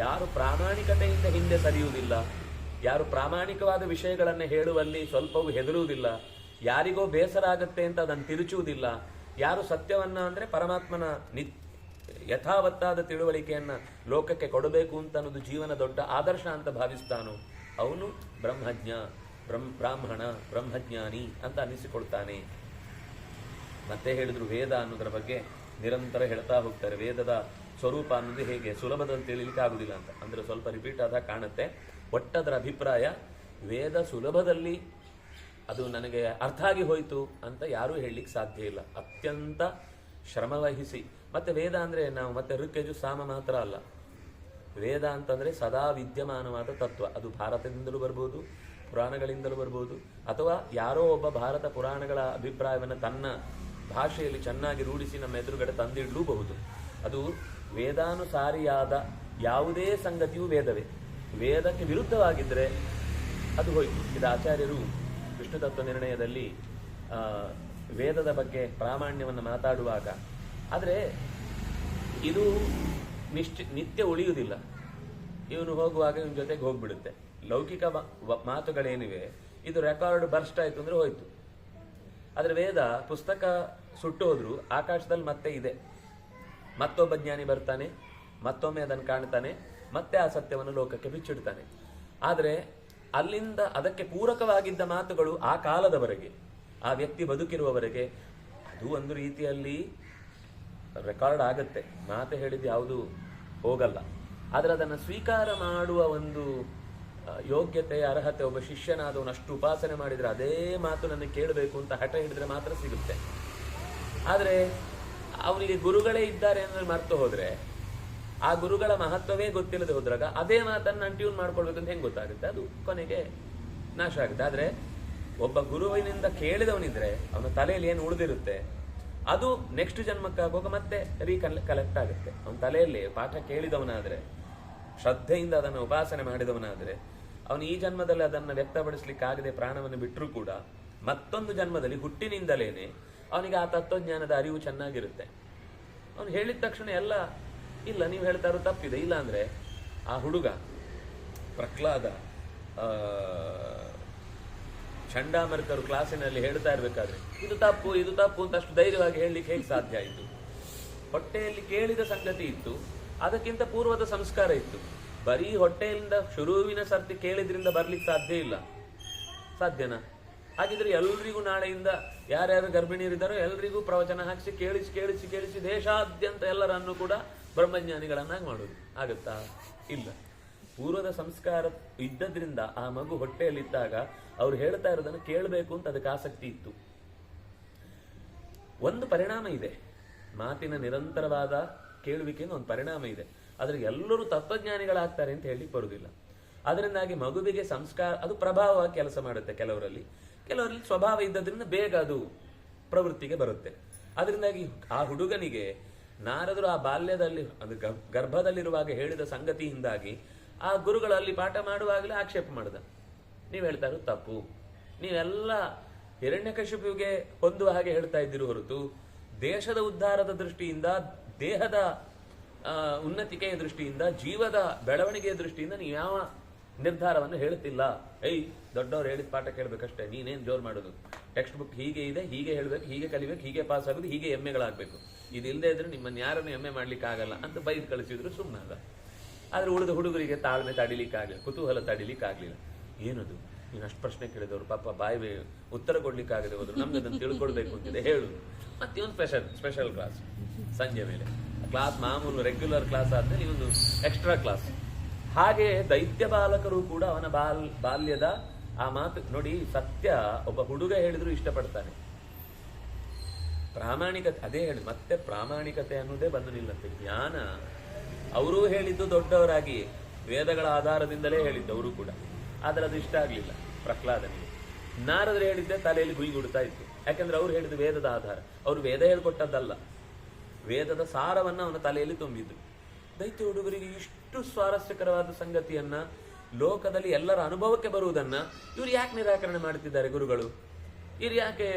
ಯಾರು ಪ್ರಾಮಾಣಿಕತೆಯಿಂದ ಹಿಂದೆ ಸರಿಯುವುದಿಲ್ಲ, ಯಾರು ಪ್ರಾಮಾಣಿಕವಾದ ವಿಷಯಗಳನ್ನು ಹೇಳುವಲ್ಲಿ ಸ್ವಲ್ಪವೂ ಹೆದರುವುದಿಲ್ಲ, ಯಾರಿಗೋ ಬೇಸರ ಆಗುತ್ತೆ ಅಂತ ಅದನ್ನು ತಿರುಚುವುದಿಲ್ಲ, ಯಾರು ಸತ್ಯವನ್ನ ಅಂದ್ರೆ ಪರಮಾತ್ಮನ ಯಥಾವತ್ತಾದ ತಿಳುವಳಿಕೆಯನ್ನ ಲೋಕಕ್ಕೆ ಕೊಡಬೇಕು ಅಂತ ಅನ್ನೋದು ಜೀವನ ದೊಡ್ಡ ಆದರ್ಶ ಅಂತ ಭಾವಿಸ್ತಾನೋ ಅವನು ಬ್ರಹ್ಮಜ್ಞ, ಬ್ರಾಹ್ಮಣ, ಬ್ರಹ್ಮಜ್ಞಾನಿ ಅಂತ ಅನ್ನಿಸಿಕೊಳ್ತಾನೆ. ಮತ್ತೆ ಹೇಳಿದ್ರು ವೇದ ಅನ್ನೋದರ ಬಗ್ಗೆ ನಿರಂತರ ಹೇಳ್ತಾ ಹೋಗ್ತಾರೆ. ವೇದದ ಸ್ವರೂಪ ಅನ್ನೋದು ಹೇಗೆ ಸುಲಭದಲ್ಲಿ ತಿಳಿಲಿಕ್ಕೆ ಆಗುದಿಲ್ಲ ಅಂತ, ಅಂದ್ರೆ ಸ್ವಲ್ಪ ರಿಪೀಟ್ ಆದಾಗ ಕಾಣುತ್ತೆ. ಒಟ್ಟದರ ಅಭಿಪ್ರಾಯ ವೇದ ಸುಲಭದಲ್ಲಿ ಅದು ನನಗೆ ಅರ್ಥ ಆಗಿ ಹೋಯ್ತು ಅಂತ ಯಾರೂ ಹೇಳಲಿಕ್ಕೆ ಸಾಧ್ಯ ಇಲ್ಲ. ಅತ್ಯಂತ ಶ್ರಮವಹಿಸಿ. ಮತ್ತೆ ವೇದ ಅಂದ್ರೆ ನಾವು ಮತ್ತೆ ಋಕ್ಯಜು ಸಾಮ ಮಾತ್ರ ಅಲ್ಲ, ವೇದ ಅಂತಂದ್ರೆ ಸದಾ ವಿದ್ಯಮಾನವಾದ ತತ್ವ. ಅದು ಭಾರತದಿಂದಲೂ ಬರ್ಬೋದು, ಪುರಾಣಗಳಿಂದಲೂ ಬರ್ಬೋದು, ಅಥವಾ ಯಾರೋ ಒಬ್ಬ ಭಾರತ ಪುರಾಣಗಳ ಅಭಿಪ್ರಾಯವನ್ನು ತನ್ನ ಭಾಷೆಯಲ್ಲಿ ಚೆನ್ನಾಗಿ ರೂಢಿಸಿ ನಮ್ಮ ಎದುರುಗಡೆ ತಂದಿಡಲೂಬಹುದು. ಅದು ವೇದಾನುಸಾರಿಯಾದ ಯಾವುದೇ ಸಂಗತಿಯೂ ವೇದವೇ. ವೇದಕ್ಕೆ ವಿರುದ್ಧವಾಗಿದ್ದರೆ ಅದು ಹೋಯ್ತು. ಇದು ಆಚಾರ್ಯರು ವಿಷ್ಣು ತತ್ವ ನಿರ್ಣಯದಲ್ಲಿ ವೇದದ ಬಗ್ಗೆ ಪ್ರಾಮಾಣ್ಯವನ್ನು ಮಾತಾಡುವಾಗ, ಆದರೆ ಇದು ನಿತ್ಯ ಉಳಿಯುವುದಿಲ್ಲ. ಇವನು ಹೋಗುವಾಗ ಇವನ ಜೊತೆಗೆ ಹೋಗ್ಬಿಡುತ್ತೆ. ಲೌಕಿಕ ಮಾತುಗಳೇನಿವೆ ಇದು ರೆಕಾರ್ಡ್ ಬರ್ಸ್ಟ್ ಆಯ್ತು ಅಂದ್ರೆ ಹೋಯ್ತು. ಆದ್ರೆ ವೇದ ಪುಸ್ತಕ ಸುಟ್ಟು ಹೋದ್ರು ಆಕಾಶದಲ್ಲಿ ಮತ್ತೆ ಇದೆ. ಮತ್ತೊಬ್ಬ ಜ್ಞಾನಿ ಬರ್ತಾನೆ, ಮತ್ತೊಮ್ಮೆ ಅದನ್ನು ಕಾಣ್ತಾನೆ, ಮತ್ತೆ ಆ ಸತ್ಯವನ್ನು ಲೋಕಕ್ಕೆ ಬಿಚ್ಚಿಡ್ತಾನೆ. ಆದರೆ ಅಲ್ಲಿಂದ ಅದಕ್ಕೆ ಪೂರಕವಾಗಿದ್ದ ಮಾತುಗಳು ಆ ಕಾಲದವರೆಗೆ, ಆ ವ್ಯಕ್ತಿ ಬದುಕಿರುವವರೆಗೆ ಅದು ಒಂದು ರೀತಿಯಲ್ಲಿ ರೆಕಾರ್ಡ್ ಆಗತ್ತೆ. ಮಾತು ಹೇಳಿದ್ದು ಯಾವುದು ಹೋಗಲ್ಲ. ಆದರೆ ಅದನ್ನು ಸ್ವೀಕಾರ ಮಾಡುವ ಒಂದು ಯೋಗ್ಯತೆ, ಅರ್ಹತೆ ಒಬ್ಬ ಶಿಷ್ಯನಾದವನು ಅಷ್ಟು ಉಪಾಸನೆ ಮಾಡಿದರೆ ಅದೇ ಮಾತು ನನಗೆ ಕೇಳಬೇಕು ಅಂತ ಹಠ ಹಿಡಿದ್ರೆ ಮಾತ್ರ ಸಿಗುತ್ತೆ. ಆದರೆ ಅವನಿಗೆ ಗುರುಗಳೇ ಇದ್ದಾರೆ ಅನ್ನೋದು ಮರ್ತು ಹೋದ್ರೆ, ಆ ಗುರುಗಳ ಮಹತ್ವವೇ ಗೊತ್ತಿಲ್ಲದೆ ಹೋದ್ರಾಗ ಅದೇ ಮಾತನ್ನು ಟ್ಯೂನ್ ಮಾಡ್ಕೊಳ್ಬೇಕು ಅಂತ ಹೆಂಗೆ ಗೊತ್ತಾಗುತ್ತೆ? ಅದು ಕೊನೆಗೆ ನಾಶ ಆಗುತ್ತೆ. ಆದರೆ ಒಬ್ಬ ಗುರುವಿನಿಂದ ಕೇಳಿದವನಿದ್ರೆ ಅವನ ತಲೆಯಲ್ಲಿ ಏನು ಉಳಿದಿರುತ್ತೆ ಅದು ನೆಕ್ಸ್ಟ್ ಜನ್ಮಕ್ಕಾಗುವಾಗ ಮತ್ತೆ ಕಲೆಕ್ಟ್ ಆಗುತ್ತೆ. ಅವನ ತಲೆಯಲ್ಲಿ ಪಾಠ ಕೇಳಿದವನಾದ್ರೆ, ಶ್ರದ್ಧೆಯಿಂದ ಅದನ್ನು ಉಪಾಸನೆ ಮಾಡಿದವನಾದ್ರೆ, ಅವನು ಈ ಜನ್ಮದಲ್ಲಿ ಅದನ್ನು ವ್ಯಕ್ತಪಡಿಸ್ಲಿಕ್ಕಾಗದೆ ಪ್ರಾಣವನ್ನು ಬಿಟ್ಟರೂ ಕೂಡ ಮತ್ತೊಂದು ಜನ್ಮದಲ್ಲಿ ಹುಟ್ಟಿನಿಂದಲೇನೆ ಅವನಿಗೆ ಆ ತತ್ವಜ್ಞಾನದ ಅರಿವು ಚೆನ್ನಾಗಿರುತ್ತೆ. ಅವನು ಹೇಳಿದ ತಕ್ಷಣ ಎಲ್ಲ ಇಲ್ಲ, ನೀವು ಹೇಳ್ತಾ ಇರೋ ತಪ್ಪಿದೆ, ಇಲ್ಲ ಅಂದ್ರೆ ಆ ಹುಡುಗ ಪ್ರಹ್ಲಾದ ಚಂಡಾಮರ್ಕರು ಕ್ಲಾಸಿನಲ್ಲಿ ಹೇಳ್ತಾ ಇರ್ಬೇಕಾದ್ರೆ ಇದು ತಪ್ಪು ಇದು ತಪ್ಪು ಅಂತ ಅಷ್ಟು ಧೈರ್ಯವಾಗಿ ಹೇಳಲಿಕ್ಕೆ ಹೇಗೆ ಸಾಧ್ಯ ಆಯಿತು? ಹೊಟ್ಟೆಯಲ್ಲಿ ಕೇಳಿದ ಸಂಗತಿ ಇತ್ತು, ಅದಕ್ಕಿಂತ ಪೂರ್ವದ ಸಂಸ್ಕಾರ ಇತ್ತು. ಬರೀ ಹೊಟ್ಟೆಯಿಂದ ಶುರುವಿನ ಸರ್ತಿ ಕೇಳಿದ್ರಿಂದ ಬರ್ಲಿಕ್ಕೆ ಸಾಧ್ಯ ಇಲ್ಲ. ಸಾಧ್ಯನಾ? ಹಾಗಿದ್ರೆ ಎಲ್ರಿಗೂ ನಾಳೆಯಿಂದ ಯಾರ್ಯಾರು ಗರ್ಭಿಣಿಯರಿದ್ದಾರೋ ಎಲ್ರಿಗೂ ಪ್ರವಚನ ಹಾಕಿಸಿ ಕೇಳಿಸಿ ಕೇಳಿಸಿ ಕೇಳಿಸಿ ದೇಶಾದ್ಯಂತ ಎಲ್ಲರನ್ನು ಕೂಡ ಬ್ರಹ್ಮಜ್ಞಾನಿಗಳನ್ನಾಗಿ ಮಾಡೋದು ಆಗುತ್ತಾ? ಇಲ್ಲ. ಪೂರ್ವದ ಸಂಸ್ಕಾರ ಇದ್ದದ್ರಿಂದ ಆ ಮಗು ಹೊಟ್ಟೆಯಲ್ಲಿದ್ದಾಗ ಅವ್ರು ಹೇಳ್ತಾ ಇರೋದನ್ನು ಕೇಳಬೇಕು ಅಂತ ಅದಕ್ಕೆ ಆಸಕ್ತಿ ಇತ್ತು. ಒಂದು ಪರಿಣಾಮ ಇದೆ, ಮಾತಿನ ನಿರಂತರವಾದ ಕೇಳುವಿಕೆಯಿಂದ ಒಂದು ಪರಿಣಾಮ ಇದೆ. ಆದ್ರೆ ಎಲ್ಲರೂ ತತ್ವಜ್ಞಾನಿಗಳಾಗ್ತಾರೆ ಅಂತ ಹೇಳಿ ಬರುವುದಿಲ್ಲ. ಅದರಿಂದಾಗಿ ಮಗುವಿಗೆ ಸಂಸ್ಕಾರ ಅದು ಪ್ರಭಾವವಾಗಿ ಕೆಲಸ ಮಾಡುತ್ತೆ. ಕೆಲವರಲ್ಲಿ ಸ್ವಭಾವ ಇದ್ದದ್ರಿಂದ ಬೇಗ ಅದು ಪ್ರವೃತ್ತಿಗೆ ಬರುತ್ತೆ. ಅದರಿಂದಾಗಿ ಆ ಹುಡುಗನಿಗೆ ನಾರದರು ಆ ಬಾಲ್ಯದಲ್ಲಿ ಅದು ಗರ್ಭದಲ್ಲಿರುವಾಗ ಹೇಳಿದ ಸಂಗತಿಯಿಂದಾಗಿ ಆ ಗುರುಗಳಲ್ಲಿ ಪಾಠ ಮಾಡುವಾಗಲೇ ಆಕ್ಷೇಪ ಮಾಡಿದ. ನೀವು ಹೇಳ್ತಾ ಇರೋದು ತಪ್ಪು, ನೀವೆಲ್ಲ ಹಿರಣ್ಯಕಶಿಪುವಿಗೆ ಹೊಂದುವ ಹಾಗೆ ಹೇಳ್ತಾ ಇದ್ದೀರಿ ಹೊರತು ದೇಶದ ಉದ್ಧಾರದ ದೃಷ್ಟಿಯಿಂದ, ದೇಹದ ಉನ್ನತಿಕೆಯ ದೃಷ್ಟಿಯಿಂದ, ಜೀವದ ಬೆಳವಣಿಗೆಯ ದೃಷ್ಟಿಯಿಂದ ನೀವು ಯಾವ ನಿರ್ಧಾರವನ್ನು ಹೇಳ್ತಿಲ್ಲ. ದೊಡ್ಡವ್ರು ಹೇಳಿದ ಪಾಠ ಕೇಳಬೇಕಷ್ಟೇ, ನೀನೇನು ಜೋರು ಮಾಡೋದು? ಟೆಕ್ಸ್ಟ್ ಬುಕ್ ಹೀಗೆ ಇದೆ, ಹೀಗೆ ಹೇಳ್ಬೇಕು, ಹೀಗೆ ಕಲಿಬೇಕು, ಹೀಗೆ ಪಾಸ್ ಆಗೋದು, ಹೀಗೆ ಎಮ್ಮೆಗಳಾಗಬೇಕು. ಇದಿಲ್ಲದೆ ಇದ್ರೆ ನಿಮ್ಮನ್ನು ಯಾರನ್ನು ಎಮ್ಮೆ ಮಾಡ್ಲಿಕ್ಕಾಗಲ್ಲ ಅಂತ ಬೈದು ಕಳಿಸಿದ್ರು ಸುಮ್ಮನಾದ. ಆದ್ರೆ ಉಳಿದ ಹುಡುಗರಿಗೆ ತಾಳ್ಮೆ ತಡಿಲಿಕ್ಕಾಗಲಿಲ್ಲ, ಕುತೂಹಲ ತಡಿಲಿಕ್ಕಾಗಲಿಲ್ಲ. ಏನದು ನೀನು ಅಷ್ಟು ಪ್ರಶ್ನೆ ಕೇಳಿದವರು ಪಾಪ ಬಾಯಿ ಉತ್ತರ ಕೊಡ್ಲಿಕ್ಕಾಗದೆ ಹೋದ್ರು, ನಮ್ಗೆ ಅದನ್ನು ತಿಳ್ಕೊಳ್ಬೇಕು ಅಂತಿದೆ ಹೇಳು. ಮತ್ತೆ ಒಂದು ಸ್ಪೆಷಲ್ ಕ್ಲಾಸ್ ಸಂಜೆ ಮೇಲೆ. ಕ್ಲಾಸ್ ಮಾಮೂಲು ರೆಗ್ಯುಲರ್ ಕ್ಲಾಸ್ ಆದ್ಮೇಲೆ ಇವೊಂದು ಎಕ್ಸ್ಟ್ರಾ ಕ್ಲಾಸ್. ಹಾಗೆ ದೈತ್ಯ ಬಾಲಕರು ಕೂಡ ಅವನ ಬಾಲ್ಯದ ಆ ಮಾತು ನೋಡಿ. ಸತ್ಯ ಒಬ್ಬ ಹುಡುಗ ಹೇಳಿದ್ರು ಇಷ್ಟಪಡ್ತಾನೆ. ಪ್ರಾಮಾಣಿಕತೆ ಅದೇ ಹೇಳಿ ಮತ್ತೆ ಪ್ರಾಮಾಣಿಕತೆ ಅನ್ನೋದೇ ಬಂದು ನಿಲ್ಲಂತೆ. ಜ್ಞಾನ ಅವರೂ ಹೇಳಿದ್ದು ದೊಡ್ಡವರಾಗಿ ವೇದಗಳ ಆಧಾರದಿಂದಲೇ ಹೇಳಿದ್ದವರು ಕೂಡ. ಆದ್ರೆ ಅದು ಇಷ್ಟ ಆಗ್ಲಿಲ್ಲ ಪ್ರಹ್ಲಾದನಿಗೆ. ನಾರದರು ಹೇಳಿದ್ದೆ ತಲೆಯಲ್ಲಿ ಗುಯ್ಗುಡ್ತಾ ಇತ್ತು. ಯಾಕಂದ್ರೆ ಅವ್ರು ಹೇಳಿದ್ದು ವೇದದ ಆಧಾರ, ಅವರು ವೇದ ಹೇಳ್ಕೊಟ್ಟದ್ದಲ್ಲ, ವೇದದ ಸಾರವನ್ನ ಅವನ ತಲೆಯಲ್ಲಿ ತುಂಬಿದ್ದು. ದೈತ್ಯ ಹುಡುಗರಿಗೆ ಇಷ್ಟು ಸ್ವಾರಸ್ಯಕರವಾದ ಸಂಗತಿಯನ್ನ, ಲೋಕದಲ್ಲಿ ಎಲ್ಲರ ಅನುಭವಕ್ಕೆ ಬರುವುದನ್ನ ಇವ್ರು ಯಾಕೆ ನಿರಾಕರಣೆ ಮಾಡ್ತಿದ್ದಾರೆ? ಗುರುಗಳು ಇವ್ರು ಯಾಕೆ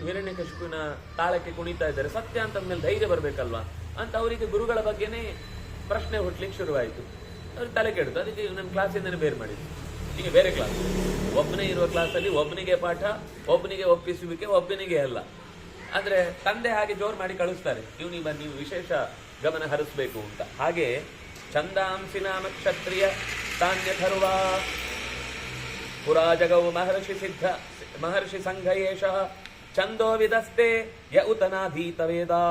ಹಿರಣ್ಯಕಶಿಪುವಿನ ತಾಳಕ್ಕೆ ಕುಣಿತಾ ಇದ್ದಾರೆ, ಸತ್ಯ ಅಂತ ಮೇಲೆ ಧೈರ್ಯ ಬರಬೇಕಲ್ವಾ ಅಂತ ಅವರಿಗೆ ಗುರುಗಳ ಬಗ್ಗೆನೇ ಪ್ರಶ್ನೆ ಹುಟ್ಲಿಕ್ಕೆ ಶುರುವಾಯಿತು. ಅವ್ರಿಗೆ ತಲೆ ಕೆಡ್ತು. ಅದಕ್ಕೆ ನನ್ನ ಕ್ಲಾಸಿಂದನೇ ಬೇರೆ ಮಾಡಿದ್ರು. ಈಗ ಬೇರೆ ಕ್ಲಾಸ್, ಒಬ್ಬನೇ ಇರುವ ಕ್ಲಾಸಲ್ಲಿ ಒಬ್ಬನಿಗೆ ಪಾಠ, ಒಬ್ಬನಿಗೆ ಒಪ್ಪಿಸುವಿಕೆ, ಒಬ್ಬನಿಗೆ ಅಲ್ಲ. ಆದ್ರೆ ತಂದೆ ಹಾಗೆ ಜೋರು ಮಾಡಿ ಕಳಿಸ್ತಾರೆ, ನೀವು ವಿಶೇಷ ಗಮನ ಹರಿಸ್ಬೇಕು ಅಂತ. ಹಾಗೆ ಛಂದಾಂಸಿ ನಾಮ ಕ್ಷತ್ರಿಯ ತಾನ್ಯಥರ್ವಾ ಪುರಾ ಜಗೌ ಮಹರ್ಷಿ ಸಂಘಯೇಶ ಛಂದೋ ವಿದಸ್ತೆ ಯ ಉತ ನಾಧೀತ ವೇದಾ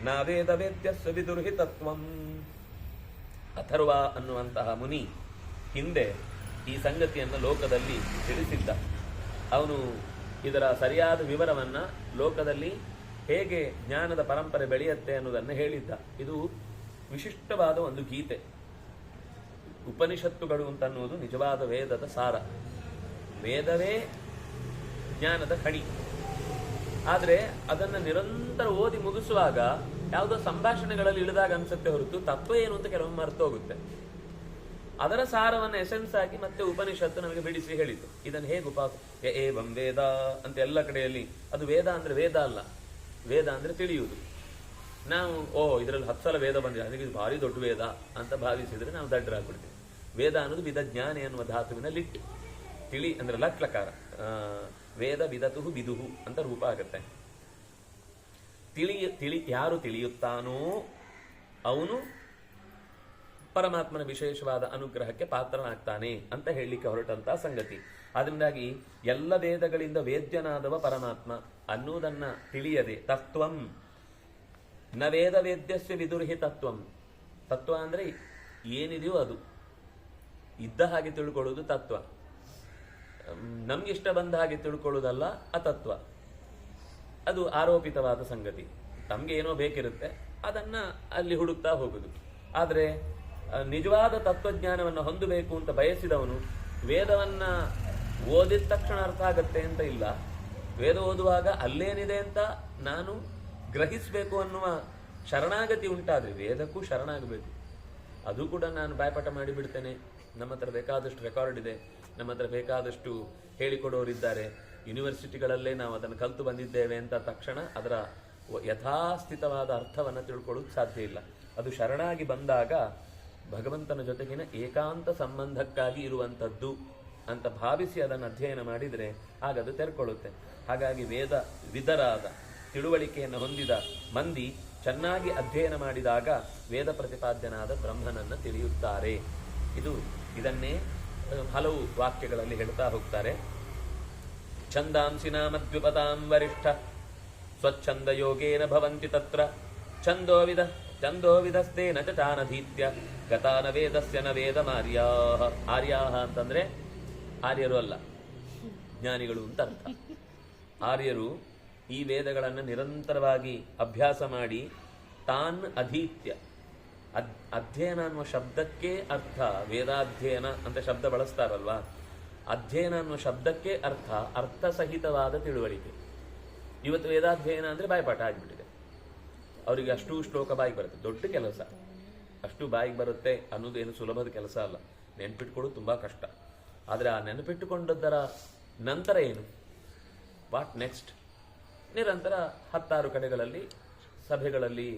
ನ ವೇದ ವೇದ್ಯಸ್ಸ ವಿದುರ್ಹಿತತ್ವಂ. ಅಥರ್ವ ಅನ್ನುವಂತಹ ಮುನಿ ಹಿಂದೆ ಈ ಸಂಗತಿಯನ್ನು ಲೋಕದಲ್ಲಿ ತಿಳಿಸಿದ್ದ. ಅವನು ಇದರ ಸರಿಯಾದ ವಿವರವನ್ನ ಲೋಕದಲ್ಲಿ ಹೇಗೆ ಜ್ಞಾನದ ಪರಂಪರೆ ಬೆಳೆಯುತ್ತೆ ಅನ್ನೋದನ್ನು ಹೇಳಿದ್ದ. ಇದು ವಿಶಿಷ್ಟವಾದ ಒಂದು ಗೀತೆ. ಉಪನಿಷತ್ತುಗಳು ಅಂತನ್ನುವುದು ನಿಜವಾದ ವೇದದ ಸಾರ. ವೇದವೇ ಜ್ಞಾನದ ಖಣಿ. ಆದರೆ ಅದನ್ನು ನಿರಂತರ ಓದಿ ಮುಗಿಸುವಾಗ ಯಾವುದೋ ಸಂಭಾಷಣೆಗಳಲ್ಲಿ ಇಳಿದಾಗ ಅನ್ಸುತ್ತೆ ಹೊರತು ತತ್ವ ಏನು ಅಂತ ಕೆಲವೊಮ್ಮೆ ಮರ್ತೋಗುತ್ತೆ. ಅದರ ಸಾರವನ್ನು ಎಸೆನ್ಸ್ ಆಗಿ ಮತ್ತೆ ಉಪನಿಷತ್ತು ನಮಗೆ ಬಿಡಿಸಿ ಹೇಳಿತು. ಇದನ್ನು ಹೇಗೆ ಏವಂ ವೇದ ಅಂತ ಎಲ್ಲ ಕಡೆಯಲ್ಲಿ. ಅದು ವೇದ ಅಂದ್ರೆ ವೇದ ಅಲ್ಲ, ವೇದ ಅಂದ್ರೆ ತಿಳಿಯುವುದು. ನಾವು ಇದರಲ್ಲಿ 10 ಸಲ ವೇದ ಬಂದಿದೆ, ಅದಕ್ಕೆ ಇದು ಭಾರಿ ದೊಡ್ಡ ವೇದ ಅಂತ ಭಾವಿಸಿದ್ರೆ ನಾವು ದಡ್ಡರಾಗ್ಬಿಡ್ತೀವಿ. ವೇದ ಅನ್ನೋದು ವಿದಜ್ಞಾನೆ ಅನ್ನುವ ಧಾತುವಿನ ಲಿಟ್. ತಿಳಿ ಅಂದ್ರೆ ಲಟ್ಲಕಾರ. ವೇದ ವಿದತುಹು ವಿದುಹು ಅಂತ ರೂಪ ಆಗುತ್ತೆ. ಯಾರು ತಿಳಿಯುತ್ತಾನೋ ಅವನು ಪರಮಾತ್ಮನ ವಿಶೇಷವಾದ ಅನುಗ್ರಹಕ್ಕೆ ಪಾತ್ರನಾಗ್ತಾನೆ ಅಂತ ಹೇಳಲಿಕ್ಕೆ ಹೊರಟಂತಹ ಸಂಗತಿ. ಅದರಿಂದಾಗಿ ಎಲ್ಲ ವೇದಗಳಿಂದ ವೇದ್ಯನಾದವ ಪರಮಾತ್ಮ ಅನ್ನುವುದನ್ನ ತಿಳಿಯದೆ ತತ್ವಂ ನ ವೇದ ವೇದ್ಯಸ್ಯ ವಿದುರ್ಹಿ ತತ್ವಂ. ತತ್ವ ಅಂದ್ರೆ ಏನಿದೆಯೋ ಅದು ಇದ್ದ ಹಾಗೆ ತಿಳ್ಕೊಳ್ಳೋದು ತತ್ವ. ನಮ್ಗಿಷ್ಟ ಬಂದ ಹಾಗೆ ತಿಳ್ಕೊಳ್ಳೋದಲ್ಲ ಅತತ್ವ. ಅದು ಆರೋಪಿತವಾದ ಸಂಗತಿ. ತಮ್ಗೆ ಏನೋ ಬೇಕಿರುತ್ತೆ, ಅದನ್ನ ಅಲ್ಲಿ ಹುಡುಕ್ತಾ ಹೋಗುದು. ಆದ್ರೆ ನಿಜವಾದ ತತ್ವಜ್ಞಾನವನ್ನು ಹೊಂದಬೇಕು ಅಂತ ಬಯಸಿದವನು ವೇದವನ್ನ ಓದಿದ ತಕ್ಷಣ ಅರ್ಥ ಆಗತ್ತೆ ಅಂತ ಇಲ್ಲ. ವೇದ ಓದುವಾಗ ಅಲ್ಲೇನಿದೆ ಅಂತ ನಾನು ಗ್ರಹಿಸಬೇಕು ಅನ್ನುವ ಶರಣಾಗತಿ ಉಂಟಾದ್ರೆ ವೇದಕ್ಕೂ ಶರಣಾಗಬೇಕು. ಅದು ಕೂಡ ನಾನು ಬಾಯ್ಪಾಠ ಮಾಡಿಬಿಡ್ತೇನೆ, ನಮ್ಮ ಹತ್ರ ಬೇಕಾದಷ್ಟು ರೆಕಾರ್ಡ್ ಇದೆ, ನಮ್ಮ ಹತ್ರ ಬೇಕಾದಷ್ಟು ಹೇಳಿಕೊಡೋರಿದ್ದಾರೆ, ಯೂನಿವರ್ಸಿಟಿಗಳಲ್ಲೇ ನಾವು ಅದನ್ನು ಕಲಿತು ಬಂದಿದ್ದೇವೆ ಅಂತ ತಕ್ಷಣ ಅದರ ಯಥಾಸ್ಥಿತವಾದ ಅರ್ಥವನ್ನು ತಿಳ್ಕೊಳ್ಳೋದು ಸಾಧ್ಯ ಇಲ್ಲ. ಅದು ಶರಣಾಗಿ ಬಂದಾಗ ಭಗವಂತನ ಜೊತೆಗಿನ ಏಕಾಂತ ಸಂಬಂಧಕ್ಕಾಗಿ ಇರುವಂಥದ್ದು ಅಂತ ಭಾವಿಸಿ ಅದನ್ನು ಅಧ್ಯಯನ ಮಾಡಿದರೆ ಆಗ ಅದು ತೆರ್ಕೊಳ್ಳುತ್ತೆ. ಹಾಗಾಗಿ ವಿದರಾದ ತಿಳುವಳಿಕೆಯನ್ನು ಹೊಂದಿದ ಮಂದಿ ಚೆನ್ನಾಗಿ ಅಧ್ಯಯನ ಮಾಡಿದಾಗ ವೇದ ಪ್ರತಿಪಾದ್ಯನಾದ ಬ್ರಹ್ಮನನ್ನು ತಿಳಿಯುತ್ತಾರೆ. ಇದನ್ನೇ ಹಲವು ವಾಕ್ಯಗಳಲ್ಲಿ ಹೇಳ್ತಾ ಹೋಗ್ತಾರೆ. ಛಂದಾಂಸಿ ನಾಮದ್ವಿಪದಾಂ ವರಿಷ್ಠ ಸ್ವಚ್ಛಂದ ಯೋಗೇನ ಭವಂತಿ ತತ್ರ ಛಂದೋ ವಿಧಸ್ತೇನ ಚ ಚಾನಧೀತ್ಯ ಗತಾನ ವೇದಸ್ಯ ನ ವೇದ ಮಾರ್ಯಾಹ. ಆರ್ಯಾಹ ಅಂತಂದ್ರೆ ಆರ್ಯರು ಅಲ್ಲ, ಜ್ಞಾನಿಗಳು ಅಂತ ಅರ್ಥ. ಆರ್ಯರು ಈ ವೇದಗಳನ್ನು ನಿರಂತರವಾಗಿ ಅಭ್ಯಾಸ ಮಾಡಿ ತಾನ್ ಅಧೀತ್ಯ. ಅಧ್ಯಯನ ಅನ್ನುವ ಶಬ್ದಕ್ಕೆ ಅರ್ಥ ವೇದಾಧ್ಯಯನ ಅಂತ ಶಬ್ದ ಬಳಸ್ತಾರಲ್ವಾ, ಅಧ್ಯಯನ ಅನ್ನುವ ಶಬ್ದಕ್ಕೆ ಅರ್ಥಸಹಿತವಾದ ತಿಳುವಳಿಕೆ. ಇವತ್ತು ವೇದಾಧ್ಯಯನ ಅಂದ್ರೆ ಬಾಯ್ಪಾಠ ಆಗಿಬಿಟ್ಟಿದೆ. ಅವರಿಗೆ ಅಷ್ಟು ಶ್ಲೋಕ ಬಾಯಿಗೆ ಬರುತ್ತೆ, ದೊಡ್ಡ ಕೆಲಸ. ಅಷ್ಟು ಬಾಯಿಗೆ ಬರುತ್ತೆ ಅನ್ನೋದು ಏನು ಸುಲಭದ ಕೆಲಸ ಅಲ್ಲ, ನೆನ್ಪಿಟ್ಕೊಳ್ಳೋದು ತುಂಬಾ ಕಷ್ಟ. ಆದರೆ ಆ ನೆನಪಿಟ್ಟುಕೊಂಡದ್ದರ ನಂತರ ಏನು, ವಾಟ್ ನೆಕ್ಸ್ಟ್? ನಿರಂತರ 16 ಕಡೆಗಳಲ್ಲಿ ಸಭೆಗಳಲ್ಲಿ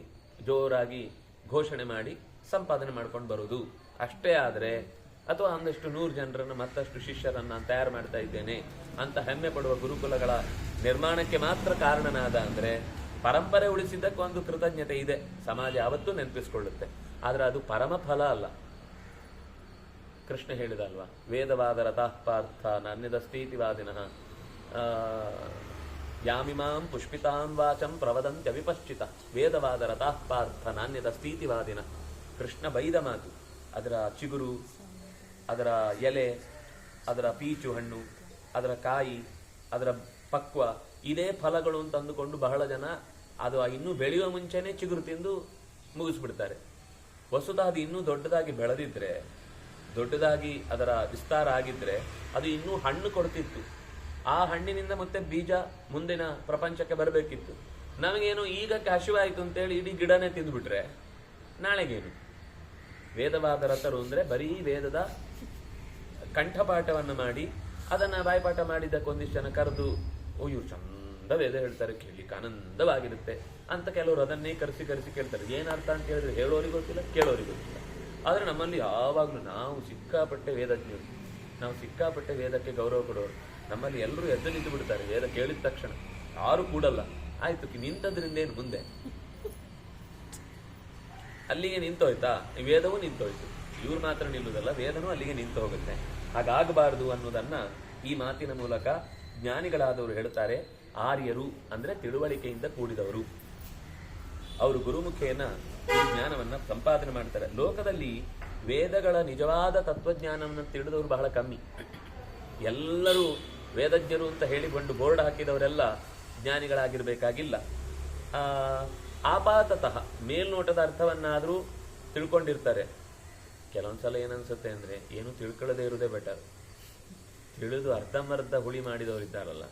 ಜೋರಾಗಿ ಘೋಷಣೆ ಮಾಡಿ ಸಂಪಾದನೆ ಮಾಡ್ಕೊಂಡು ಬರುವುದು ಅಷ್ಟೇ. ಆದರೆ ಅಥವಾ ಒಂದಷ್ಟು 100 ಜನರನ್ನು ಮತ್ತಷ್ಟು ಶಿಷ್ಯರನ್ನು ನಾನು ತಯಾರು ಮಾಡ್ತಾ ಇದ್ದೇನೆ ಅಂತ ಹೆಮ್ಮೆ ಪಡುವ ಗುರುಕುಲಗಳ ನಿರ್ಮಾಣಕ್ಕೆ ಮಾತ್ರ ಕಾರಣನಾದ ಅಂದ್ರೆ ಪರಂಪರೆ ಉಳಿಸಿದ್ದಕ್ಕೊಂದು ಕೃತಜ್ಞತೆ ಇದೆ, ಸಮಾಜ ಯಾವತ್ತೂ ನೆನಪಿಸ್ಕೊಳ್ಳುತ್ತೆ. ಆದ್ರೆ ಅದು ಪರಮ ಫಲ ಅಲ್ಲ. ಕೃಷ್ಣ ಹೇಳಿದಲ್ವಾ, ವೇದವಾದ ರಥಃ ಪಾರ್ಥ ನಾನ್ಯದಸ್ತೀತಿವಾದಿನಃ ಯಾಮಿಮಾಂ ಪುಷ್ಪಿತಾಂ ವಾಚಂ ಪ್ರವದಂತ್ಯ ವಿಪಶ್ಚಿತ. ವೇದವಾದ ರಥಃ ಪಾರ್ಥ ನಾನ್ಯದಸ್ತೀತಿವಾದಿನ. ಕೃಷ್ಣ ಬೈದ ಮಾತು, ಅದರ ಚಿಗುರು, ಅದರ ಎಲೆ, ಅದರ ಪೀಚು ಹಣ್ಣು, ಅದರ ಕಾಯಿ, ಅದರ ಪಕ್ವ ಇದೇ ಫಲಗಳು ಅಂತ ಅಂದುಕೊಂಡು ಬಹಳ ಜನ ಅದು ಇನ್ನೂ ಬೆಳೆಯುವ ಮುಂಚೆನೆ ಚಿಗುರು ತಿಂದು ಮುಗಿಸ್ಬಿಡ್ತಾರೆ. ವಸ್ತುತಃ ಅದು ಇನ್ನೂ ದೊಡ್ಡದಾಗಿ ಬೆಳೆದಿದ್ರೆ, ದೊಡ್ಡದಾಗಿ ಅದರ ವಿಸ್ತಾರ ಆಗಿದ್ರೆ ಅದು ಇನ್ನೂ ಹಣ್ಣು ಕೊಡ್ತಿತ್ತು. ಆ ಹಣ್ಣಿನಿಂದ ಮತ್ತೆ ಬೀಜ ಮುಂದಿನ ಪ್ರಪಂಚಕ್ಕೆ ಬರಬೇಕಿತ್ತು. ನಮಗೇನು ಈಗ ಹಸಿವಾಯಿತು ಅಂತೇಳಿ ಇಡೀ ಗಿಡನೇ ತಿಂದುಬಿಟ್ರೆ ನಾಳೆಗೇನು? ವೇದವಾದ ರಥರು ಅಂದ್ರೆ ಬರೀ ವೇದದ ಕಂಠಪಾಠವನ್ನು ಮಾಡಿ ಅದನ್ನ ಬಾಯ್ಪಾಠ ಮಾಡಿದ್ದಕ್ಕೊಂದಿಷ್ಟು ಜನ ಕರೆದು ಇವ್ರು ಚಂದ ಚಂದ ವೇದ ಹೇಳ್ತಾರೆ, ಕೇಳಲಿಕ್ಕೆ ಆನಂದವಾಗಿರುತ್ತೆ ಅಂತ ಕೆಲವರು ಅದನ್ನೇ ಕರೆಸಿ ಕೇಳ್ತಾರೆ. ಏನರ್ಥ ಅಂತ ಹೇಳಿದ್ರೆ ಹೇಳೋರಿಗೆ ಗೊತ್ತಿಲ್ಲ, ಕೇಳೋರಿಗೆ ಗೊತ್ತಿಲ್ಲ. ಆದರೆ ನಮ್ಮಲ್ಲಿ ಯಾವಾಗಲೂ ನಾವು ಸಿಕ್ಕಾಪಟ್ಟೆ ವೇದಜ್ಞರು, ನಾವು ಸಿಕ್ಕಾಪಟ್ಟೆ ವೇದಕ್ಕೆ ಗೌರವ ಕೊಡೋರು. ನಮ್ಮಲ್ಲಿ ಎಲ್ಲರೂ ಎದ್ದು ನಿಂತು ಬಿಡ್ತಾರೆ ವೇದ ಕೇಳಿದ ತಕ್ಷಣ, ಯಾರು ಕೂಡಲ್ಲ. ಆಯ್ತು ನಿಂತದ್ರಿಂದ ಏನು ಮುಂದೆ, ಅಲ್ಲಿಗೆ ನಿಂತೋಯ್ತಾ, ವೇದವೂ ನಿಂತೋಯ್ತು. ಇವ್ರು ಮಾತ್ರ ನಿಲ್ಲುವುದಲ್ಲ, ವೇದನೂ ಅಲ್ಲಿಗೆ ನಿಂತು ಹೋಗುತ್ತೆ. ಹಾಗಾಗಬಾರದು ಅನ್ನೋದನ್ನ ಈ ಮಾತಿನ ಮೂಲಕ ಜ್ಞಾನಿಗಳಾದವರು ಹೇಳ್ತಾರೆ. ಆರ್ಯರು ಅಂದ್ರೆ ತಿಳುವಳಿಕೆಯಿಂದ ಕೂಡಿದವರು, ಅವರು ಗುರುಮುಖೇನ ಈ ಜ್ಞಾನವನ್ನ ಸಂಪಾದನೆ ಮಾಡ್ತಾರೆ. ಲೋಕದಲ್ಲಿ ವೇದಗಳ ನಿಜವಾದ ತತ್ವಜ್ಞಾನವನ್ನು ತಿಳಿದವರು ಬಹಳ ಕಮ್ಮಿ. ಎಲ್ಲರೂ ವೇದಜ್ಞರು ಅಂತ ಹೇಳಿಕೊಂಡು ಬೋರ್ಡ್ ಹಾಕಿದವರೆಲ್ಲ ಜ್ಞಾನಿಗಳಾಗಿರ್ಬೇಕಾಗಿಲ್ಲ. ಆಪಾತತಃ ಮೇಲ್ನೋಟದ ಅರ್ಥವನ್ನಾದರೂ ತಿಳ್ಕೊಂಡಿರ್ತಾರೆ. ಕೆಲವೊಂದ್ಸಲ ಏನನ್ಸುತ್ತೆ ಅಂದ್ರೆ ಏನು ತಿಳ್ಕೊಳ್ಳದೇ ಇರುವುದೇ ಬೆಟರ್. ತಿಳಿದು ಅರ್ಧಂಬರ್ಧ ಹುಳಿ ಮಾಡಿದವರಿದ್ದಾರಲ್ಲ,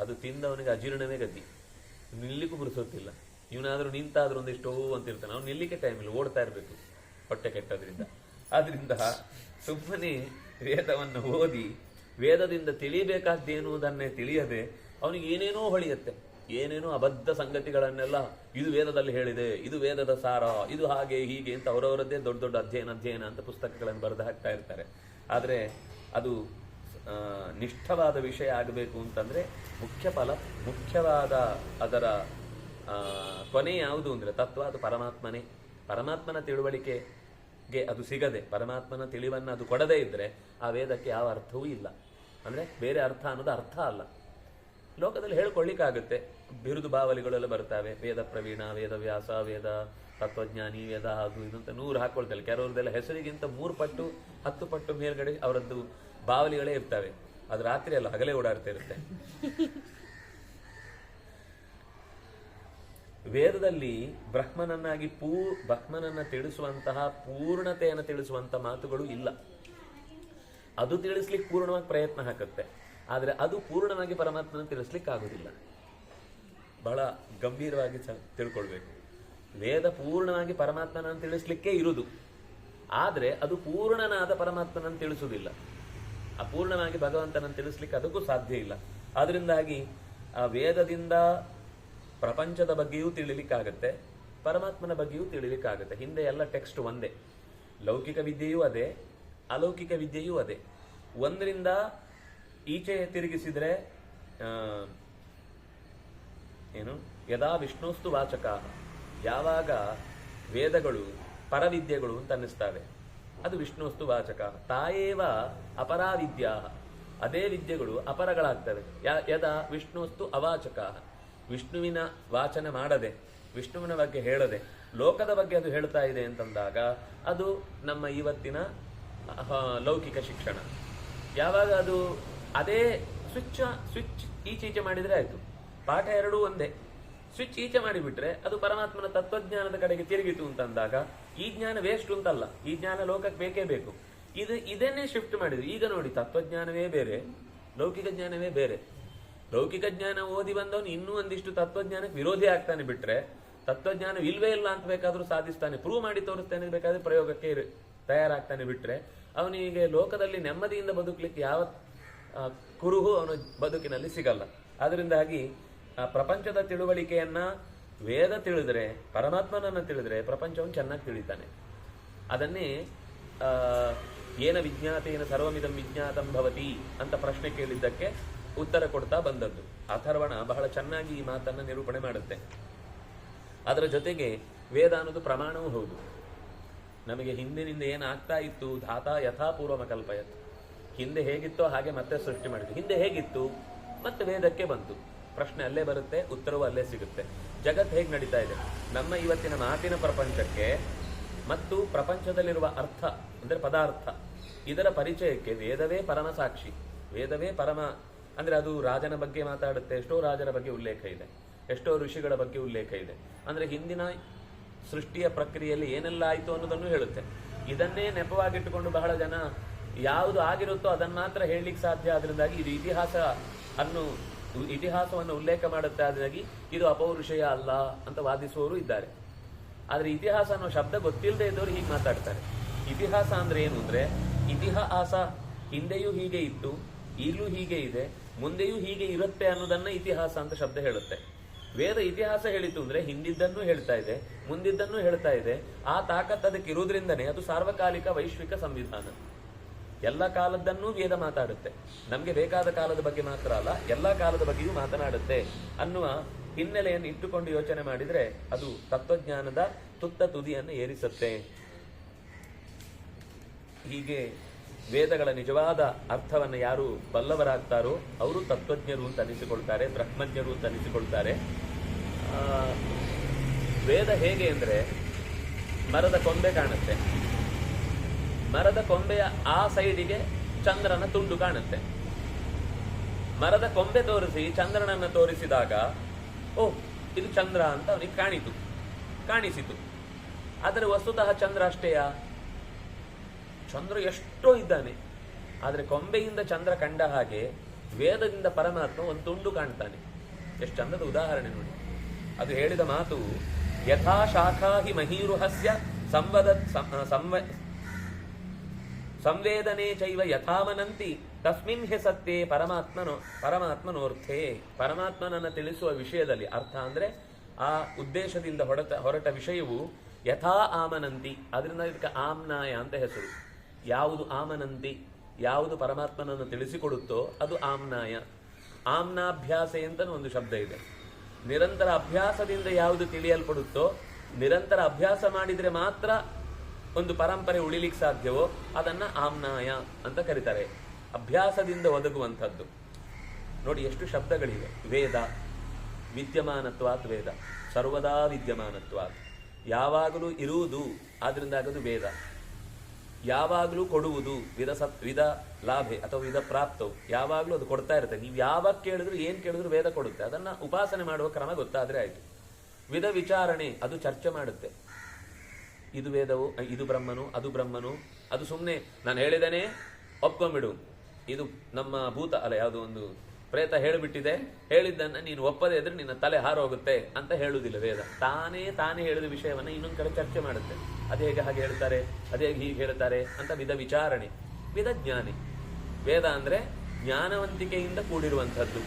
ಅದು ತಿಂದವನಿಗೆ ಅಜೀರ್ಣವೇ ಗತಿ, ನಿಲ್ಲಿಕ್ಕೂ ಬುರಿಸೋತಿಲ್ಲ. ಇವನಾದ್ರೂ ನಿಂತಾದ್ರೂ ಒಂದಿಷ್ಟೋ ಅಂತಿರ್ತಾನೆ, ಅವ್ನು ನಿಲ್ಲಿಕ್ಕೆ ಟೈಮ್ ಇಲ್ಲ, ಓಡ್ತಾ ಇರಬೇಕು ಹೊಟ್ಟೆ ಕೆಟ್ಟದ್ರಿಂದ. ಆದ್ರಿಂದ ಸುಮ್ಮನೆ ವೇದವನ್ನು ಓದಿ ವೇದದಿಂದ ತಿಳಿಬೇಕಾದ್ದೇನುವುದನ್ನೇ ತಿಳಿಯದೆ ಅವನಿಗೆ ಏನೇನೋ ಹೊಳೆಯುತ್ತೆ, ಏನೇನೋ ಅಬದ್ಧ ಸಂಗತಿಗಳನ್ನೆಲ್ಲ ಇದು ವೇದದಲ್ಲಿ ಹೇಳಿದೆ, ಇದು ವೇದದ ಸಾರ, ಇದು ಹಾಗೆ ಹೀಗೆ ಅಂತ ಅವರವರದ್ದೇ ದೊಡ್ಡ ದೊಡ್ಡ ಅಧ್ಯಯನ ಅಂತ ಪುಸ್ತಕಗಳನ್ನು ಬರೆದು ಹಾಕ್ತಾ ಇರ್ತಾರೆ. ಆದರೆ ಅದು ನಿಷ್ಠವಾದ ವಿಷಯ ಆಗಬೇಕು ಅಂತಂದ್ರೆ ಮುಖ್ಯವಾದ ಅದರ ಕೊನೆ ಯಾವುದು ಅಂದ್ರೆ ತತ್ವ, ಅದು ಪರಮಾತ್ಮನೇ. ಪರಮಾತ್ಮನ ತಿಳುವಳಿಕೆಗೆ ಅದು ಸಿಗದೆ, ಪರಮಾತ್ಮನ ತಿಳಿವನ್ನ ಅದು ಕೊಡದೇ ಇದ್ರೆ ಆ ವೇದಕ್ಕೆ ಯಾವ ಅರ್ಥವೂ ಇಲ್ಲ. ಅಂದ್ರೆ ಬೇರೆ ಅರ್ಥ ಅನ್ನೋದು ಅರ್ಥ ಅಲ್ಲ. ಲೋಕದಲ್ಲಿ ಹೇಳ್ಕೊಳ್ಳಿಕ್ಕಾಗುತ್ತೆ, ಬಿರುದು ಬಾವಲಿಗಳೆಲ್ಲ ಬರ್ತಾವೆ, ವೇದ ಪ್ರವೀಣ, ವೇದ ವ್ಯಾಸ, ವೇದ ತತ್ವಜ್ಞಾನಿ, ವೇದ ಅದು ಇದು ಅಂತ 100 ಹಾಕೊಳ್ತಾರೆ. ಕೆಲವ್ರದ್ದೆಲ್ಲ ಹೆಸರಿಗಿಂತ 3 ಪಟ್ಟು 10 ಪಟ್ಟು ಮೇಲ್ಗಡೆ ಅವರದ್ದು ಬಾವಲಿಗಳೇ ಇರ್ತವೆ. ಅದು ರಾತ್ರಿ ಅಲ್ಲ, ಹಗಲೇ ಓಡಾಡ್ತಾ ಇರುತ್ತೆ. ವೇದದಲ್ಲಿ ಬ್ರಹ್ಮನನ್ನ ತಿಳಿಸುವಂತಹ ಪೂರ್ಣತೆಯನ್ನು ತಿಳಿಸುವಂತಹ ಮಾತುಗಳು ಇಲ್ಲ. ಅದು ತಿಳಿಸ್ಲಿಕ್ಕೆ ಪೂರ್ಣವಾಗಿ ಪ್ರಯತ್ನ ಹಾಕುತ್ತೆ, ಆದರೆ ಅದು ಪೂರ್ಣವಾಗಿ ಪರಮಾತ್ಮನ ತಿಳಿಸ್ಲಿಕ್ಕೆ ಆಗುದಿಲ್ಲ. ಬಹಳ ಗಂಭೀರವಾಗಿ ತಿಳ್ಕೊಳ್ಬೇಕು. ವೇದ ಪೂರ್ಣವಾಗಿ ಪರಮಾತ್ಮನನ್ನು ತಿಳಿಸ್ಲಿಕ್ಕೆ ಇರುವುದು, ಆದರೆ ಅದು ಪೂರ್ಣನಾದ ಪರಮಾತ್ಮನನ್ನು ತಿಳಿಸುವುದಿಲ್ಲ. ಅಪೂರ್ಣವಾಗಿ ಭಗವಂತನನ್ನು ತಿಳಿಸ್ಲಿಕ್ಕೆ ಅದಕ್ಕೂ ಸಾಧ್ಯ ಇಲ್ಲ. ಆದ್ರಿಂದಾಗಿ ಆ ವೇದದಿಂದ ಪ್ರಪಂಚದ ಬಗ್ಗೆಯೂ ತಿಳಿಲಿಕ್ಕಾಗತ್ತೆ, ಪರಮಾತ್ಮನ ಬಗ್ಗೆಯೂ ತಿಳಿಲಿಕ್ಕಾಗತ್ತೆ. ಹಿಂದೆ ಎಲ್ಲ ಟೆಕ್ಸ್ಟ್ ಒಂದೇ, ಲೌಕಿಕ ವಿದ್ಯೆಯೂ ಅದೇ, ಅಲೌಕಿಕ ವಿದ್ಯೆಯೂ ಅದೇ. ಒಂದರಿಂದ ಈಚೆ ತಿರುಗಿಸಿದ್ರೆ ಏನು ಯದಾ ವಿಷ್ಣುಸ್ತು ವಾಚಕ, ಯಾವಾಗ ವೇದಗಳು ಪರವಿದ್ಯೆಗಳು ಅಂತ ಅನ್ನಿಸ್ತವೆ, ಅದು ವಿಷ್ಣುಸ್ತು ವಾಚಕ. ತಾಯೇವ ಅಪರಾವಿದ್ಯಾ, ಅದೇ ವಿದ್ಯೆಗಳು ಅಪರಗಳಾಗ್ತವೆ. ಯದಾ ವಿಷ್ಣುಸ್ತು ಅವಾಚಕ, ವಿಷ್ಣುವಿನ ವಾಚನ ಮಾಡದೆ, ವಿಷ್ಣುವಿನ ಬಗ್ಗೆ ಹೇಳದೆ ಲೋಕದ ಬಗ್ಗೆ ಅದು ಹೇಳ್ತಾ ಇದೆ ಅಂತಂದಾಗ ಅದು ನಮ್ಮ ಇವತ್ತಿನ ಲೌಕಿಕ ಶಿಕ್ಷಣ. ಯಾವಾಗ ಅದು ಅದೇ ಸ್ವಿಚ್ ಈಚೀಚೆ ಮಾಡಿದ್ರೆ ಆಯ್ತು, ಪಾಠ ಎರಡೂ ಒಂದೇ. ಸ್ವಿಚ್ ಈಚೆ ಮಾಡಿಬಿಟ್ರೆ ಅದು ಪರಮಾತ್ಮನ ತತ್ವಜ್ಞಾನದ ಕಡೆಗೆ ತಿರುಗಿತು ಅಂತಂದಾಗ ಈ ಜ್ಞಾನ ವೇಸ್ಟ್ ಅಂತಲ್ಲ, ಈ ಜ್ಞಾನ ಲೋಕಕ್ಕೆ ಬೇಕೇ ಬೇಕು. ಇದನ್ನೇ ಶಿಫ್ಟ್ ಮಾಡಿದ್ರು. ಈಗ ನೋಡಿ, ತತ್ವಜ್ಞಾನವೇ ಬೇರೆ, ಲೌಕಿಕ ಜ್ಞಾನವೇ ಬೇರೆ. ಲೌಕಿಕ ಜ್ಞಾನ ಓದಿ ಬಂದವನು ಇನ್ನೂ ಒಂದಿಷ್ಟು ತತ್ವಜ್ಞಾನಕ್ಕೆ ವಿರೋಧಿ ಆಗ್ತಾನೆ, ಬಿಟ್ರೆ ತತ್ವಜ್ಞಾನ ಇಲ್ವೇ ಇಲ್ಲ ಅಂತ ಬೇಕಾದ್ರೂ ಸಾಧಿಸ್ತಾನೆ, ಪ್ರೂವ್ ಮಾಡಿ ತೋರಿಸ್ತಾನೆ, ಬೇಕಾದ್ರೆ ಪ್ರಯೋಗಕ್ಕೆ ತಯಾರಾಗ್ತಾನೆ. ಬಿಟ್ರೆ ಅವನಿಗೆ ಲೋಕದಲ್ಲಿ ನೆಮ್ಮದಿಯಿಂದ ಬದುಕಲಿಕ್ಕೆ ಯಾವ ಕುರುಹು ಅವನ ಬದುಕಿನಲ್ಲಿ ಸಿಗಲ್ಲ. ಆದ್ರಿಂದಾಗಿ ಪ್ರಪಂಚದ ತಿಳುವಳಿಕೆಯನ್ನ ವೇದ ತಿಳಿದ್ರೆ, ಪರಮಾತ್ಮನನ್ನ ತಿಳಿದ್ರೆ ಪ್ರಪಂಚವನ್ನು ಚೆನ್ನಾಗಿ ತಿಳಿತಾನೆ. ಅದನ್ನೇ ಏನ ವಿಜ್ಞಾತೇನ ಸರ್ವಮಿದಂ ವಿಜ್ಞಾತಂ ಭವತಿ ಅಂತ ಪ್ರಶ್ನೆ ಕೇಳಿದ್ದಕ್ಕೆ ಉತ್ತರ ಕೊಡ್ತಾ ಬಂದದ್ದು. ಅಥರ್ವಣ ಬಹಳ ಚೆನ್ನಾಗಿ ಈ ಮಾತನ್ನ ನಿರೂಪಣೆ ಮಾಡುತ್ತೆ. ಅದರ ಜೊತೆಗೆ ವೇದ ಅನ್ನೋದು ಪ್ರಮಾಣವೂ ಹೌದು. ನಮಗೆ ಹಿಂದಿನಿಂದ ಏನಾಗ್ತಾ ಇತ್ತು, ಧಾತಾ ಯಥಾಪೂರ್ವಮ ಕಲ್ಪಯತ್, ಹಿಂದೆ ಹೇಗಿತ್ತೋ ಹಾಗೆ ಮತ್ತೆ ಸೃಷ್ಟಿ ಮಾಡಿದ್ರು. ಹಿಂದೆ ಹೇಗಿತ್ತು ಮತ್ತೆ ವೇದಕ್ಕೆ ಬಂತು, ಪ್ರಶ್ನೆ ಅಲ್ಲೇ ಬರುತ್ತೆ, ಉತ್ತರವೂ ಅಲ್ಲೇ ಸಿಗುತ್ತೆ. ಜಗತ್ ಹೇಗೆ ನಡೀತಾ ಇದೆ, ನಮ್ಮ ಇವತ್ತಿನ ಮಾತಿನ ಪ್ರಪಂಚಕ್ಕೆ ಮತ್ತು ಪ್ರಪಂಚದಲ್ಲಿರುವ ಅರ್ಥ ಅಂದ್ರೆ ಪದಾರ್ಥ, ಇದರ ಪರಿಚಯಕ್ಕೆ ವೇದವೇ ಪರಮ ಸಾಕ್ಷಿ. ವೇದವೇ ಪರಮ ಅಂದ್ರೆ ಅದು ರಾಜನ ಬಗ್ಗೆ ಮಾತಾಡುತ್ತೆ, ಎಷ್ಟೋ ರಾಜರ ಬಗ್ಗೆ ಉಲ್ಲೇಖ ಇದೆ, ಎಷ್ಟೋ ಋಷಿಗಳ ಬಗ್ಗೆ ಉಲ್ಲೇಖ ಇದೆ. ಅಂದ್ರೆ ಹಿಂದಿನ ಸೃಷ್ಟಿಯ ಪ್ರಕ್ರಿಯೆಯಲ್ಲಿ ಏನೆಲ್ಲ ಆಯಿತು ಅನ್ನೋದನ್ನು ಹೇಳುತ್ತೆ. ಇದನ್ನೇ ನೆಪವಾಗಿಟ್ಟುಕೊಂಡು ಬಹಳ ಜನ ಯಾವುದು ಆಗಿರುತ್ತೋ ಅದನ್ನು ಮಾತ್ರ ಹೇಳಲಿಕ್ಕೆ ಸಾಧ್ಯ. ಆದ್ರಿಂದಾಗಿ ಇದು ಇತಿಹಾಸವನ್ನು ಉಲ್ಲೇಖ ಮಾಡುತ್ತೆ, ಆದ್ರಿಂದಾಗಿ ಇದು ಅಪೌರುಷೇಯ ಅಲ್ಲ ಅಂತ ವಾದಿಸುವವರು ಇದ್ದಾರೆ. ಆದ್ರೆ ಇತಿಹಾಸ ಅನ್ನೋ ಶಬ್ದ ಗೊತ್ತಿಲ್ಲದೆ ಇದ್ದವರು ಹೀಗೆ ಮಾತಾಡ್ತಾರೆ. ಇತಿಹಾಸ ಅಂದ್ರೆ ಏನು ಅಂದ್ರೆ, ಇತಿಹಾಸ ಹಿಂದೆಯೂ ಹೀಗೆ ಇತ್ತು, ಈಗಲೂ ಹೀಗೆ ಇದೆ, ಮುಂದೆಯೂ ಹೀಗೆ ಇರುತ್ತೆ ಅನ್ನೋದನ್ನ ಇತಿಹಾಸ ಅಂತ ಶಬ್ದ ಹೇಳುತ್ತೆ. ವೇದ ಇತಿಹಾಸ ಹೇಳಿತು ಅಂದ್ರೆ ಹಿಂದಿದ್ದನ್ನು ಹೇಳ್ತಾ ಇದೆ, ಮುಂದಿದ್ದನ್ನು ಹೇಳ್ತಾ ಇದೆ. ಆ ತಾಕತ್ ಅದಕ್ಕೆ ಇರುವುದರಿಂದನೇ ಅದು ಸಾರ್ವಕಾಲಿಕ ವೈಶ್ವಿಕ ಸಂವಿಧಾನ. ಎಲ್ಲ ಕಾಲದ್ದನ್ನೂ ವೇದ ಮಾತಾಡುತ್ತೆ. ನಮಗೆ ಬೇಕಾದ ಕಾಲದ ಬಗ್ಗೆ ಮಾತ್ರ ಅಲ್ಲ, ಎಲ್ಲ ಕಾಲದ ಬಗ್ಗೆಯೂ ಮಾತನಾಡುತ್ತೆ ಅನ್ನುವ ಹಿನ್ನೆಲೆಯನ್ನು ಇಟ್ಟುಕೊಂಡು ಯೋಚನೆ ಮಾಡಿದ್ರೆ ಅದು ತತ್ವಜ್ಞಾನದ ತುತ್ತ ತುದಿಯನ್ನು ಏರಿಸುತ್ತೆ. ಹೀಗೆ ವೇದಗಳ ನಿಜವಾದ ಅರ್ಥವನ್ನು ಯಾರು ಬಲ್ಲವರಾಗ್ತಾರೋ ಅವರು ತತ್ವಜ್ಞರು ಅಂತ ಅನಿಸಿಕೊಳ್ತಾರೆ, ಬ್ರಹ್ಮಜ್ಞರು ಅಂತ ಅನಿಸಿಕೊಳ್ತಾರೆ. ವೇದ ಹೇಗೆ ಅಂದ್ರೆ ಮರದ ಕೊಂಬೆ ಕಾಣುತ್ತೆ, ಮರದ ಕೊಂಬೆಯ ಆ ಸೈಡಿಗೆ ಚಂದ್ರನ ತುಂಡು ಕಾಣುತ್ತೆ. ಮರದ ಕೊಂಬೆ ತೋರಿಸಿ ಚಂದ್ರನನ್ನ ತೋರಿಸಿದಾಗ ಓಹ್ ಇದು ಚಂದ್ರ ಅಂತ ಅವನಿಗೆ ಕಾಣಿಸಿತು. ಆದರೆ ವಸ್ತುತಃ ಚಂದ್ರ ಅಷ್ಟೇಯಾ? ಚಂದ್ರ ಎಷ್ಟೋ ಇದ್ದಾನೆ. ಆದರೆ ಕೊಂಬೆಯಿಂದ ಚಂದ್ರ ಕಂಡ ಹಾಗೆ ವೇದದಿಂದ ಪರಮಾತ್ಮ ಒಂದು ತುಂಡು ಕಾಣ್ತಾನೆ. ಎಷ್ಟು ಚಂದದ ಉದಾಹರಣೆ ನೋಡಿ. ಅದು ಹೇಳಿದ ಮಾತು ಯಥಾ ಶಾಖಾ ಹಿ ಮಹೀರುಹಸ್ಯ ಸಂವೇದನೆ ಚೈವ ಯಥಾಮನಂತಿ ತಸ್ಮಿನ್ ಹೆ ಸತ್ಯೇ ಪರಮಾತ್ಮನೋರ್ಥೇ. ಪರಮಾತ್ಮನನ್ನು ತಿಳಿಸುವ ವಿಷಯದಲ್ಲಿ, ಅರ್ಥ ಅಂದ್ರೆ ಆ ಉದ್ದೇಶದಿಂದ ಹೊರಟ ವಿಷಯವು ಯಥಾ ಆಮನಂತಿ, ಅದರಿಂದ ಇದಕ್ಕೆ ಆಮ್ನಾಯ ಅಂತ ಹೆಸರು. ಯಾವುದು ಆಮನಂತಿ, ಯಾವುದು ಪರಮಾತ್ಮನನ್ನು ತಿಳಿಸಿಕೊಡುತ್ತೋ ಅದು ಆಮ್ನಾಯ. ಆಮ್ನಾಭ್ಯಾಸೆ ಅಂತ ಒಂದು ಶಬ್ದ ಇದೆ. ನಿರಂತರ ಅಭ್ಯಾಸದಿಂದ ಯಾವುದು ತಿಳಿಯಲ್ಪಡುತ್ತೋ, ನಿರಂತರ ಅಭ್ಯಾಸ ಮಾಡಿದ್ರೆ ಮಾತ್ರ ಒಂದು ಪರಂಪರೆ ಉಳಿಲಿಕ್ಕೆ ಸಾಧ್ಯವೋ ಅದನ್ನ ಆಮ್ನಾಯ ಅಂತ ಕರೀತಾರೆ. ಅಭ್ಯಾಸದಿಂದ ಒದಗುವಂಥದ್ದು. ನೋಡಿ ಎಷ್ಟು ಶಬ್ದಗಳಿವೆ. ವೇದ ವಿದ್ಯಮಾನತ್ವಾತ್, ವೇದ ಸರ್ವದಾ ವಿದ್ಯಮಾನತ್ವಾತ್, ಯಾವಾಗಲೂ ಇರುವುದು, ಆದ್ರಿಂದ ಆಗೋದು ವೇದ. ಯಾವಾಗಲೂ ಕೊಡುವುದು, ವಿಧ ಲಾಭೆ ಅಥವಾ ವಿಧ ಪ್ರಾಪ್ತವು, ಯಾವಾಗಲೂ ಅದು ಕೊಡ್ತಾ ಇರುತ್ತೆ. ನೀವು ಯಾವಾಗ ಕೇಳಿದ್ರು ಏನ್ ಕೇಳಿದ್ರು ವೇದ ಕೊಡುತ್ತೆ. ಅದನ್ನ ಉಪಾಸನೆ ಮಾಡುವ ಕ್ರಮ ಗೊತ್ತಾದ್ರೆ ಆಯ್ತು. ವಿಧ ವಿಚಾರಣೆ, ಅದು ಚರ್ಚೆ ಮಾಡುತ್ತೆ. ಇದು ವೇದವು, ಇದು ಬ್ರಹ್ಮನು, ಅದು ಬ್ರಹ್ಮನು, ಅದು ಸುಮ್ಮನೆ ನಾನು ಹೇಳಿದ್ದೇನೆ ಒಪ್ಕೊಂಬಿಡು, ಇದು ನಮ್ಮ ಭೂತ ಅಲ್ಲ ಯಾವುದೋ ಒಂದು ಪ್ರೇತ ಹೇಳಿಬಿಟ್ಟಿದೆ, ಹೇಳಿದ್ದನ್ನ ನೀನು ಒಪ್ಪದೇ ಇದ್ರೆ ನಿನ್ನ ತಲೆ ಹಾರೋಗುತ್ತೆ ಅಂತ ಹೇಳುವುದಿಲ್ಲ ವೇದ. ತಾನೇ ಹೇಳಿದ ವಿಷಯವನ್ನ ಇನ್ನೊಂದು ಕಡೆ ಚರ್ಚೆ ಮಾಡುತ್ತೆ. ಅದೇ ಹೇಗೆ ಹಾಗೆ ಹೇಳ್ತಾರೆ, ಅದೇ ಹೀಗೆ ಹೇಳ್ತಾರೆ ಅಂತ ವಿಧ ವಿಚಾರಣೆ. ವಿಧ ಜ್ಞಾನಿ. ವೇದ ಅಂದ್ರೆ ಜ್ಞಾನವಂತಿಕೆಯಿಂದ ಕೂಡಿರುವಂಥದ್ದು,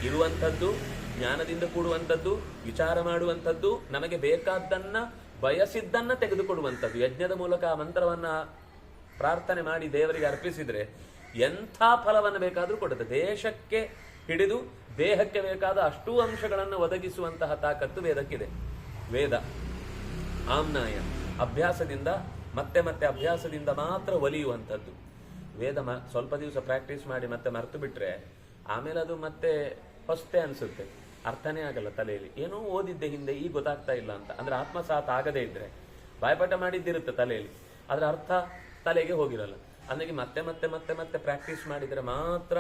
ಇರುವಂಥದ್ದು, ಜ್ಞಾನದಿಂದ ಕೂಡುವಂಥದ್ದು, ವಿಚಾರ ಮಾಡುವಂಥದ್ದು, ನಮಗೆ ಬೇಕಾದ್ದನ್ನ ಬಯಸಿದ್ದನ್ನ ತೆಗೆದುಕೊಡುವಂಥದ್ದು. ಯಜ್ಞದ ಮೂಲಕ ಆ ಮಂತ್ರವನ್ನ ಪ್ರಾರ್ಥನೆ ಮಾಡಿ ದೇವರಿಗೆ ಅರ್ಪಿಸಿದ್ರೆ ಎಂಥ ಫಲವನ್ನು ಬೇಕಾದರೂ ಕೊಡುತ್ತೆ. ದೇಶಕ್ಕೆ ಹಿಡಿದು ದೇಹಕ್ಕೆ ಬೇಕಾದ ಅಷ್ಟೂ ಅಂಶಗಳನ್ನು ಒದಗಿಸುವಂತಹ ತಾಕತ್ತು ವೇದಕ್ಕಿದೆ. ವೇದ ಆಮ್ನಾಯ, ಅಭ್ಯಾಸದಿಂದ ಮತ್ತೆ ಅಭ್ಯಾಸದಿಂದ ಮಾತ್ರ ಒಲಿಯುವಂಥದ್ದು. ವೇದ ಸ್ವಲ್ಪ ದಿವಸ ಪ್ರಾಕ್ಟೀಸ್ ಮಾಡಿ ಮತ್ತೆ ಮರೆತು ಬಿಟ್ರೆ ಆಮೇಲೆ ಅದು ಮತ್ತೆ ಹೊಸ್ತೆ ಅನ್ಸುತ್ತೆ, ಅರ್ಥನೇ ಆಗಲ್ಲ ತಲೆಯಲ್ಲಿ. ಏನೋ ಓದಿದ್ದೆ ಹಿಂದೆ, ಈಗ ಗೊತ್ತಾಗ್ತಾ ಇಲ್ಲ ಅಂತ. ಅಂದ್ರೆ ಆತ್ಮಸಾತ್ ಆಗದೇ ಇದ್ರೆ ಬಾಯ್ಪಾಠ ಮಾಡಿದ್ದಿರುತ್ತೆ ತಲೆಯಲ್ಲಿ, ಅದರ ಅರ್ಥ ತಲೆಗೆ ಹೋಗಿರಲ್ಲ. ಅಂದಾಗಿ ಮತ್ತೆ ಪ್ರಾಕ್ಟೀಸ್ ಮಾಡಿದರೆ ಮಾತ್ರ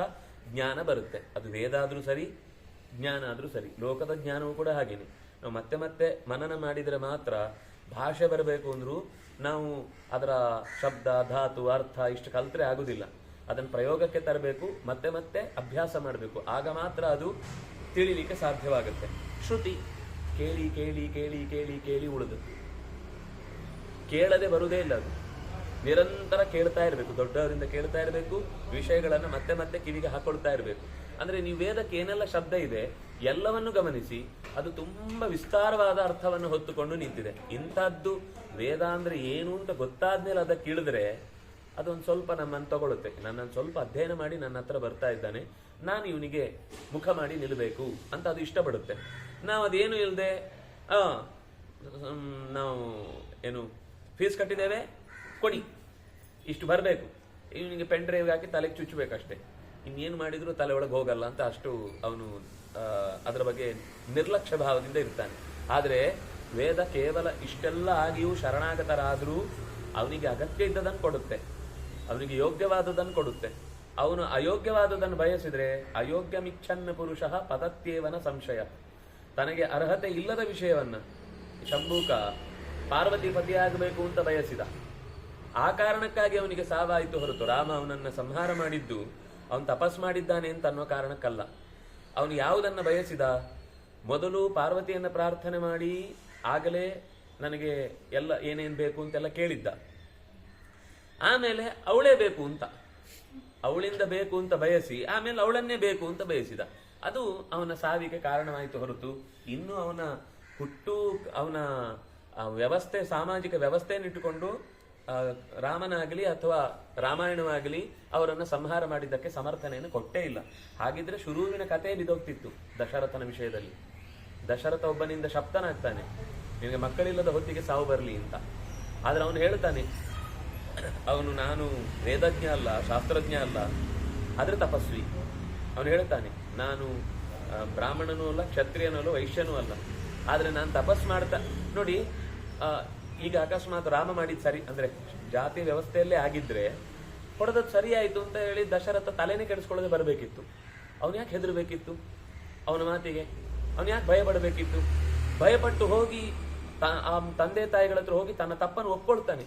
ಜ್ಞಾನ ಬರುತ್ತೆ. ಅದು ವೇದ ಆದ್ರೂ ಸರಿ, ಜ್ಞಾನ ಆದ್ರೂ ಸರಿ. ಲೋಕದ ಜ್ಞಾನವೂ ಕೂಡ ಹಾಗೇನೆ. ನಾವು ಮತ್ತೆ ಮನನ ಮಾಡಿದರೆ ಮಾತ್ರ. ಭಾಷೆ ಬರಬೇಕು ಅಂದ್ರೂ ನಾವು ಅದರ ಶಬ್ದ, ಧಾತು, ಅರ್ಥ ಇಷ್ಟು ಕಲ್ತ್ರೆ ಆಗುದಿಲ್ಲ. ಅದನ್ನು ಪ್ರಯೋಗಕ್ಕೆ ತರಬೇಕು, ಮತ್ತೆ ಅಭ್ಯಾಸ ಮಾಡಬೇಕು. ಆಗ ಮಾತ್ರ ಅದು ತಿಳಿಲಿಕ್ಕೆ ಸಾಧ್ಯವಾಗುತ್ತೆ. ಶ್ರುತಿ ಕೇಳಿ ಕೇಳಿ ಕೇಳಿ ಕೇಳಿ ಕೇಳಿ ಉಳಿದು ಕೇಳದೆ ಬರುವುದೇ ಇಲ್ಲ. ಅದು ನಿರಂತರ ಕೇಳ್ತಾ ಇರಬೇಕು, ದೊಡ್ಡವರಿಂದ ಕೇಳ್ತಾ ಇರಬೇಕು, ವಿಷಯಗಳನ್ನು ಮತ್ತೆ ಕಿವಿಗೆ ಹಾಕೊಳ್ತಾ ಇರಬೇಕು. ಅಂದ್ರೆ ನೀವು ವೇದಕ್ಕೆ ಏನೆಲ್ಲ ಶಬ್ದ ಇದೆ ಎಲ್ಲವನ್ನು ಗಮನಿಸಿ, ಅದು ತುಂಬಾ ವಿಸ್ತಾರವಾದ ಅರ್ಥವನ್ನು ಹೊತ್ತುಕೊಂಡು ನಿಂತಿದೆ. ಇಂಥದ್ದು ವೇದ ಅಂದ್ರೆ ಏನು ಅಂತ ಗೊತ್ತಾದ್ಮೇಲೆ ಅದಕ್ಕೆ ಇಳಿದ್ರೆ ಅದೊಂದು ಸ್ವಲ್ಪ ನಮ್ಮನ್ನು ತಗೊಳುತ್ತೆ. ನನ್ನನ್ನು ಸ್ವಲ್ಪ ಅಧ್ಯಯನ ಮಾಡಿ ನನ್ನ ಹತ್ರ ಬರ್ತಾ ಇದ್ದಾನೆ, ನಾನು ಇವನಿಗೆ ಮುಖ ಮಾಡಿ ನಿಲ್ಲಬೇಕು ಅಂತ ಅದು ಇಷ್ಟಪಡುತ್ತೆ. ನಾವು ಅದೇನು ಇಲ್ಲದೆ ನಾವು ಏನು ಫೀಸ್ ಕಟ್ಟಿದ್ದೇವೆ ಕೊಡಿ, ಇಷ್ಟು ಬರಬೇಕು, ಇವನಿಗೆ ಪೆನ್ ಡ್ರೈವ್ ಹಾಕಿ ತಲೆಗೆ ಚುಚ್ಚಬೇಕಷ್ಟೇ, ಇನ್ನೇನು ಮಾಡಿದ್ರು ತಲೆ ಒಳಗೆ ಹೋಗಲ್ಲ ಅಂತ ಅಷ್ಟು ಅವನು ಅದರ ಬಗ್ಗೆ ನಿರ್ಲಕ್ಷ್ಯ ಭಾವದಿಂದ ಇರ್ತಾನೆ. ಆದರೆ ವೇದ ಕೇವಲ ಇಷ್ಟೆಲ್ಲ ಆಗಿಯೂ ಶರಣಾಗತರಾದರೂ ಅವನಿಗೆ ಅಗತ್ಯ ಇದ್ದದನ್ನು ಕೊಡುತ್ತೆ, ಅವನಿಗೆ ಯೋಗ್ಯವಾದದನ್ನು ಕೊಡುತ್ತೆ. ಅವನು ಅಯೋಗ್ಯವಾದದನ್ನು ಬಯಸಿದ್ರೆ ಅಯೋಗ್ಯಮಿಚ್ಛನ್ನ ಪುರುಷ ಪತತ್ಯೇವನ ಸಂಶಯ. ತನಗೆ ಅರ್ಹತೆ ಇಲ್ಲದ ವಿಷಯವನ್ನ ಶಂಭೂಕ ಪಾರ್ವತಿ ಪತಿಯಾಗಬೇಕು ಅಂತ ಬಯಸಿದ. ಆ ಕಾರಣಕ್ಕಾಗಿ ಅವನಿಗೆ ಸಾವಾಯಿತು ಹೊರತು ರಾಮ ಅವನನ್ನ ಸಂಹಾರ ಮಾಡಿದ್ದು ಅವನು ತಪಸ್ ಮಾಡಿದ್ದಾನೆ ಅಂತ ಅನ್ನೋ ಕಾರಣಕ್ಕಲ್ಲ. ಅವನು ಯಾವುದನ್ನ ಬಯಸಿದ? ಮೊದಲು ಪಾರ್ವತಿಯನ್ನ ಪ್ರಾರ್ಥನೆ ಮಾಡಿ ಆಗಲೇ ನನಗೆ ಎಲ್ಲ ಏನೇನ್ ಬೇಕು ಅಂತೆಲ್ಲ ಕೇಳಿದ್ದ. ಆಮೇಲೆ ಅವಳೇ ಬೇಕು ಅಂತ ಅವಳಿಂದ ಬೇಕು ಅಂತ ಬಯಸಿ ಆಮೇಲೆ ಅವಳನ್ನೇ ಬೇಕು ಅಂತ ಬಯಸಿದ. ಅದು ಅವನ ಸಾವಿಗೆ ಕಾರಣವಾಯಿತು ಹೊರತು ಇನ್ನು ಅವನ ಹುಟ್ಟು ಅವನ ವ್ಯವಸ್ಥೆ ಸಾಮಾಜಿಕ ವ್ಯವಸ್ಥೆಯನ್ನಿಟ್ಟುಕೊಂಡು ರಾಮನಾಗಲಿ ಅಥವಾ ರಾಮಾಯಣವಾಗಲಿ ಅವರನ್ನು ಸಂಹಾರ ಮಾಡಿದ್ದಕ್ಕೆ ಸಮರ್ಥನೆಯನ್ನು ಕೊಟ್ಟೇ ಇಲ್ಲ. ಹಾಗಿದ್ರೆ ಶುರುವಿನ ಕಥೆ ಬಿದೋಗ್ತಿತ್ತು ದಶರಥನ ವಿಷಯದಲ್ಲಿ. ದಶರಥ ಒಬ್ಬನಿಂದ ಶಪ್ತನಾಗ್ತಾನೆ, ನಿನಗೆ ಮಕ್ಕಳಿಲ್ಲದ ಹೊತ್ತಿಗೆ ಸಾವು ಬರಲಿ ಅಂತ. ಆದ್ರೆ ಅವನು ಹೇಳ್ತಾನೆ, ಅವನು ನಾನು ವೇದಜ್ಞ ಅಲ್ಲ, ಶಾಸ್ತ್ರಜ್ಞ ಅಲ್ಲ, ಆದ್ರೆ ತಪಸ್ವಿ. ಅವನು ಹೇಳ್ತಾನೆ, ನಾನು ಬ್ರಾಹ್ಮಣನೂ ಅಲ್ಲ, ಕ್ಷತ್ರಿಯನೂ ಅಲ್ಲ, ವೈಶ್ಯನೂ ಅಲ್ಲ, ಆದ್ರೆ ನಾನು ತಪಸ್ ಮಾಡ್ತಾ ನೋಡಿ. ಈಗ ಅಕಸ್ಮಾತ್ ರಾಮ ಮಾಡಿದ್ ಸರಿ ಅಂದ್ರೆ ಜಾತಿ ವ್ಯವಸ್ಥೆಯಲ್ಲೇ ಆಗಿದ್ರೆ ಹೊಡೆದದ್ದು ಸರಿ ಆಯ್ತು ಅಂತ ಹೇಳಿ ದಶರಥ ತಲೆನೇ ಕೆಡಿಸ್ಕೊಳ್ಳದೆ ಬರಬೇಕಿತ್ತು. ಅವನು ಯಾಕೆ ಹೆದರ್ಬೇಕಿತ್ತು ಅವನ ಮಾತಿಗೆ? ಅವನು ಯಾಕೆ ಭಯ ಪಡಬೇಕಿತ್ತು? ಭಯಪಟ್ಟು ಹೋಗಿ ಆ ತಂದೆ ತಾಯಿಗಳ ಹತ್ರ ಹೋಗಿ ತನ್ನ ತಪ್ಪನ್ನು ಒಪ್ಕೊಳ್ತಾನೆ.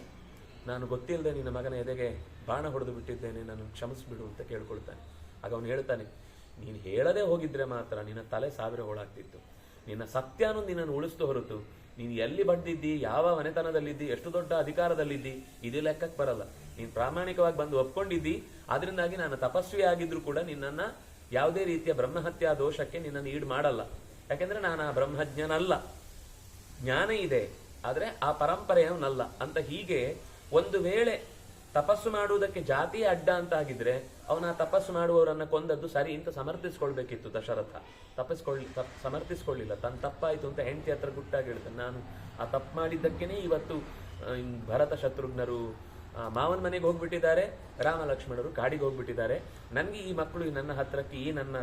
ನಾನು ಗೊತ್ತಿಲ್ಲದೆ ನಿನ್ನ ಮಗನ ಎದೆಗೆ ಬಾಣ ಹೊಡೆದು ಬಿಟ್ಟಿದ್ದೇನೆ, ನಾನು ಕ್ಷಮಿಸ್ಬಿಡು ಅಂತ ಕೇಳ್ಕೊಳ್ತಾನೆ. ಆಗ ಅವನು ಹೇಳ್ತಾನೆ, ನೀನು ಹೇಳದೆ ಹೋಗಿದ್ರೆ ಮಾತ್ರ ನಿನ್ನ ತಲೆ 1000 ಹೋಳಾಗ್ತಿತ್ತು. ನಿನ್ನ ಸತ್ಯ ಅನ್ನೋದು ನಿನ್ನನ್ನು ಉಳಿಸ್ತು ಹೊರತು ನೀನು ಎಲ್ಲಿ ಬಡ್ದಿದ್ದಿ, ಯಾವ ಮನೆತನದಲ್ಲಿದ್ದಿ, ಎಷ್ಟು ದೊಡ್ಡ ಅಧಿಕಾರದಲ್ಲಿದ್ದಿ, ಇದೇ ಲೆಕ್ಕಕ್ಕೆ ಬರಲ್ಲ. ನೀನು ಪ್ರಾಮಾಣಿಕವಾಗಿ ಬಂದು ಒಪ್ಕೊಂಡಿದ್ದಿ. ಆದ್ರಿಂದಾಗಿ ನಾನು ತಪಸ್ವಿ ಆಗಿದ್ರು ಕೂಡ ನಿನ್ನನ್ನ ಯಾವುದೇ ರೀತಿಯ ಬ್ರಹ್ಮಹತ್ಯಾ ದೋಷಕ್ಕೆ ನಿನ್ನನ್ನು ಈಡು ಮಾಡಲ್ಲ. ಯಾಕೆಂದ್ರೆ ನಾನು ಆ ಬ್ರಹ್ಮಜ್ಞನಲ್ಲ. ಜ್ಞಾನ ಇದೆ, ಆದ್ರೆ ಆ ಪರಂಪರೆಯವನಲ್ಲ ಅಂತ. ಹೀಗೆ ಒಂದು ವೇಳೆ ತಪಸ್ಸು ಮಾಡುವುದಕ್ಕೆ ಜಾತಿಯ ಅಡ್ಡ ಅಂತ ಆಗಿದ್ರೆ ಅವನ ತಪಸ್ಸು ಮಾಡುವವರನ್ನ ಕೊಂದದ್ದು ಸರಿ ಅಂತ ಸಮರ್ಥಿಸ್ಕೊಳ್ಬೇಕಿತ್ತು ದಶರಥ. ಸಮರ್ಥಿಸ್ಕೊಳ್ಳಿಲ್ಲ. ತನ್ನ ತಪ್ಪಾಯ್ತು ಅಂತ ಹೆಂಡತಿ ಹತ್ರ ಗುಟ್ಟಾಗಿ ಹೇಳ್ತಾನೆ, ನಾನು ಆ ತಪ್ಪು ಮಾಡಿದ್ದಕ್ಕೇನೆ ಇವತ್ತು ಭರತ ಶತ್ರುಘ್ನರು ಮಾವನ ಮನೆಗೆ ಹೋಗ್ಬಿಟ್ಟಿದ್ದಾರೆ, ರಾಮ ಲಕ್ಷ್ಮಣರು ಕಾಡಿಗೆ ಹೋಗ್ಬಿಟ್ಟಿದ್ದಾರೆ. ನನಗೆ ಈ ಮಕ್ಕಳು ನನ್ನ ಹತ್ರಕ್ಕೆ ಈ ನನ್ನ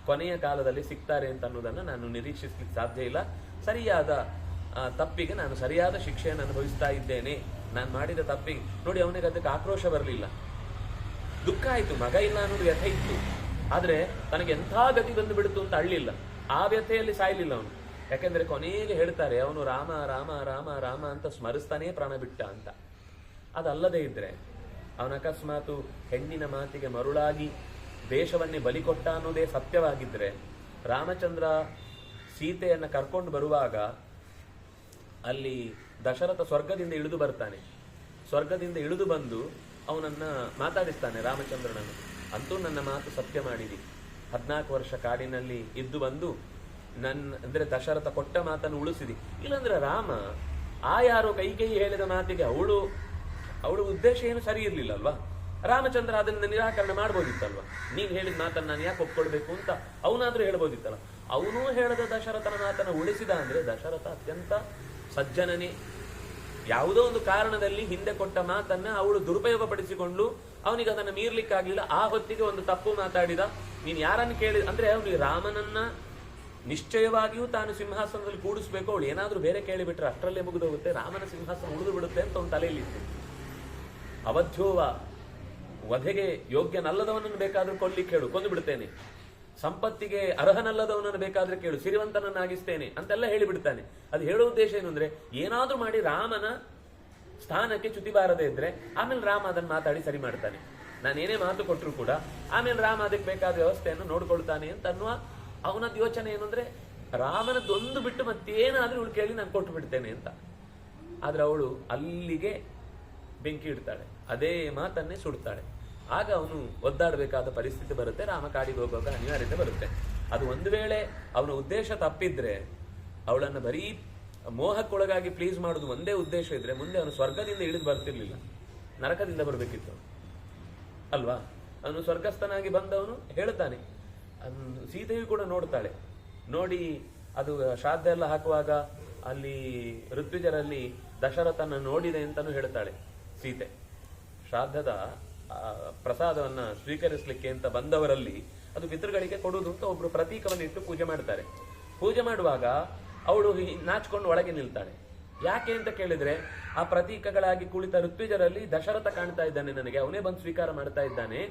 ಕೊನೆಯ ಕಾಲದಲ್ಲಿ ಸಿಗ್ತಾರೆ ಅಂತ ಅನ್ನೋದನ್ನ ನಾನು ನಿರೀಕ್ಷಿಸ್ಲಿಕ್ಕೆ ಸಾಧ್ಯ ಇಲ್ಲ. ಸರಿಯಾದ ತಪ್ಪಿಗೆ ನಾನು ಸರಿಯಾದ ಶಿಕ್ಷೆಯನ್ನು ಅನುಭವಿಸ್ತಾ ಇದ್ದೇನೆ. ನಾನು ಮಾಡಿದ ತಪ್ಪಿಗೆ ನೋಡಿ, ಅವನಿಗೆ ಅದಕ್ಕೆ ಆಕ್ರೋಶ ಬರಲಿಲ್ಲ, ದುಃಖ ಆಯ್ತು, ಮಗ ಇಲ್ಲ ಅನ್ನೋದು ವ್ಯಥೆ ಇತ್ತು. ಆದ್ರೆ ತನಗೆ ಎಂಥ ಗತಿ ಬಂದು ಬಿಡ್ತು ಅಂತ ಅಳ್ಳಿಲ್ಲ. ಆ ವ್ಯಥೆಯಲ್ಲಿ ಸಾಯ್ಲಿಲ್ಲ ಅವನು. ಯಾಕೆಂದ್ರೆ ಕೊನೆಗೆ ಹೇಳ್ತಾರೆ, ಅವನು ರಾಮ ರಾಮ ರಾಮ ರಾಮ ಅಂತ ಸ್ಮರಿಸ್ತಾನೇ ಪ್ರಾಣ ಬಿಟ್ಟ ಅಂತ. ಅದಲ್ಲದೆ ಇದ್ರೆ ಅವನ ಅಕಸ್ಮಾತು ಹೆಣ್ಣಿನ ಮಾತಿಗೆ ಮರುಳಾಗಿ ದೇಶವನ್ನೇ ಬಲಿಕೊಟ್ಟ ಅನ್ನೋದೇ ಸತ್ಯವಾಗಿದ್ರೆ, ರಾಮಚಂದ್ರ ಸೀತೆಯನ್ನ ಕರ್ಕೊಂಡು ಬರುವಾಗ ಅಲ್ಲಿ ದಶರಥ ಸ್ವರ್ಗದಿಂದ ಇಳಿದು ಬರ್ತಾನೆ. ಸ್ವರ್ಗದಿಂದ ಇಳಿದು ಬಂದು ಅವನನ್ನ ಮಾತಾಡಿಸ್ತಾನೆ ರಾಮಚಂದ್ರನನ್ನು. ಅಂತೂ ನನ್ನ ಮಾತು ಸತ್ಯ ಮಾಡಿದಿ, 14 ವರ್ಷ ಕಾಡಿನಲ್ಲಿ ಇದ್ದು ಬಂದು ಅಂದ್ರೆ ದಶರಥ ಕೊಟ್ಟ ಮಾತನ್ನು ಉಳಿಸಿದಿ. ಇಲ್ಲಾಂದ್ರೆ ರಾಮ ಯಾರೋ ಕೈ ಹೇಳಿದ ಮಾತಿಗೆ ಅವಳು ಉದ್ದೇಶ ಏನು ಸರಿ ಇರ್ಲಿಲ್ಲ ಅಲ್ವಾ? ರಾಮಚಂದ್ರ ಅದನ್ನ ನಿರಾಕರಣೆ ಮಾಡ್ಬೋದಿತ್ತಲ್ವಾ? ನೀನ್ ಹೇಳಿದ ಮಾತನ್ನ ನಾನು ಯಾಕೆ ಒಪ್ಕೊಳ್ಬೇಕು ಅಂತ ಅವನಾದ್ರೂ ಹೇಳ್ಬೋದಿತ್ತಲ್ಲ. ಅವನೂ ಹೇಳದ ದಶರಥನ ಮಾತನ್ನ ಉಳಿಸಿದ ಅಂದ್ರೆ ದಶರಥ ಅತ್ಯಂತ ಸಜ್ಜನನೇ. ಯಾವುದೋ ಒಂದು ಕಾರಣದಲ್ಲಿ ಹಿಂದೆ ಕೊಟ್ಟ ಮಾತನ್ನ ಅವಳು ದುರುಪಯೋಗ ಪಡಿಸಿಕೊಂಡು ಅವನಿಗೆ ಅದನ್ನ ಮೀರ್ಲಿಕ್ಕಾಗ್ಲಿಲ್ಲ. ಆ ಹೊತ್ತಿಗೆ ಒಂದು ತಪ್ಪು ಮಾತಾಡಿದ. ನೀನ್ ಯಾರನ್ನು ಕೇಳಿ ಅಂದ್ರೆ ಅವನಿಗೆ ರಾಮನನ್ನ ನಿಶ್ಚಯವಾಗಿಯೂ ತಾನು ಸಿಂಹಾಸನದಲ್ಲಿ ಕೂಡಿಸ್ಬೇಕು. ಅವಳು ಏನಾದ್ರೂ ಬೇರೆ ಕೇಳಿಬಿಟ್ರೆ ಅಷ್ಟರಲ್ಲೇ ಮುಗಿದೋಗುತ್ತೆ, ರಾಮನ ಸಿಂಹಾಸನ ಉಳಿದು ಬಿಡುತ್ತೆ ಅಂತ ಅವನ ತಲೆಯಲ್ಲಿತ್ತು. ಅವಧ್ಯೋವ, ವಧೆಗೆ ಯೋಗ್ಯನಲ್ಲದವನನ್ನು ಬೇಕಾದ್ರೂ ಕೊಲ್ಲಿಕ್ಕೆ ಹೇಳು, ಕೊಂದು ಬಿಡ್ತೇನೆ. ಸಂಪತ್ತಿಗೆ ಅರ್ಹನಲ್ಲದವನನ್ನು ಬೇಕಾದ್ರೆ ಕೇಳು, ಸಿರಿವಂತನನ್ನಾಗಿಸ್ತೇನೆ ಅಂತೆಲ್ಲ ಹೇಳಿಬಿಡ್ತಾನೆ. ಅದು ಹೇಳೋ ಉದ್ದೇಶ ಏನು ಅಂದ್ರೆ, ಏನಾದ್ರೂ ಮಾಡಿ ರಾಮನ ಸ್ಥಾನಕ್ಕೆ ಚ್ಯುತಿ ಬಾರದೆ ಇದ್ರೆ ಆಮೇಲೆ ರಾಮ ಅದನ್ನ ಮಾತಾಡಿ ಸರಿ ಮಾಡ್ತಾನೆ. ನಾನೇನೇ ಮಾತು ಕೊಟ್ಟರು ಕೂಡ ಆಮೇಲೆ ರಾಮ ಅದಕ್ಕೆ ಬೇಕಾದ ವ್ಯವಸ್ಥೆಯನ್ನು ನೋಡ್ಕೊಳ್ತಾನೆ ಅಂತ ಅನ್ನುವ ಅವನದ್ದು ಯೋಚನೆ ಏನು ಅಂದ್ರೆ, ರಾಮನದ್ದೊಂದು ಬಿಟ್ಟು ಮತ್ತೇನಾದ್ರೂ ಇವಳು ಕೇಳಿ ನಾನು ಕೊಟ್ಟು ಬಿಡ್ತೇನೆ ಅಂತ. ಆದ್ರೆ ಅವಳು ಅಲ್ಲಿಗೆ ಬೆಂಕಿ ಇಡ್ತಾಳೆ, ಅದೇ ಮಾತನ್ನೇ ಸುಡ್ತಾಳೆ. ಆಗ ಅವನು ಒದ್ದಾಡಬೇಕಾದ ಪರಿಸ್ಥಿತಿ ಬರುತ್ತೆ, ರಾಮ ಕಾಡಿಗೆ ಹೋಗುವಾಗ ಅನಿವಾರ್ಯತೆ ಬರುತ್ತೆ. ಅದು ಒಂದು ವೇಳೆ ಅವನ ಉದ್ದೇಶ ತಪ್ಪಿದ್ರೆ, ಅವಳನ್ನು ಬರೀ ಮೋಹಕ್ಕೊಳಗಾಗಿ ಪ್ಲೀಸ್ ಮಾಡೋದು ಒಂದೇ ಉದ್ದೇಶ ಇದ್ರೆ, ಮುಂದೆ ಅವನು ಸ್ವರ್ಗದಿಂದ ಇಳಿದು ಬರ್ತಿರ್ಲಿಲ್ಲ, ನರಕದಿಂದ ಬರಬೇಕಿತ್ತು ಅಲ್ವಾ? ಅವನು ಸ್ವರ್ಗಸ್ಥನಾಗಿ ಬಂದವನು ಹೇಳ್ತಾನೆ. ಸೀತೆಯು ಕೂಡ ನೋಡ್ತಾಳೆ. ನೋಡಿ ಅದು ಶ್ರಾದ್ದ ಎಲ್ಲ ಹಾಕುವಾಗ ಅಲ್ಲಿ ಋತ್ವಿಜರಲ್ಲಿ ದಶರಥನ ನೋಡಿದೆ ಅಂತಾನು ಹೇಳ್ತಾಳೆ ಸೀತೆ. ಶ್ರಾದ್ದದ ಪ್ರಸಾದವನ್ನ ಸ್ವೀಕರಿಸಲಿಕ್ಕೆ ಅಂತ ಬಂದವರಲ್ಲಿ ಅದು ಪಿತೃಗಳಿಗೆ ಕೊಡುವುದು ಅಂತ ಒಬ್ರು ಪ್ರತೀಕವನ್ನು ಇಟ್ಟು ಪೂಜೆ ಮಾಡ್ತಾರೆ. ಪೂಜೆ ಮಾಡುವಾಗ ಅವಳು ನಾಚಿಕೊಂಡು ಒಳಗೆ ನಿಲ್ತಾಳೆ. ಯಾಕೆ ಅಂತ ಕೇಳಿದ್ರೆ, ಆ ಪ್ರತೀಕಗಳಾಗಿ ಕುಳಿತ ಋತ್ವಿಜರಲ್ಲಿ ದಶರಥ ಕಾಣ್ತಾ ಇದ್ದಾನೆ, ನನಗೆ ಅವನೇ ಬಂದು ಸ್ವೀಕಾರ ಮಾಡ್ತಾ ಇದ್ದಾನೆ,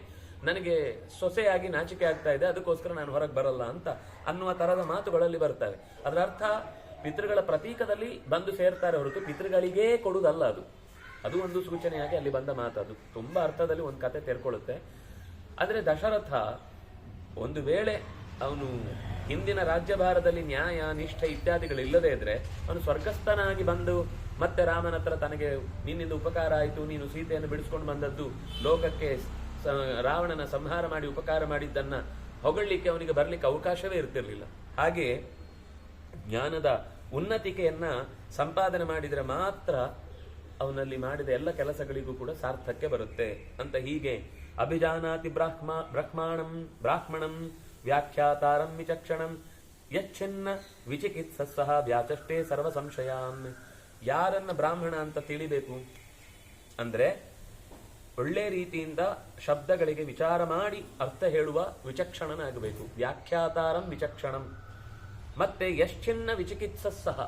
ನನಗೆ ಸೊಸೆಯಾಗಿ ನಾಚಿಕೆ ಆಗ್ತಾ ಇದೆ, ಅದಕ್ಕೋಸ್ಕರ ನಾನು ಹೊರಗೆ ಬರಲ್ಲ ಅಂತ ಅನ್ನುವ ತರದ ಮಾತುಗಳಲ್ಲಿ ಬರ್ತವೆ. ಅದರ ಅರ್ಥ ಪಿತೃಗಳ ಪ್ರತೀಕದಲ್ಲಿ ಬಂದು ಸೇರ್ತಾರೆ ಹೊರತು ಪಿತೃಗಳಿಗೇ ಕೊಡುವುದಲ್ಲ. ಅದು ಒಂದು ಸೂಚನೆಯಾಗಿ ಅಲ್ಲಿ ಬಂದ ಮಾತು. ಅದು ತುಂಬಾ ಅರ್ಥದಲ್ಲಿ ಒಂದು ಕತೆ ತೆರ್ಕೊಳ್ಳುತ್ತೆ. ಆದ್ರೆ ದಶರಥ ಒಂದು ವೇಳೆ ಅವನು ಹಿಂದಿನ ರಾಜ್ಯಭಾರದಲ್ಲಿ ನ್ಯಾಯ ನಿಷ್ಠೆ ಇತ್ಯಾದಿಗಳಿಲ್ಲದೆ ಇದ್ರೆ, ಅವನು ಸ್ವರ್ಗಸ್ಥನಾಗಿ ಬಂದು ಮತ್ತೆ ರಾಮನ ಹತ್ರ ತನಗೆ ನಿನ್ನಿಂದ ಉಪಕಾರ ಆಯಿತು, ನೀನು ಸೀತೆಯನ್ನು ಬಿಡಿಸ್ಕೊಂಡು ಬಂದದ್ದು ಲೋಕಕ್ಕೆ ರಾವಣನ ಸಂಹಾರ ಮಾಡಿ ಉಪಕಾರ ಮಾಡಿದ್ದನ್ನ ಹೊಗಳಲಿಕ್ಕೆ ಅವನಿಗೆ ಬರಲಿಕ್ಕೆ ಅವಕಾಶವೇ ಇರ್ತಿರ್ಲಿಲ್ಲ. ಹಾಗೆ ಜ್ಞಾನದ ಉನ್ನತಿಕೆಯನ್ನ ಸಂಪಾದನೆ ಮಾಡಿದರೆ ಮಾತ್ರ ಅವನಲ್ಲಿ ಮಾಡಿದ ಎಲ್ಲ ಕೆಲಸಗಳಿಗೂ ಕೂಡ ಸಾರ್ಥಕ್ಕೆ ಬರುತ್ತೆ ಅಂತ. ಹೀಗೆ ಅಭಿಜಾನಾತಿ ಬ್ರಾಹ್ಮಣಂ ವ್ಯಾಖ್ಯಾತಾರಂ ವಿಚಕ್ಷಣಂ ಯಚ್ಛಿನ್ನ ವಿಚಿಕಿತ್ಸಃ ವ್ಯಾಚಷ್ಟೇ ಸರ್ವ ಸಂಶಯಾನ್. ಯಾರನ್ನ ಬ್ರಾಹ್ಮಣ ಅಂತ ತಿಳಿಬೇಕು ಅಂದ್ರೆ ಒಳ್ಳೆ ರೀತಿಯಿಂದ ಶಬ್ದಗಳಿಗೆ ವಿಚಾರ ಮಾಡಿ ಅರ್ಥ ಹೇಳುವ ವಿಚಕ್ಷಣನಾಗಬೇಕು. ವ್ಯಾಖ್ಯಾತಾರಂ ವಿಚಕ್ಷಣಂ. ಮತ್ತೆ ಯಶ್ಚಿನ್ನ ವಿಚಿಕಿತ್ಸಃ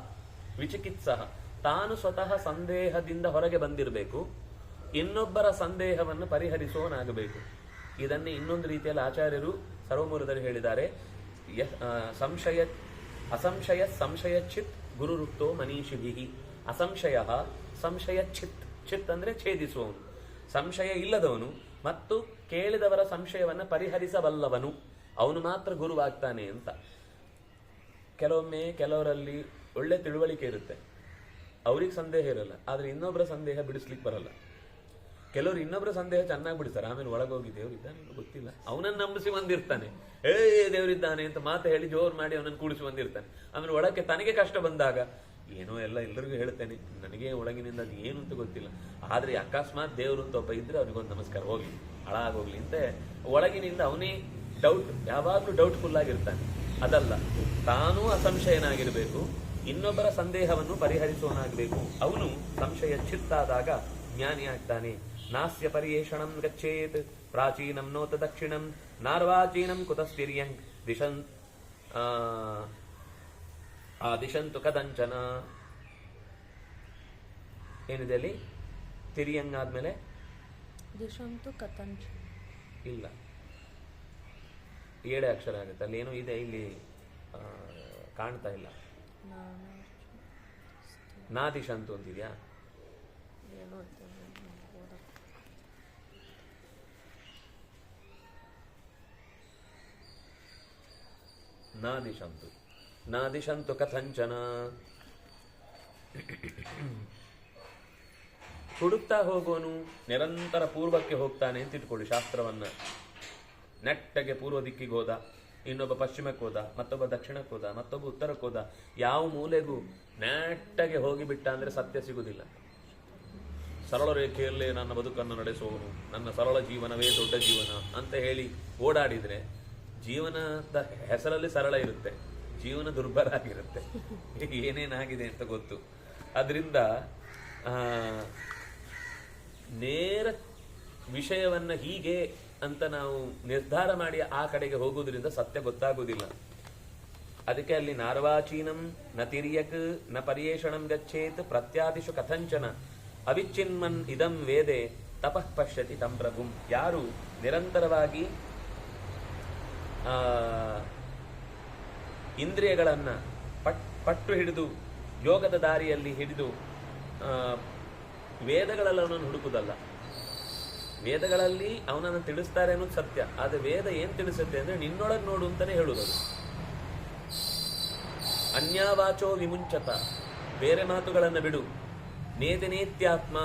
ತಾನು ಸ್ವತಃ ಸಂದೇಹದಿಂದ ಹೊರಗೆ ಬಂದಿರಬೇಕು, ಇನ್ನೊಬ್ಬರ ಸಂದೇಹವನ್ನು ಪರಿಹರಿಸುವನಾಗಬೇಕು. ಇದನ್ನೇ ಇನ್ನೊಂದು ರೀತಿಯಲ್ಲಿ ಆಚಾರ್ಯರು ಸರ್ವಮೂಲದಲ್ಲಿ ಹೇಳಿದ್ದಾರೆ. ಅಸಂಶಯ ಸಂಶಯಚ್ಚಿತ್ ಗುರುರುಕ್ತೋ ಮನೀಷಿಭಿ. ಅಸಂಶಯ ಸಂಶಯಚ್ಚಿತ್. ಚಿತ್ ಅಂದ್ರೆ ಛೇದಿಸುವವನು, ಸಂಶಯ ಇಲ್ಲದವನು ಮತ್ತು ಕೇಳಿದವರ ಸಂಶಯವನ್ನು ಪರಿಹರಿಸಬಲ್ಲವನು, ಅವನು ಮಾತ್ರ ಗುರುವಾಗ್ತಾನೆ ಅಂತ. ಕೆಲವೊಮ್ಮೆ ಕೆಲವರಲ್ಲಿ ಒಳ್ಳೆ ತಿಳುವಳಿಕೆ ಇರುತ್ತೆ, ಅವ್ರಿಗೆ ಸಂದೇಹ ಇರಲ್ಲ, ಆದ್ರೆ ಇನ್ನೊಬ್ಬರ ಸಂದೇಹ ಬಿಡಿಸ್ಲಿಕ್ಕೆ ಬರಲ್ಲ. ಕೆಲವರು ಇನ್ನೊಬ್ಬರ ಸಂದೇಹ ಚೆನ್ನಾಗಿ ಬಿಡಿಸ್ತಾರೆ, ಆಮೇಲೆ ಒಳಗೋಗಿ ದೇವರಿದ್ದಾನೆ ಗೊತ್ತಿಲ್ಲ, ಅವನನ್ನು ನಂಬಿಸಿ ಬಂದಿರ್ತಾನೆ, ದೇವರಿದ್ದಾನೆ ಅಂತ ಮಾತು ಹೇಳಿ ಜೋರು ಮಾಡಿ ಅವನನ್ನು ಕೂಡಿಸಿ ಬಂದಿರ್ತಾನೆ. ಆಮೇಲೆ ಒಳಕ್ಕೆ ತನಗೆ ಕಷ್ಟ ಬಂದಾಗ ಏನೋ ಎಲ್ಲರಿಗೂ ಹೇಳ್ತೇನೆ, ನನಗೆ ಒಳಗಿನಿಂದ ಅದು ಏನು ಅಂತ ಗೊತ್ತಿಲ್ಲ, ಆದ್ರೆ ಅಕಸ್ಮಾತ್ ದೇವರು ಅಂತ ಒಬ್ಬ ಇದ್ರೆ ಅವನಿಗೊಂದು ನಮಸ್ಕಾರ, ಹೋಗ್ಲಿ ಹಾಳಾಗೋಗ್ಲಿ ಅಂತ ಒಳಗಿನಿಂದ ಅವನೇ ಡೌಟ್, ಯಾವಾಗ್ಲೂ ಡೌಟ್ಫುಲ್ ಆಗಿರ್ತಾನೆ. ಅದಲ್ಲ, ತಾನೂ ಅಸಂಶಯನಾಗಿರ್ಬೇಕು, ಇನ್ನೊಬ್ಬರ ಸಂದೇಹವನ್ನು ಪರಿಹರಿಸುವನಾಗಬೇಕು. ಅವನು ಸಂಶಯ ಚಿತ್ತಾದಾಗ ಜ್ಞಾನಿ ಆಗ್ತಾನೆ. ನಾಸ್ಯ ಪರಿಯೇಷಣಂ ಗಚ್ಚೇತ್ ಪ್ರಾಚೀನಂ ನೋತ ದಕ್ಷಿಣಂ ನಾರ್ವಾಚೀನಂ ಕುತಸ್ತಿರ್ಯಂ ದಿಶಂತು ಕದಂಚನ. ಏನಿದೆ ಅಲ್ಲಿ? ತಿರಿಯಂಗ್ ಆದ್ಮೇಲೆ
ದಿಶಂತು ಕದಂಚ
ಇಲ್ಲ, 7 ಅಕ್ಷರ ಆಗುತ್ತೆ. ಅಲ್ಲಿ ಏನೋ ಇದೆ, ಇಲ್ಲಿ ಕಾಣ್ತಾ ಇಲ್ಲ. ನಾದಿಶಂತು ಅಂತಿದ್ಯಾ? ನಾದಿಶಂತು ಕಥಂಚನ. ಹುಡುಕ್ತಾ ಹೋಗೋನು ನಿರಂತರ ಪೂರ್ವಕ್ಕೆ ಹೋಗ್ತಾನೆ ಅಂತ ಇಟ್ಕೊಳ್ಳಿ. ಶಾಸ್ತ್ರವನ್ನ ನೆಟ್ಟಗೆ ಪೂರ್ವ ದಿಕ್ಕಿಗೆ ಹೋದ, ಇನ್ನೊಬ್ಬ ಪಶ್ಚಿಮಕ್ಕೆ ಹೋದ, ಮತ್ತೊಬ್ಬ ದಕ್ಷಿಣಕ್ಕೆ ಹೋದ, ಮತ್ತೊಬ್ಬ ಉತ್ತರಕ್ಕೆ ಹೋದ. ಯಾವ ಮೂಲೆಗೂ ನೆಟ್ಟಗೆ ಹೋಗಿಬಿಟ್ಟ ಅಂದ್ರೆ ಸತ್ಯ ಸಿಗುವುದಿಲ್ಲ. ಸರಳ ರೇಖೆಯಲ್ಲೇ ನನ್ನ ಬದುಕನ್ನು ನಡೆಸುವವನು, ನನ್ನ ಸರಳ ಜೀವನವೇ ದೊಡ್ಡ ಜೀವನ ಅಂತ ಹೇಳಿ ಓಡಾಡಿದ್ರೆ ಜೀವನದ ಹೆಸರಲ್ಲಿ ಸರಳ ಇರುತ್ತೆ, ಜೀವನ ದುರ್ಬಲ ಆಗಿರುತ್ತೆ, ಏನೇನಾಗಿದೆ ಅಂತ ಗೊತ್ತು. ಅದರಿಂದ ನೇರ ವಿಷಯವನ್ನ ಹೀಗೆ ಅಂತ ನಾವು ನಿರ್ಧಾರ ಮಾಡಿ ಆ ಕಡೆಗೆ ಹೋಗುವುದರಿಂದ ಸತ್ಯ ಗೊತ್ತಾಗುವುದಿಲ್ಲ. ಅದಕ್ಕೆ ಅಲ್ಲಿ ನಾರ್ವಾಚೀನಂ ನ ತಿರ್ಯಕ್ ನ ಪರಿಯೇಷಣಂ ಗಚ್ಚೇತ್ ಪ್ರತ್ಯಾದಿಶು ಕಥಂಚನ ಅವಿಚ್ಚಿನ್ಮನ್ ಇದಂ ವೇದೆ ತಪಃ ಪಶ್ಯತಿ ತಂ ಪ್ರಭುಂ. ಯಾರು ನಿರಂತರವಾಗಿ ಇಂದ್ರಿಯಗಳನ್ನ ಪಟ್ಟು ಹಿಡಿದು ಯೋಗದ ದಾರಿಯಲ್ಲಿ ಹಿಡಿದು ವೇದಗಳಲ್ಲಿ ಅವನನ್ನು ಹುಡುಕುದಲ್ಲ. ವೇದಗಳಲ್ಲಿ ಅವನನ್ನು ತಿಳಿಸ್ತಾರೆ ಅನ್ನೋದು ಸತ್ಯ, ಆದ್ರೆ ವೇದ ಏನ್ ತಿಳಿಸುತ್ತೆ ಅಂದ್ರೆ ನಿನ್ನೊಳಗೆ ನೋಡು ಅಂತಾನೆ ಹೇಳುವುದು. ಅನ್ಯಾವಾಚೋ ವಿಮುಂಚತ, ಬೇರೆ ಮಾತುಗಳನ್ನ ಬಿಡು. ನೇತಿನೇತ್ಯಾತ್ಮ,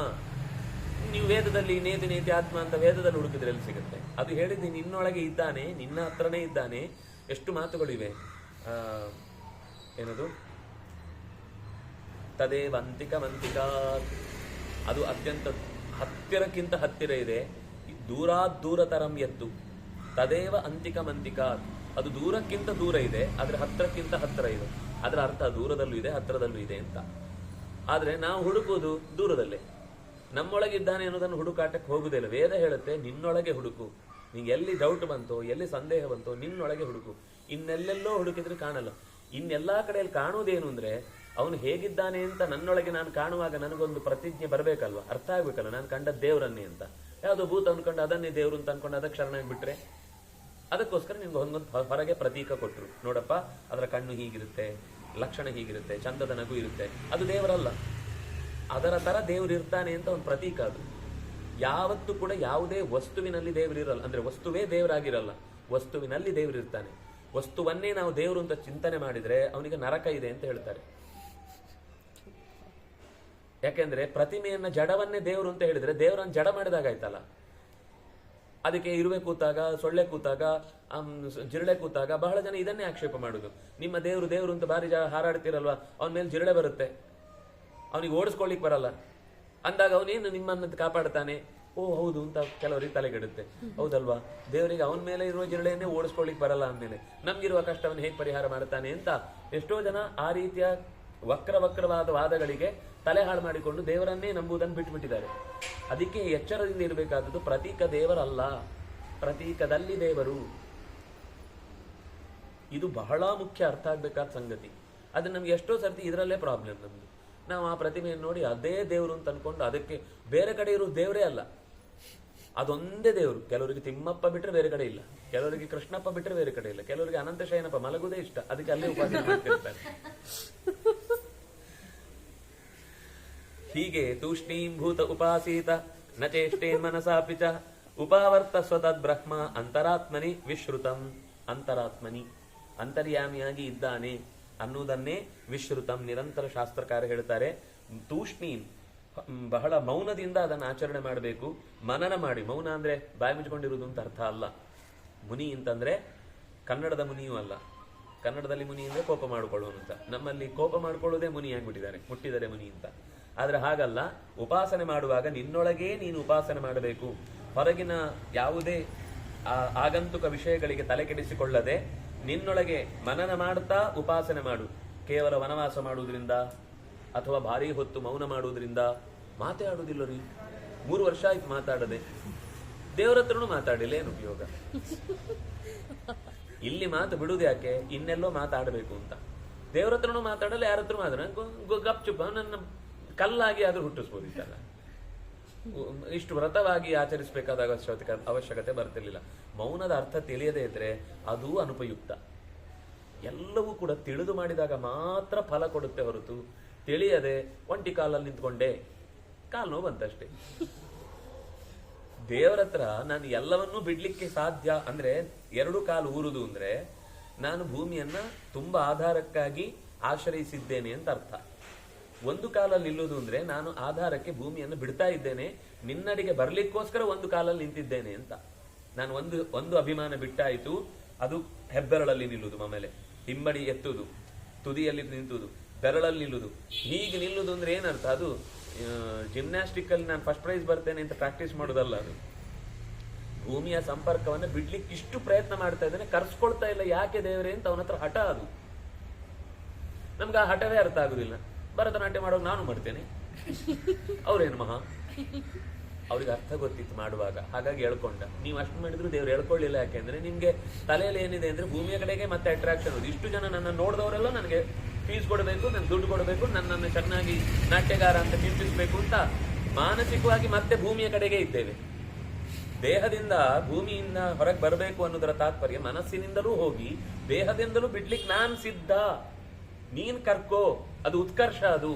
ನೀವು ವೇದದಲ್ಲಿ ನೇತಿನೇತ್ಯಾತ್ಮ ಅಂತ ವೇದದಲ್ಲಿ ಹುಡುಕಿದ್ರೆ ಎಲ್ಲಿ ಸಿಗುತ್ತೆ? ಅದು ಹೇಳಿದ್ದು ನಿನ್ನೊಳಗೆ ಇದ್ದಾನೆ, ನಿನ್ನ ಹತ್ರನೇ ಇದ್ದಾನೆ. ಎಷ್ಟು ಮಾತುಗಳಿವೆ. ಏನದು? ತದೇವ ಅಂತಿಕಮಂತಿಕಾ, ಅದು ಅತ್ಯಂತ ಹತ್ತಿರಕ್ಕಿಂತ ಹತ್ತಿರ ಇದೆ. ದೂರತರಂ ಎತ್ತು ತದೇವ ಅಂತಿಕಮಂತಿಕಾ, ಅದು ದೂರಕ್ಕಿಂತ ದೂರ ಇದೆ, ಆದ್ರೆ ಹತ್ತಿರಕ್ಕಿಂತ ಹತ್ತಿರ ಇದೆ. ಅದರ ಅರ್ಥ ದೂರದಲ್ಲೂ ಇದೆ ಹತ್ತಿರದಲ್ಲೂ ಇದೆ ಅಂತ. ಆದ್ರೆ ನಾವು ಹುಡುಕುವುದು ದೂರದಲ್ಲೇ, ನಮ್ಮೊಳಗಿದ್ದಾನೆ ಅನ್ನೋದನ್ನು ಹುಡುಕಾಟಕ್ಕೆ ಹೋಗುದಿಲ್ಲ. ವೇದ ಹೇಳುತ್ತೆ ನಿನ್ನೊಳಗೆ ಹುಡುಕು. ನಿಂಗೆ ಎಲ್ಲಿ ಡೌಟ್ ಬಂತೋ, ಎಲ್ಲಿ ಸಂದೇಹ ಬಂತೋ, ನಿನ್ನೊಳಗೆ ಹುಡುಕು. ಇನ್ನೆಲ್ಲೆಲ್ಲೋ ಹುಡುಕಿದ್ರೆ ಕಾಣಲ್ಲ. ಇನ್ನೆಲ್ಲಾ ಕಡೆಯಲ್ಲಿ ಕಾಣುವುದೇನು ಅಂದ್ರೆ ಅವನು ಹೇಗಿದ್ದಾನೆ ಅಂತ ನನ್ನೊಳಗೆ ನಾನು ಕಾಣುವಾಗ ನನಗೊಂದು ಪ್ರತಿಜ್ಞೆ ಬರಬೇಕಲ್ವ, ಅರ್ಥ ಆಗ್ಬೇಕಲ್ಲ, ನಾನು ಕಂಡ ದೇವರನ್ನೇ ಅಂತ. ಯಾವುದೋ ಭೂತ ಅನ್ಕೊಂಡು ಅದನ್ನೇ ದೇವ್ರು ಅಂತ ಅನ್ಕೊಂಡು ಅದಕ್ಕೆ ಶರಣಾಗಿ ಬಿಟ್ರೆ, ಅದಕ್ಕೋಸ್ಕರ ನಿಮ್ಗೆ ಒಂದೊಂದು ಹೊರಗೆ ಪ್ರತೀಕ ಕೊಟ್ಟರು. ನೋಡಪ್ಪ, ಅದರ ಕಣ್ಣು ಹೀಗಿರುತ್ತೆ, ಲಕ್ಷಣ ಹೀಗಿರುತ್ತೆ, ಚಂದದ ನಗು ಇರುತ್ತೆ, ಅದು ದೇವರಲ್ಲ, ಅದರ ತರ ದೇವ್ರು ಇರ್ತಾನೆ ಅಂತ ಒಂದು ಪ್ರತೀಕ. ಅದು ಯಾವತ್ತೂ ಕೂಡ ಯಾವುದೇ ವಸ್ತುವಿನಲ್ಲಿ ದೇವರಿರಲ್ಲ, ಅಂದ್ರೆ ವಸ್ತುವೇ ದೇವರಾಗಿರಲ್ಲ, ವಸ್ತುವಿನಲ್ಲಿ ದೇವರಿರ್ತಾನೆ. ವಸ್ತುವನ್ನೇ ನಾವು ದೇವರು ಅಂತ ಚಿಂತನೆ ಮಾಡಿದ್ರೆ ಅವನಿಗೆ ನರಕ ಇದೆ ಅಂತ ಹೇಳ್ತಾರೆ. ಯಾಕೆಂದ್ರೆ ಪ್ರತಿಮೆಯನ್ನ ಜಡವನ್ನೇ ದೇವರು ಅಂತ ಹೇಳಿದ್ರೆ ದೇವರನ್ನು ಜಡ ಮಾಡಿದಾಗಾಯ್ತಲ್ಲ. ಅದಕ್ಕೆ ಇರುವೆ ಕೂತಾಗ, ಸೊಳ್ಳೆ ಕೂತಾಗ, ಜಿರಳೆ ಕೂತಾಗ ಬಹಳ ಜನ ಇದನ್ನೇ ಆಕ್ಷೇಪ ಮಾಡುದು. ನಿಮ್ಮ ದೇವರು ಅಂತ ಬಾರಿ ಹಾರಾಡ್ತಿರಲ್ವಾ, ಅವನ ಮೇಲೆ ಜಿರಳೆ ಬರುತ್ತೆ, ಅವನಿಗೆ ಓಡಿಸ್ಕೊಳ್ಳಿಕ್ ಬರಲ್ಲ ಅಂದಾಗ ಅವನೇನು ನಿಮ್ಮನ್ನು ಕಾಪಾಡ್ತಾನೆ? ಓ ಹೌದು ಅಂತ ಕೆಲವರಿಗೆ ತಲೆಗೆಡುತ್ತೆ. ಹೌದಲ್ವಾ, ದೇವರಿಗೆ ಅವನ ಮೇಲೆ ಇರುವ ಜಿರಳೆಯನ್ನೇ ಓಡಿಸ್ಕೊಳ್ಳಿಕ್ ಬರಲ್ಲ ಅಂದ್ಮೇಲೆ ನಮ್ಗಿರುವ ಕಷ್ಟವನ್ನು ಹೇಗೆ ಪರಿಹಾರ ಮಾಡ್ತಾನೆ ಅಂತ ಎಷ್ಟೋ ಜನ ಆ ರೀತಿಯ ವಕ್ರವಾದ ವಾದಗಳಿಗೆ ತಲೆ ಹಾಳು ಮಾಡಿಕೊಂಡು ದೇವರನ್ನೇ ನಂಬುವುದನ್ನು ಬಿಟ್ಟುಬಿಟ್ಟಿದ್ದಾರೆ. ಅದಕ್ಕೆ ಎಚ್ಚರದಿಂದ ಇರಬೇಕಾದದ್ದು ಪ್ರತೀಕ ದೇವರಲ್ಲ, ಪ್ರತೀಕದಲ್ಲಿ ದೇವರು. ಇದು ಬಹಳ ಮುಖ್ಯ ಅರ್ಥ ಆಗ್ಬೇಕಾದ ಸಂಗತಿ. ಅದು ನಮ್ಗೆ ಎಷ್ಟೋ ಸರ್ತಿ ಇದರಲ್ಲೇ ಪ್ರಾಬ್ಲಮ್ ನಮ್ದು. ನಾವು ಆ ಪ್ರತಿಮೆಯನ್ನು ನೋಡಿ ಅದೇ ದೇವರು ಅಂತ ಅನ್ಕೊಂಡು ಅದಕ್ಕೆ ಬೇರೆ ಕಡೆ ಇರೋ ದೇವರೇ ಅಲ್ಲ, ಅದೊಂದೇ ದೇವರು. ಕೆಲವರಿಗೆ ತಿಮ್ಮಪ್ಪ ಬಿಟ್ರೆ ಬೇರೆ ಕಡೆ ಇಲ್ಲ, ಕೆಲವರಿಗೆ ಕೃಷ್ಣಪ್ಪ ಬಿಟ್ರೆ ಬೇರೆ ಕಡೆ ಇಲ್ಲ, ಕೆಲವರಿಗೆ ಅನಂತ ಶಯನಪ್ಪ ಮಲಗುದೇ ಇಷ್ಟ, ಅದಕ್ಕೆ ಅಲ್ಲೇ ಉಪಾಸನೆ ಮಾಡ್ತಿರ್ತಾರೆ. ಹೀಗೆ ತೂಷ್ಣೀಂಭೂತ ಉಪಾಸೀತ ನ ಚೇಷ್ಟೇನ್ ಮನಸಾಪಿ ಚ ಉಪಾವರ್ತ ಸ್ವತದ್ ಬ್ರಹ್ಮ ಅಂತರಾತ್ಮನಿ ವಿಶ್ರುತಂ. ಅಂತರಾತ್ಮನಿ ಅಂತರ್ಯಾಮಿಯಾಗಿ ಇದ್ದಾನೆ ಅನ್ನುವುದನ್ನೇ ವಿಶ್ರುತಂ ನಿರಂತರ ಶಾಸ್ತ್ರಕಾರ ಹೇಳ್ತಾರೆ. ತೂಷ್ಣೀನ್ ಬಹಳ ಮೌನದಿಂದ ಅದನ್ನು ಆಚರಣೆ ಮಾಡಬೇಕು, ಮನನ ಮಾಡಿ. ಮೌನ ಅಂದ್ರೆ ಬಾಯಿ ಮುಚ್ಕೊಂಡಿರುವುದು ಅಂತ ಅರ್ಥ ಅಲ್ಲ. ಮುನಿ ಅಂತಂದ್ರೆ ಕನ್ನಡದ ಮುನಿಯೂ ಅಲ್ಲ. ಕನ್ನಡದಲ್ಲಿ ಮುನಿ ಅಂದ್ರೆ ಕೋಪ ಮಾಡಿಕೊಳ್ಳುವನು ಅಂತ, ನಮ್ಮಲ್ಲಿ ಕೋಪ ಮಾಡಿಕೊಳ್ಳುವುದೇ ಮುನಿ ಆಗ್ಬಿಟ್ಟಿದ್ದಾರೆ, ಮುಟ್ಟಿದರೆ ಮುನಿ ಅಂತ. ಆದ್ರೆ ಹಾಗಲ್ಲ, ಉಪಾಸನೆ ಮಾಡುವಾಗ ನಿನ್ನೊಳಗೇ ನೀನು ಉಪಾಸನೆ ಮಾಡಬೇಕು. ಹೊರಗಿನ ಯಾವುದೇ ಆಗಂತುಕ ವಿಷಯಗಳಿಗೆ ತಲೆ ಕೆಡಿಸಿಕೊಳ್ಳದೆ ನಿನ್ನೊಳಗೆ ಮನನ ಮಾಡ್ತಾ ಉಪಾಸನೆ ಮಾಡು. ಕೇವಲ ವನವಾಸ ಮಾಡುವುದರಿಂದ ಅಥವಾ ಭಾರಿ ಹೊತ್ತು ಮೌನ ಮಾಡುವುದರಿಂದ ಮಾತೇ ಆಡುವುದಿಲ್ಲ ರೀ. 3 ವರ್ಷ ಆಯ್ತು ಮಾತಾಡದೆ, ದೇವರ ಹತ್ರನೂ ಮಾತಾಡಿಲ್ಲ, ಏನು ಉಪಯೋಗ? ಇಲ್ಲಿ ಮಾತು ಬಿಡುವುದು ಯಾಕೆ? ಇನ್ನೆಲ್ಲೋ ಮಾತಾಡಬೇಕು ಅಂತ. ದೇವರ ಹತ್ರನೂ ಮಾತಾಡಲ್ಲ, ಯಾರ ಹತ್ರ ಮಾತಾಡ ಗಪ್ ಚುಪ್ಪ ನನ್ನ ಕಲ್ಲಾಗಿ ಆದ್ರೂ ಹುಟ್ಟಿಸ್ಬೋದಿತ್ತಲ್ಲ. ಇಷ್ಟು ವ್ರತವಾಗಿ ಆಚರಿಸಬೇಕಾದ ಅವಶ್ಯಕತೆ ಬರ್ತಿರ್ಲಿಲ್ಲ. ಮೌನದ ಅರ್ಥ ತಿಳಿಯದೇ ಇದ್ರೆ ಅದು ಅನುಪಯುಕ್ತ. ಎಲ್ಲವೂ ಕೂಡ ತಿಳಿದು ಮಾಡಿದಾಗ ಮಾತ್ರ ಫಲ ಕೊಡುತ್ತೆ ಹೊರತು ತಿಳಿಯದೆ ಒಂಟಿ ಕಾಲಲ್ಲಿ ನಿಂತ್ಕೊಂಡೆ ಕಾಲು ನೋವು ಬಂತಷ್ಟೇ. ದೇವರ ಹತ್ರ ನಾನು ಎಲ್ಲವನ್ನೂ ಬಿಡ್ಲಿಕ್ಕೆ ಸಾಧ್ಯ ಅಂದ್ರೆ 2 ಕಾಲು ಊರುದು ಅಂದ್ರೆ ನಾನು ಭೂಮಿಯನ್ನ ತುಂಬಾ ಆಧಾರಕ್ಕಾಗಿ ಆಶ್ರಯಿಸಿದ್ದೇನೆ ಅಂತ ಅರ್ಥ. 1 ಕಾಲಲ್ಲಿ ನಿಲ್ಲುವುದು ಅಂದ್ರೆ ನಾನು ಆಧಾರಕ್ಕೆ ಭೂಮಿಯನ್ನು ಬಿಡ್ತಾ ಇದ್ದೇನೆ, ನಿನ್ನಡಿಗೆ ಬರ್ಲಿಕ್ಕೋಸ್ಕರ 1 ಕಾಲಲ್ಲಿ ನಿಂತಿದ್ದೇನೆ ಅಂತ. ನಾನು ಒಂದು ಅಭಿಮಾನ ಬಿಟ್ಟಾಯಿತು, ಅದು ಹೆಬ್ಬೆರಳಲ್ಲಿ ನಿಲ್ಲುವುದು, ಆಮೇಲೆ ಹಿಂಬಡಿ ಎತ್ತುದು, ತುದಿಯಲ್ಲಿ ನಿಂತುದು, ಬೆರಳಲ್ಲಿ ನಿಲ್ಲುದು. ಹೀಗೆ ನಿಲ್ಲುದು ಅಂದ್ರೆ ಏನರ್ಥ? ಅದು ಜಿಮ್ನಾಸ್ಟಿಕ್ ಅಲ್ಲಿ ನಾನು ಫಸ್ಟ್ ಪ್ರೈಸ್ ಬರ್ತೇನೆ ಅಂತ ಪ್ರಾಕ್ಟೀಸ್ ಮಾಡೋದಲ್ಲ. ಅದು ಭೂಮಿಯ ಸಂಪರ್ಕವನ್ನು ಬಿಡ್ಲಿಕ್ಕೆ ಇಷ್ಟು ಪ್ರಯತ್ನ ಮಾಡ್ತಾ ಇದ್ದಾನೆ, ಕರ್ಸ್ಕೊಳ್ತಾ ಇಲ್ಲ. ಯಾಕೆ ದೇವರೇ ಅಂತ ಅವನ ಹತ್ರ ಹಠ. ಅದು ನಮ್ಗೆ ಆ ಹಠವೇ ಅರ್ಥ ಆಗುದಿಲ್ಲ. ಭರತನಾಟ್ಯ ಮಾಡೋದು ನಾನು ಮಾಡ್ತೇನೆ, ಅವ್ರೇನು ಮಹಾ, ಅವ್ರಿಗೆ ಅರ್ಥ ಗೊತ್ತಿತ್ತು ಮಾಡುವಾಗ, ಹಾಗಾಗಿ ಹೇಳ್ಕೊಂಡ. ನೀವು ಅಷ್ಟು ಮಾಡಿದ್ರು ದೇವ್ರು ಹೇಳ್ಕೊಳ್ಳಿಲ್ಲ. ಯಾಕೆಂದ್ರೆ ನಿಮ್ಗೆ ತಲೆಯಲ್ಲಿ ಏನಿದೆ ಅಂದ್ರೆ ಭೂಮಿಯ ಕಡೆಗೆ ಮತ್ತೆ ಅಟ್ರಾಕ್ಷನ್. ಇಷ್ಟು ಜನ ನನ್ನ ನೋಡಿದವರೆಲ್ಲ ನನಗೆ ಫೀಸ್ ಕೊಡಬೇಕು, ನನ್ಗೆ ದುಡ್ಡು ಕೊಡಬೇಕು, ನನ್ನನ್ನು ಚೆನ್ನಾಗಿ ನಾಟ್ಯಗಾರ ಅಂತ ಚಿಂತಿಸಬೇಕು ಅಂತ ಮಾನಸಿಕವಾಗಿ ಮತ್ತೆ ಭೂಮಿಯ ಕಡೆಗೆ ಇದ್ದೇವೆ. ದೇಹದಿಂದ ಭೂಮಿಯಿಂದ ಹೊರಗೆ ಬರಬೇಕು ಅನ್ನೋದರ ತಾತ್ಪರ್ಯ ಮನಸ್ಸಿನಿಂದಲೂ ಹೋಗಿ ದೇಹದಿಂದಲೂ ಬಿಡ್ಲಿಕ್ಕೆ ನಾನ್ ಸಿದ್ಧ, ನೀನ್ ಕರ್ಕೋ, ಅದು ಉತ್ಕರ್ಷ. ಅದು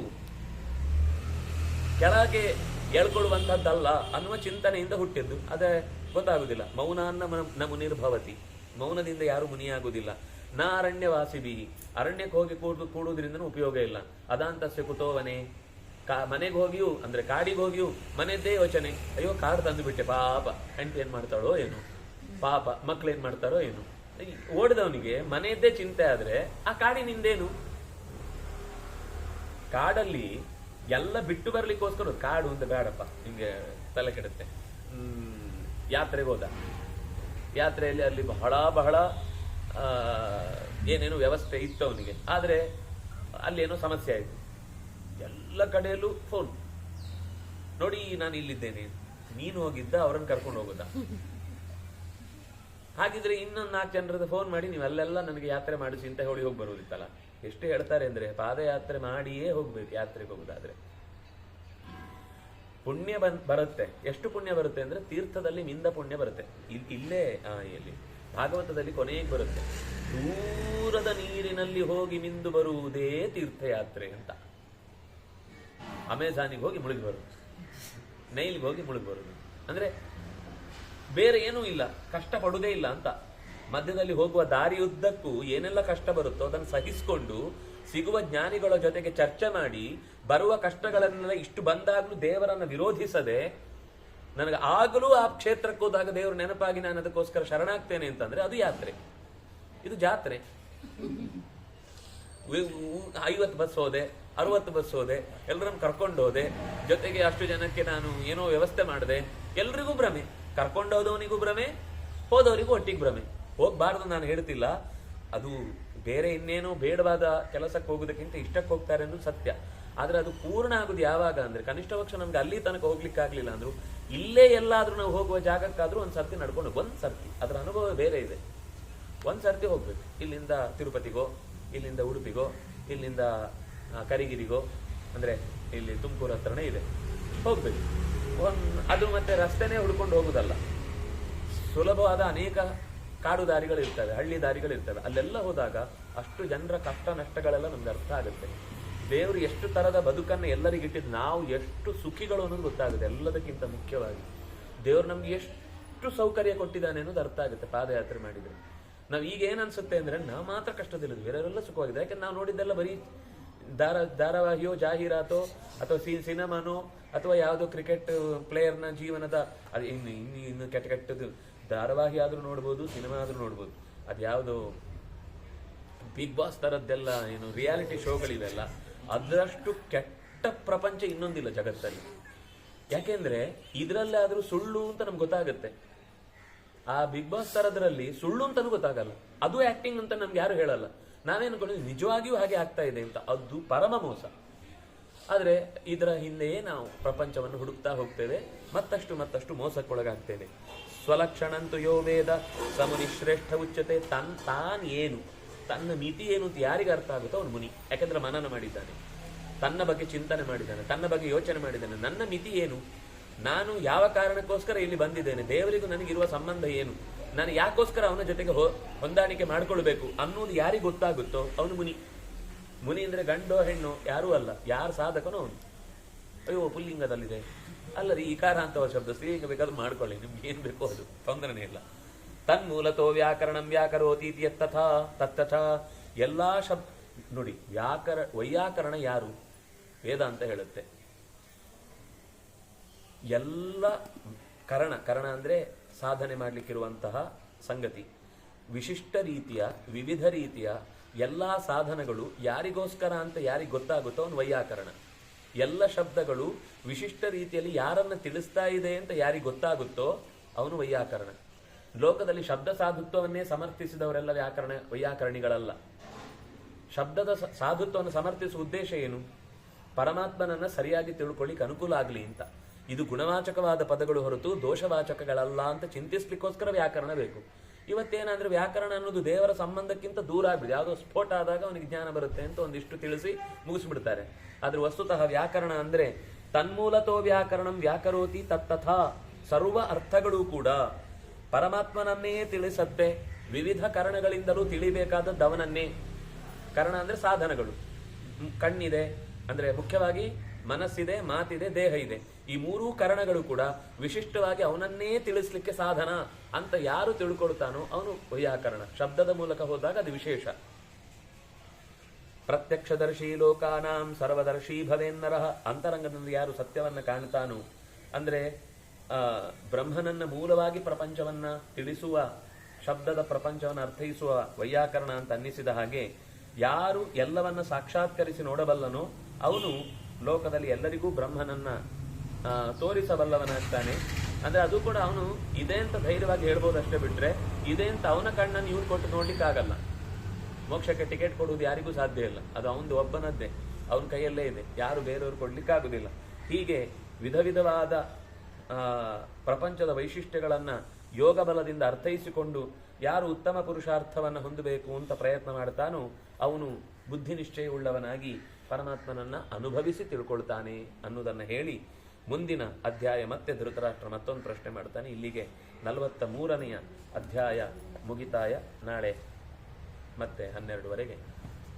ಕೆಳಗೆ ಹೇಳ್ಕೊಡುವಂತಹದ್ದಲ್ಲ ಅನ್ನುವ ಚಿಂತನೆಯಿಂದ ಹುಟ್ಟಿದ್ದು. ಅದೇ ಗೊತ್ತಾಗುದಿಲ್ಲ. ಮೌನಾನ್ನ ನ ಮುನಿರ್ಭವತಿ, ಮೌನದಿಂದ ಯಾರು ಮುನಿಯಾಗುವುದಿಲ್ಲ. ನಾ ಅರಣ್ಯವಾಸಿಬಿ, ಅರಣ್ಯಕ್ಕೆ ಹೋಗಿ ಕೂಡುವುದರಿಂದ ಉಪಯೋಗ ಇಲ್ಲ. ಅದಾಂತಸ್ಯ ಕುತೋವನೆ, ಮನೆಗೆ ಹೋಗಿಯೂ ಅಂದ್ರೆ ಕಾಡಿಗೆ ಹೋಗಿಯೂ ಮನೆಯದ್ದೇ ಯೋಚನೆ. ಅಯ್ಯೋ ಕಾಡು ತಂದು ಬಿಟ್ಟೆ, ಪಾಪ ಹೆಂಡತಿ ಏನ್ ಮಾಡ್ತಾಳೋ ಏನು, ಪಾಪ ಮಕ್ಳು ಏನ್ ಮಾಡ್ತಾರೋ ಏನು. ಓಡಿದವನಿಗೆ ಮನೆಯದ್ದೇ ಚಿಂತೆ ಆದ್ರೆ ಆ ಕಾಡಿನಿಂದೇನು? ಕಾಡಲ್ಲಿ ಎಲ್ಲ ಬಿಟ್ಟು ಬರ್ಲಿಕ್ಕೋಸ್ಕರ, ಕಾಡು ಅಂತ ಬೇಡಪ್ಪ ನಿಮ್ಗೆ ತಲೆ ಕೆಡುತ್ತೆ. ಯಾತ್ರೆಗೆ ಹೋದ, ಯಾತ್ರೆಯಲ್ಲಿ ಅಲ್ಲಿ ಬಹಳ ಏನೇನೋ ವ್ಯವಸ್ಥೆ ಇತ್ತು ಅವನಿಗೆ. ಆದ್ರೆ ಅಲ್ಲೇನೋ ಸಮಸ್ಯೆ ಆಯ್ತು. ಎಲ್ಲ ಕಡೆಯಲ್ಲೂ ಫೋನ್ ನೋಡಿ, ನಾನು ಇಲ್ಲಿದ್ದೇನೆ, ನೀನು ಹೋಗಿದ್ದ, ಅವರನ್ನು ಕರ್ಕೊಂಡು ಹೋಗೋದ? ಹಾಗಿದ್ರೆ ಇನ್ನೊಂದು 4 ಜನರದ ಫೋನ್ ಮಾಡಿ ನೀವು ಅಲ್ಲೆಲ್ಲ ನನಗೆ ಯಾತ್ರೆ ಮಾಡಿಸಿ ಅಂತ ಹೇಳಿ ಹೋಗಿ ಬರೋದಿತ್ತಲ್ಲ. ಎಷ್ಟು ಹೇಳ್ತಾರೆ ಅಂದ್ರೆ ಪಾದಯಾತ್ರೆ ಮಾಡಿಯೇ ಹೋಗ್ಬೇಕು ಯಾತ್ರೆಗೆ ಹೋಗುದಾದ್ರೆ. ಪುಣ್ಯ ಬರುತ್ತೆ. ಎಷ್ಟು ಪುಣ್ಯ ಬರುತ್ತೆ ಅಂದ್ರೆ ತೀರ್ಥದಲ್ಲಿ ಮಿಂದ ಪುಣ್ಯ ಬರುತ್ತೆ. ಇಲ್ಲೇ ಎಲ್ಲಿ ಭಾಗವತದಲ್ಲಿ ಕೊನೆಗೆ ಬರುತ್ತೆ, ದೂರದ ನೀರಿನಲ್ಲಿ ಹೋಗಿ ಮಿಂದು ಬರುವುದೇ ತೀರ್ಥಯಾತ್ರೆ ಅಂತ. ಅಮೆಜಾನಿಗೆ ಹೋಗಿ ಮುಳುಗಿ ಬರುದು, ನೈಲ್ಗೆ ಹೋಗಿ ಮುಳುಗಿ ಬರುದು ಅಂದ್ರೆ ಬೇರೆ ಏನೂ ಇಲ್ಲ, ಕಷ್ಟ ಪಡುವುದೇ ಇಲ್ಲ ಅಂತ. ಮಧ್ಯದಲ್ಲಿ ಹೋಗುವ ದಾರಿಯುದ್ದಕ್ಕೂ ಏನೆಲ್ಲ ಕಷ್ಟ ಬರುತ್ತೋ ಅದನ್ನು ಸಹಿಸಿಕೊಂಡು ಸಿಗುವ ಜ್ಞಾನಿಗಳ ಜೊತೆಗೆ ಚರ್ಚೆ ಮಾಡಿ ಬರುವ ಕಷ್ಟಗಳನ್ನೆಲ್ಲ ಇಷ್ಟು ಬಂದಾಗ್ಲೂ ದೇವರನ್ನ ವಿರೋಧಿಸದೆ ನನಗೆ ಆಗಲೂ ಆ ಕ್ಷೇತ್ರಕ್ಕೆ ಹೋದಾಗ ದೇವರು ನೆನಪಾಗಿ ನಾನು ಅದಕ್ಕೋಸ್ಕರ ಶರಣಾಗ್ತೇನೆ ಅಂತಂದ್ರೆ ಅದು ಯಾತ್ರೆ, ಇದು ಜಾತ್ರೆ. 50 ಬಸ್ ಹೋದೆ, 60 ಬಸ್ ಹೋದೆ, ಎಲ್ಲರನ್ನು ಕರ್ಕೊಂಡು ಹೋದೆ, ಜೊತೆಗೆ ಅಷ್ಟು ಜನಕ್ಕೆ ನಾನು ಏನೋ ವ್ಯವಸ್ಥೆ ಮಾಡಿದೆ, ಎಲ್ರಿಗೂ ಭ್ರಮೆ. ಕರ್ಕೊಂಡೋದವನಿಗೂ ಭ್ರಮೆ, ಹೋದವರಿಗೂ ಒಟ್ಟಿಗೆ ಭ್ರಮೆ. ಹೋಗ್ಬಾರ್ದು ನಾನು ಹೇಳ್ತಿಲ್ಲ, ಅದು ಬೇರೆ ಇನ್ನೇನೋ ಬೇಡವಾದ ಕೆಲಸಕ್ಕೆ ಹೋಗೋದಕ್ಕಿಂತ ಇಷ್ಟಕ್ಕೆ ಹೋಗ್ತಾರೆ ಅನ್ನೋದು ಸತ್ಯ. ಆದ್ರೆ ಅದು ಪೂರ್ಣ ಆಗುದು ಯಾವಾಗ ಅಂದ್ರೆ ಕನಿಷ್ಠ ಪಕ್ಷ ನಮ್ಗೆ ಅಲ್ಲಿ ತನಕ ಹೋಗ್ಲಿಕ್ಕೆ ಆಗ್ಲಿಲ್ಲ ಅಂದ್ರು ಇಲ್ಲೇ ಎಲ್ಲಾದ್ರೂ ನಾವು ಹೋಗುವ ಜಾಗಕ್ಕಾದ್ರೂ ಒಂದ್ಸರ್ತಿ ನಡ್ಕೊಂಡು ಒಂದ್ಸರ್ತಿ ಅದರ ಅನುಭವ ಬೇರೆ ಇದೆ. ಒಂದ್ಸರ್ತಿ ಹೋಗ್ಬೇಕು, ಇಲ್ಲಿಂದ ತಿರುಪತಿಗೋ, ಇಲ್ಲಿಂದ ಉಡುಪಿಗೋ, ಇಲ್ಲಿಂದ ಕರಿಗಿರಿಗೋ, ಅಂದ್ರೆ ಇಲ್ಲಿ ತುಮಕೂರು ಹತ್ರನೇ ಇದೆ, ಹೋಗ್ಬೇಕು. ಅದು ಮತ್ತೆ ರಸ್ತೆನೇ ಹುಡ್ಕೊಂಡು ಹೋಗುದಲ್ಲ, ಸುಲಭವಾದ ಅನೇಕ ಕಾಡು ದಾರಿಗಳು ಇರ್ತವೆ, ಹಳ್ಳಿ ದಾರಿಗಳು ಇರ್ತವೆ. ಅಲ್ಲೆಲ್ಲ ಹೋದಾಗ ಅಷ್ಟು ಜನರ ಕಷ್ಟ ನಷ್ಟಗಳೆಲ್ಲ ನಮ್ಗೆ ಅರ್ಥ ಆಗುತ್ತೆ. ದೇವರು ಎಷ್ಟು ತರದ ಬದುಕನ್ನು ಎಲ್ಲರಿಗಿಟ್ಟಿದ್ದು, ನಾವು ಎಷ್ಟು ಸುಖಿಗಳು ಅನ್ನೋದು ಗೊತ್ತಾಗುತ್ತೆ. ಎಲ್ಲದಕ್ಕಿಂತ ಮುಖ್ಯವಾಗಿ ದೇವರು ನಮ್ಗೆ ಎಷ್ಟು ಸೌಕರ್ಯ ಕೊಟ್ಟಿದ್ದಾನೆ ಅನ್ನೋದು ಅರ್ಥ ಆಗುತ್ತೆ ಪಾದಯಾತ್ರೆ ಮಾಡಿದ್ರೆ. ನಾವ್ ಈಗ ಏನ್ ಅನ್ಸುತ್ತೆ ಅಂದ್ರೆ ನಾವು ಮಾತ್ರ ಕಷ್ಟದಲ್ಲಿದ್ದು, ಬೇರೆಯವರೆಲ್ಲ ಸುಖವಾಗಿದೆ. ಯಾಕಂದ್ರೆ ನಾವು ನೋಡಿದ್ದೆಲ್ಲ ಬರೀ ಧಾರಾವಾಹಿಯೋ, ಜಾಹೀರಾತೋ, ಅಥವಾ ಸಿನಿಮಾನೋ, ಅಥವಾ ಯಾವುದೋ ಕ್ರಿಕೆಟ್ ಪ್ಲೇಯರ್ನ ಜೀವನದ ಇನ್ನು ಕೆಟ್ಟ ಕೆಟ್ಟದ್ದು ಧಾರಾವಾಹಿ ಆದ್ರೂ ನೋಡ್ಬೋದು, ಸಿನಿಮಾ ಆದ್ರೂ ನೋಡ್ಬೋದು. ಅದ್ಯಾವುದೋ ಬಿಗ್ ಬಾಸ್ ತರದ್ದೆಲ್ಲ ಏನು ರಿಯಾಲಿಟಿ ಶೋಗಳಿವೆಲ್ಲ, ಅದರಷ್ಟು ಕೆಟ್ಟ ಪ್ರಪಂಚ ಇನ್ನೊಂದಿಲ್ಲ ಜಗತ್ತಲ್ಲಿ. ಯಾಕೆಂದ್ರೆ ಇದರಲ್ಲಾದ್ರೂ ಸುಳ್ಳು ಅಂತ ನಮ್ಗೆ ಗೊತ್ತಾಗುತ್ತೆ. ಆ ಬಿಗ್ ಬಾಸ್ ತರದ್ರಲ್ಲಿ ಸುಳ್ಳು ಅಂತಾನು ಗೊತ್ತಾಗಲ್ಲ, ಅದು ಆಕ್ಟಿಂಗ್ ಅಂತ ನಮ್ಗೆ ಯಾರು ಹೇಳಲ್ಲ. ನಾವೇನು ಅನ್ಕೊಂಡಿದ್ವಿ ನಿಜವಾಗಿಯೂ ಹಾಗೆ ಆಗ್ತಾ ಇದೆ ಅಂತ, ಅದು ಪರಮ ಮೋಸ. ಆದ್ರೆ ಇದರ ಹಿಂದೆಯೇ ನಾವು ಪ್ರಪಂಚವನ್ನು ಹುಡುಕ್ತಾ ಹೋಗ್ತೇವೆ, ಮತ್ತಷ್ಟು ಮೋಸಕ್ಕೊಳಗಾಗ್ತೇವೆ. ಸ್ವಲಕ್ಷಣಂತು ಯೋ ವೇದ ಸಮುನಿ ಶ್ರೇಷ್ಠ ಉಚ್ಯತೆ. ತಾನ್ ಏನು, ತನ್ನ ಮಿತಿ ಏನು ಅಂತ ಯಾರಿಗೆ ಅರ್ಥ ಆಗುತ್ತೋ ಅವನು ಮುನಿ. ಯಾಕಂದ್ರೆ ಮನನ ಮಾಡಿದ್ದಾನೆ, ತನ್ನ ಬಗ್ಗೆ ಚಿಂತನೆ ಮಾಡಿದ್ದಾನೆ, ತನ್ನ ಬಗ್ಗೆ ಯೋಚನೆ ಮಾಡಿದ್ದಾನೆ. ನನ್ನ ಮಿತಿ ಏನು, ನಾನು ಯಾವ ಕಾರಣಕ್ಕೋಸ್ಕರ ಇಲ್ಲಿ ಬಂದಿದ್ದೇನೆ, ದೇವರಿಗೂ ನನಗಿರುವ ಸಂಬಂಧ ಏನು, ನಾನು ಯಾಕೋಸ್ಕರ ಅವನ ಜೊತೆಗೆ ಹೊಂದಾಣಿಕೆ ಮಾಡ್ಕೊಳ್ಬೇಕು ಅನ್ನೋದು ಯಾರಿಗೆ ಗೊತ್ತಾಗುತ್ತೋ ಅವನು ಮುನಿ. ಮುನಿ ಅಂದ್ರೆ ಗಂಡೋ ಹೆಣ್ಣು ಯಾರೂ ಅಲ್ಲ, ಯಾರು ಸಾಧಕನೋ ಅವನು. ಅಯ್ಯೋ ಪುಲ್ಲಿಂಗದಲ್ಲಿದೆ ಅಲ್ಲರಿ ಈಕಾರ ಅಂತ ಶಬ್ದ, ಸ್ತ್ರೀಲಿಂಗ ಬೇಕಾದ್ರೂ ಮಾಡ್ಕೊಳ್ಳಿ, ನಿಮ್ಗೆ ಏನ್ ಬೇಕೋ ಅದು, ತೊಂದರೆನೇ ಇಲ್ಲ. ತನ್ಮೂಲತೋ ವ್ಯಾಕರಣಂ ವ್ಯಾಕರೋತಿ ತಥಾ ತತ್ತಥಾ. ಎಲ್ಲಾ ಶಬ್ದ ನೋಡಿ, ವೈಯಾಕರಣ ಯಾರು? ವೇದ ಅಂತ ಹೇಳುತ್ತೆ. ಎಲ್ಲ ಕರಣ ಅಂದ್ರೆ ಸಾಧನೆ ಮಾಡ್ಲಿಕ್ಕಿರುವಂತಹ ಸಂಗತಿ. ವಿಶಿಷ್ಟ ರೀತಿಯ, ವಿವಿಧ ರೀತಿಯ ಎಲ್ಲಾ ಸಾಧನಗಳು ಯಾರಿಗೋಸ್ಕರ ಅಂತ ಯಾರಿಗೆ ಗೊತ್ತಾಗುತ್ತೋ ಅವನು ವೈಯಾಕರಣ. ಎಲ್ಲ ಶಬ್ದಗಳು ವಿಶಿಷ್ಟ ರೀತಿಯಲ್ಲಿ ಯಾರನ್ನ ತಿಳಿಸ್ತಾ ಇದೆ ಅಂತ ಯಾರಿಗೆ ಗೊತ್ತಾಗುತ್ತೋ ಅವನು ವೈಯಾಕರಣ. ಲೋಕದಲ್ಲಿ ಶಬ್ದ ಸಾಧುತ್ವವನ್ನೇ ಸಮರ್ಥಿಸಿದವರೆಲ್ಲ ವೈಯಾಕರಣಿಗಳಲ್ಲ. ಶಬ್ದದ ಸಾಧುತ್ವವನ್ನು ಸಮರ್ಥಿಸುವ ಉದ್ದೇಶ ಏನು? ಪರಮಾತ್ಮನನ್ನ ಸರಿಯಾಗಿ ತಿಳ್ಕೊಳ್ಳಿಕ್ಕೆ ಅನುಕೂಲ ಆಗಲಿ ಅಂತ. ಇದು ಗುಣವಾಚಕವಾದ ಪದಗಳು ಹೊರತು ದೋಷವಾಚಕಗಳಲ್ಲ ಅಂತ ಚಿಂತಿಸ್ಲಿಕ್ಕೋಸ್ಕರ ವ್ಯಾಕರಣ ಬೇಕು. ಇವತ್ತೇನಾದ್ರೆ ವ್ಯಾಕರಣ ಅನ್ನೋದು ದೇವರ ಸಂಬಂಧಕ್ಕಿಂತ ದೂರ ಆಗ್ಬಿಡಿ. ಯಾವುದೋ ಸ್ಫೋಟ ಆದಾಗ ಅವನಿಗೆ ಜ್ಞಾನ ಬರುತ್ತೆ ಅಂತ ಒಂದಿಷ್ಟು ತಿಳಿಸಿ ಮುಗಿಸ್ಬಿಡ್ತಾರೆ. ಆದ್ರೆ ವಸ್ತುತಃ ವ್ಯಾಕರಣ ಅಂದ್ರೆ ತನ್ಮೂಲತೋ ವ್ಯಾಕರಣಂ ವ್ಯಾಕರೋತಿ ತತ್ತಥಾ. ಸರ್ವ ಅರ್ಥಗಳು ಕೂಡ ಪರಮಾತ್ಮನನ್ನೇ ತಿಳಿಸತ್ತೆ. ವಿವಿಧ ಕರಣಗಳಿಂದಲೂ ತಿಳಿಬೇಕಾದದ್ದು ಅವನನ್ನೇ. ಕರಣ ಅಂದ್ರೆ ಸಾಧನಗಳು. ಕಣ್ಣಿದೆ ಅಂದ್ರೆ ಮುಖ್ಯವಾಗಿ ಮನಸ್ಸಿದೆ, ಮಾತಿದೆ, ದೇಹ ಇದೆ. ಈ ಮೂರೂ ಕರಣಗಳು ಕೂಡ ವಿಶಿಷ್ಟವಾಗಿ ಅವನನ್ನೇ ತಿಳಿಸ್ಲಿಕ್ಕೆ ಸಾಧನ ಅಂತ ಯಾರು ತಿಳ್ಕೊಳ್ತಾನೋ ಅವನು ವೈಯಾಕರಣ. ಶಬ್ದದ ಮೂಲಕ ಹೋದಾಗ ಅದು ವಿಶೇಷ. ಪ್ರತ್ಯಕ್ಷದರ್ಶಿ ಲೋಕಾನಾಂ ಸರ್ವದರ್ಶಿ ಭವೇನ್ನರಃ. ಅಂತರಂಗದಲ್ಲಿ ಯಾರು ಸತ್ಯವನ್ನ ಕಾಣ್ತಾನೋ ಅಂದ್ರೆ ಬ್ರಹ್ಮನನ್ನ ಮೂಲವಾಗಿ ಪ್ರಪಂಚವನ್ನ ತಿಳಿಸುವ, ಶಬ್ದದ ಪ್ರಪಂಚವನ್ನು ಅರ್ಥೈಸುವ ವೈಯಾಕರಣ ಅಂತ ಅನ್ನಿಸಿದ ಹಾಗೆ, ಯಾರು ಎಲ್ಲವನ್ನ ಸಾಕ್ಷಾತ್ಕರಿಸಿ ನೋಡಬಲ್ಲನೋ ಅವನು ಲೋಕದಲ್ಲಿ ಎಲ್ಲರಿಗೂ ಬ್ರಹ್ಮನನ್ನ ತೋರಿಸಬಲ್ಲವನಾಗ್ತಾನೆ. ಅಂದ್ರೆ ಅದು ಕೂಡ ಅವನು ಇದೆ ಅಂತ ಧೈರ್ಯವಾಗಿ ಹೇಳ್ಬೋದಷ್ಟೇ ಬಿಟ್ರೆ, ಇದೆ ಅಂತ ಅವನ ಕಣ್ಣನ್ನು ಇವ್ರು ಕೊಟ್ಟು ನೋಡ್ಲಿಕ್ಕಾಗಲ್ಲ. ಮೋಕ್ಷಕ್ಕೆ ಟಿಕೆಟ್ ಕೊಡುವುದು ಯಾರಿಗೂ ಸಾಧ್ಯ ಇಲ್ಲ, ಅದು ಅವನದು ಒಬ್ಬನದ್ದೇ, ಅವನ ಕೈಯಲ್ಲೇ ಇದೆ, ಯಾರು ಬೇರೆಯವರು ಕೊಡ್ಲಿಕ್ಕಾಗುದಿಲ್ಲ. ಹೀಗೆ ವಿಧ ವಿಧವಾದ ಪ್ರಪಂಚದ ವೈಶಿಷ್ಟ್ಯಗಳನ್ನ ಯೋಗ ಬಲದಿಂದ ಅರ್ಥೈಸಿಕೊಂಡು ಯಾರು ಉತ್ತಮ ಪುರುಷಾರ್ಥವನ್ನ ಹೊಂದಬೇಕು ಅಂತ ಪ್ರಯತ್ನ ಮಾಡ್ತಾನೋ ಅವನು ಬುದ್ಧಿ ನಿಶ್ಚಯವುಳ್ಳವನಾಗಿ ಪರಮಾತ್ಮನನ್ನ ಅನುಭವಿಸಿ ತಿಳ್ಕೊಳ್ತಾನೆ ಅನ್ನೋದನ್ನ ಹೇಳಿ ಮುಂದಿನ ಅಧ್ಯಾಯ ಮತ್ತೆ ಧೃತರಾಷ್ಟ್ರ ಮತ್ತೊಂದು ಪ್ರಶ್ನೆ ಮಾಡ್ತಾನೆ. ಇಲ್ಲಿಗೆ 43ನೆಯ ಅಧ್ಯಾಯ ಮುಗಿತಾಯ. ನಾಳೆ ಮತ್ತೆ 12ವರೆಗೆ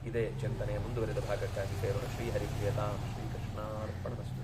ಇದೇ ಚಿಂತನೆಯ ಮುಂದುವರೆದ ಭಾಗಕ್ಕಾಗಿ ಸೇರೋಣ. ಶ್ರೀಹರಿಪ್ರಿಯತಾಂ ಶ್ರೀಕೃಷ್ಣಾರ್ಪಣಮಸ್ತು.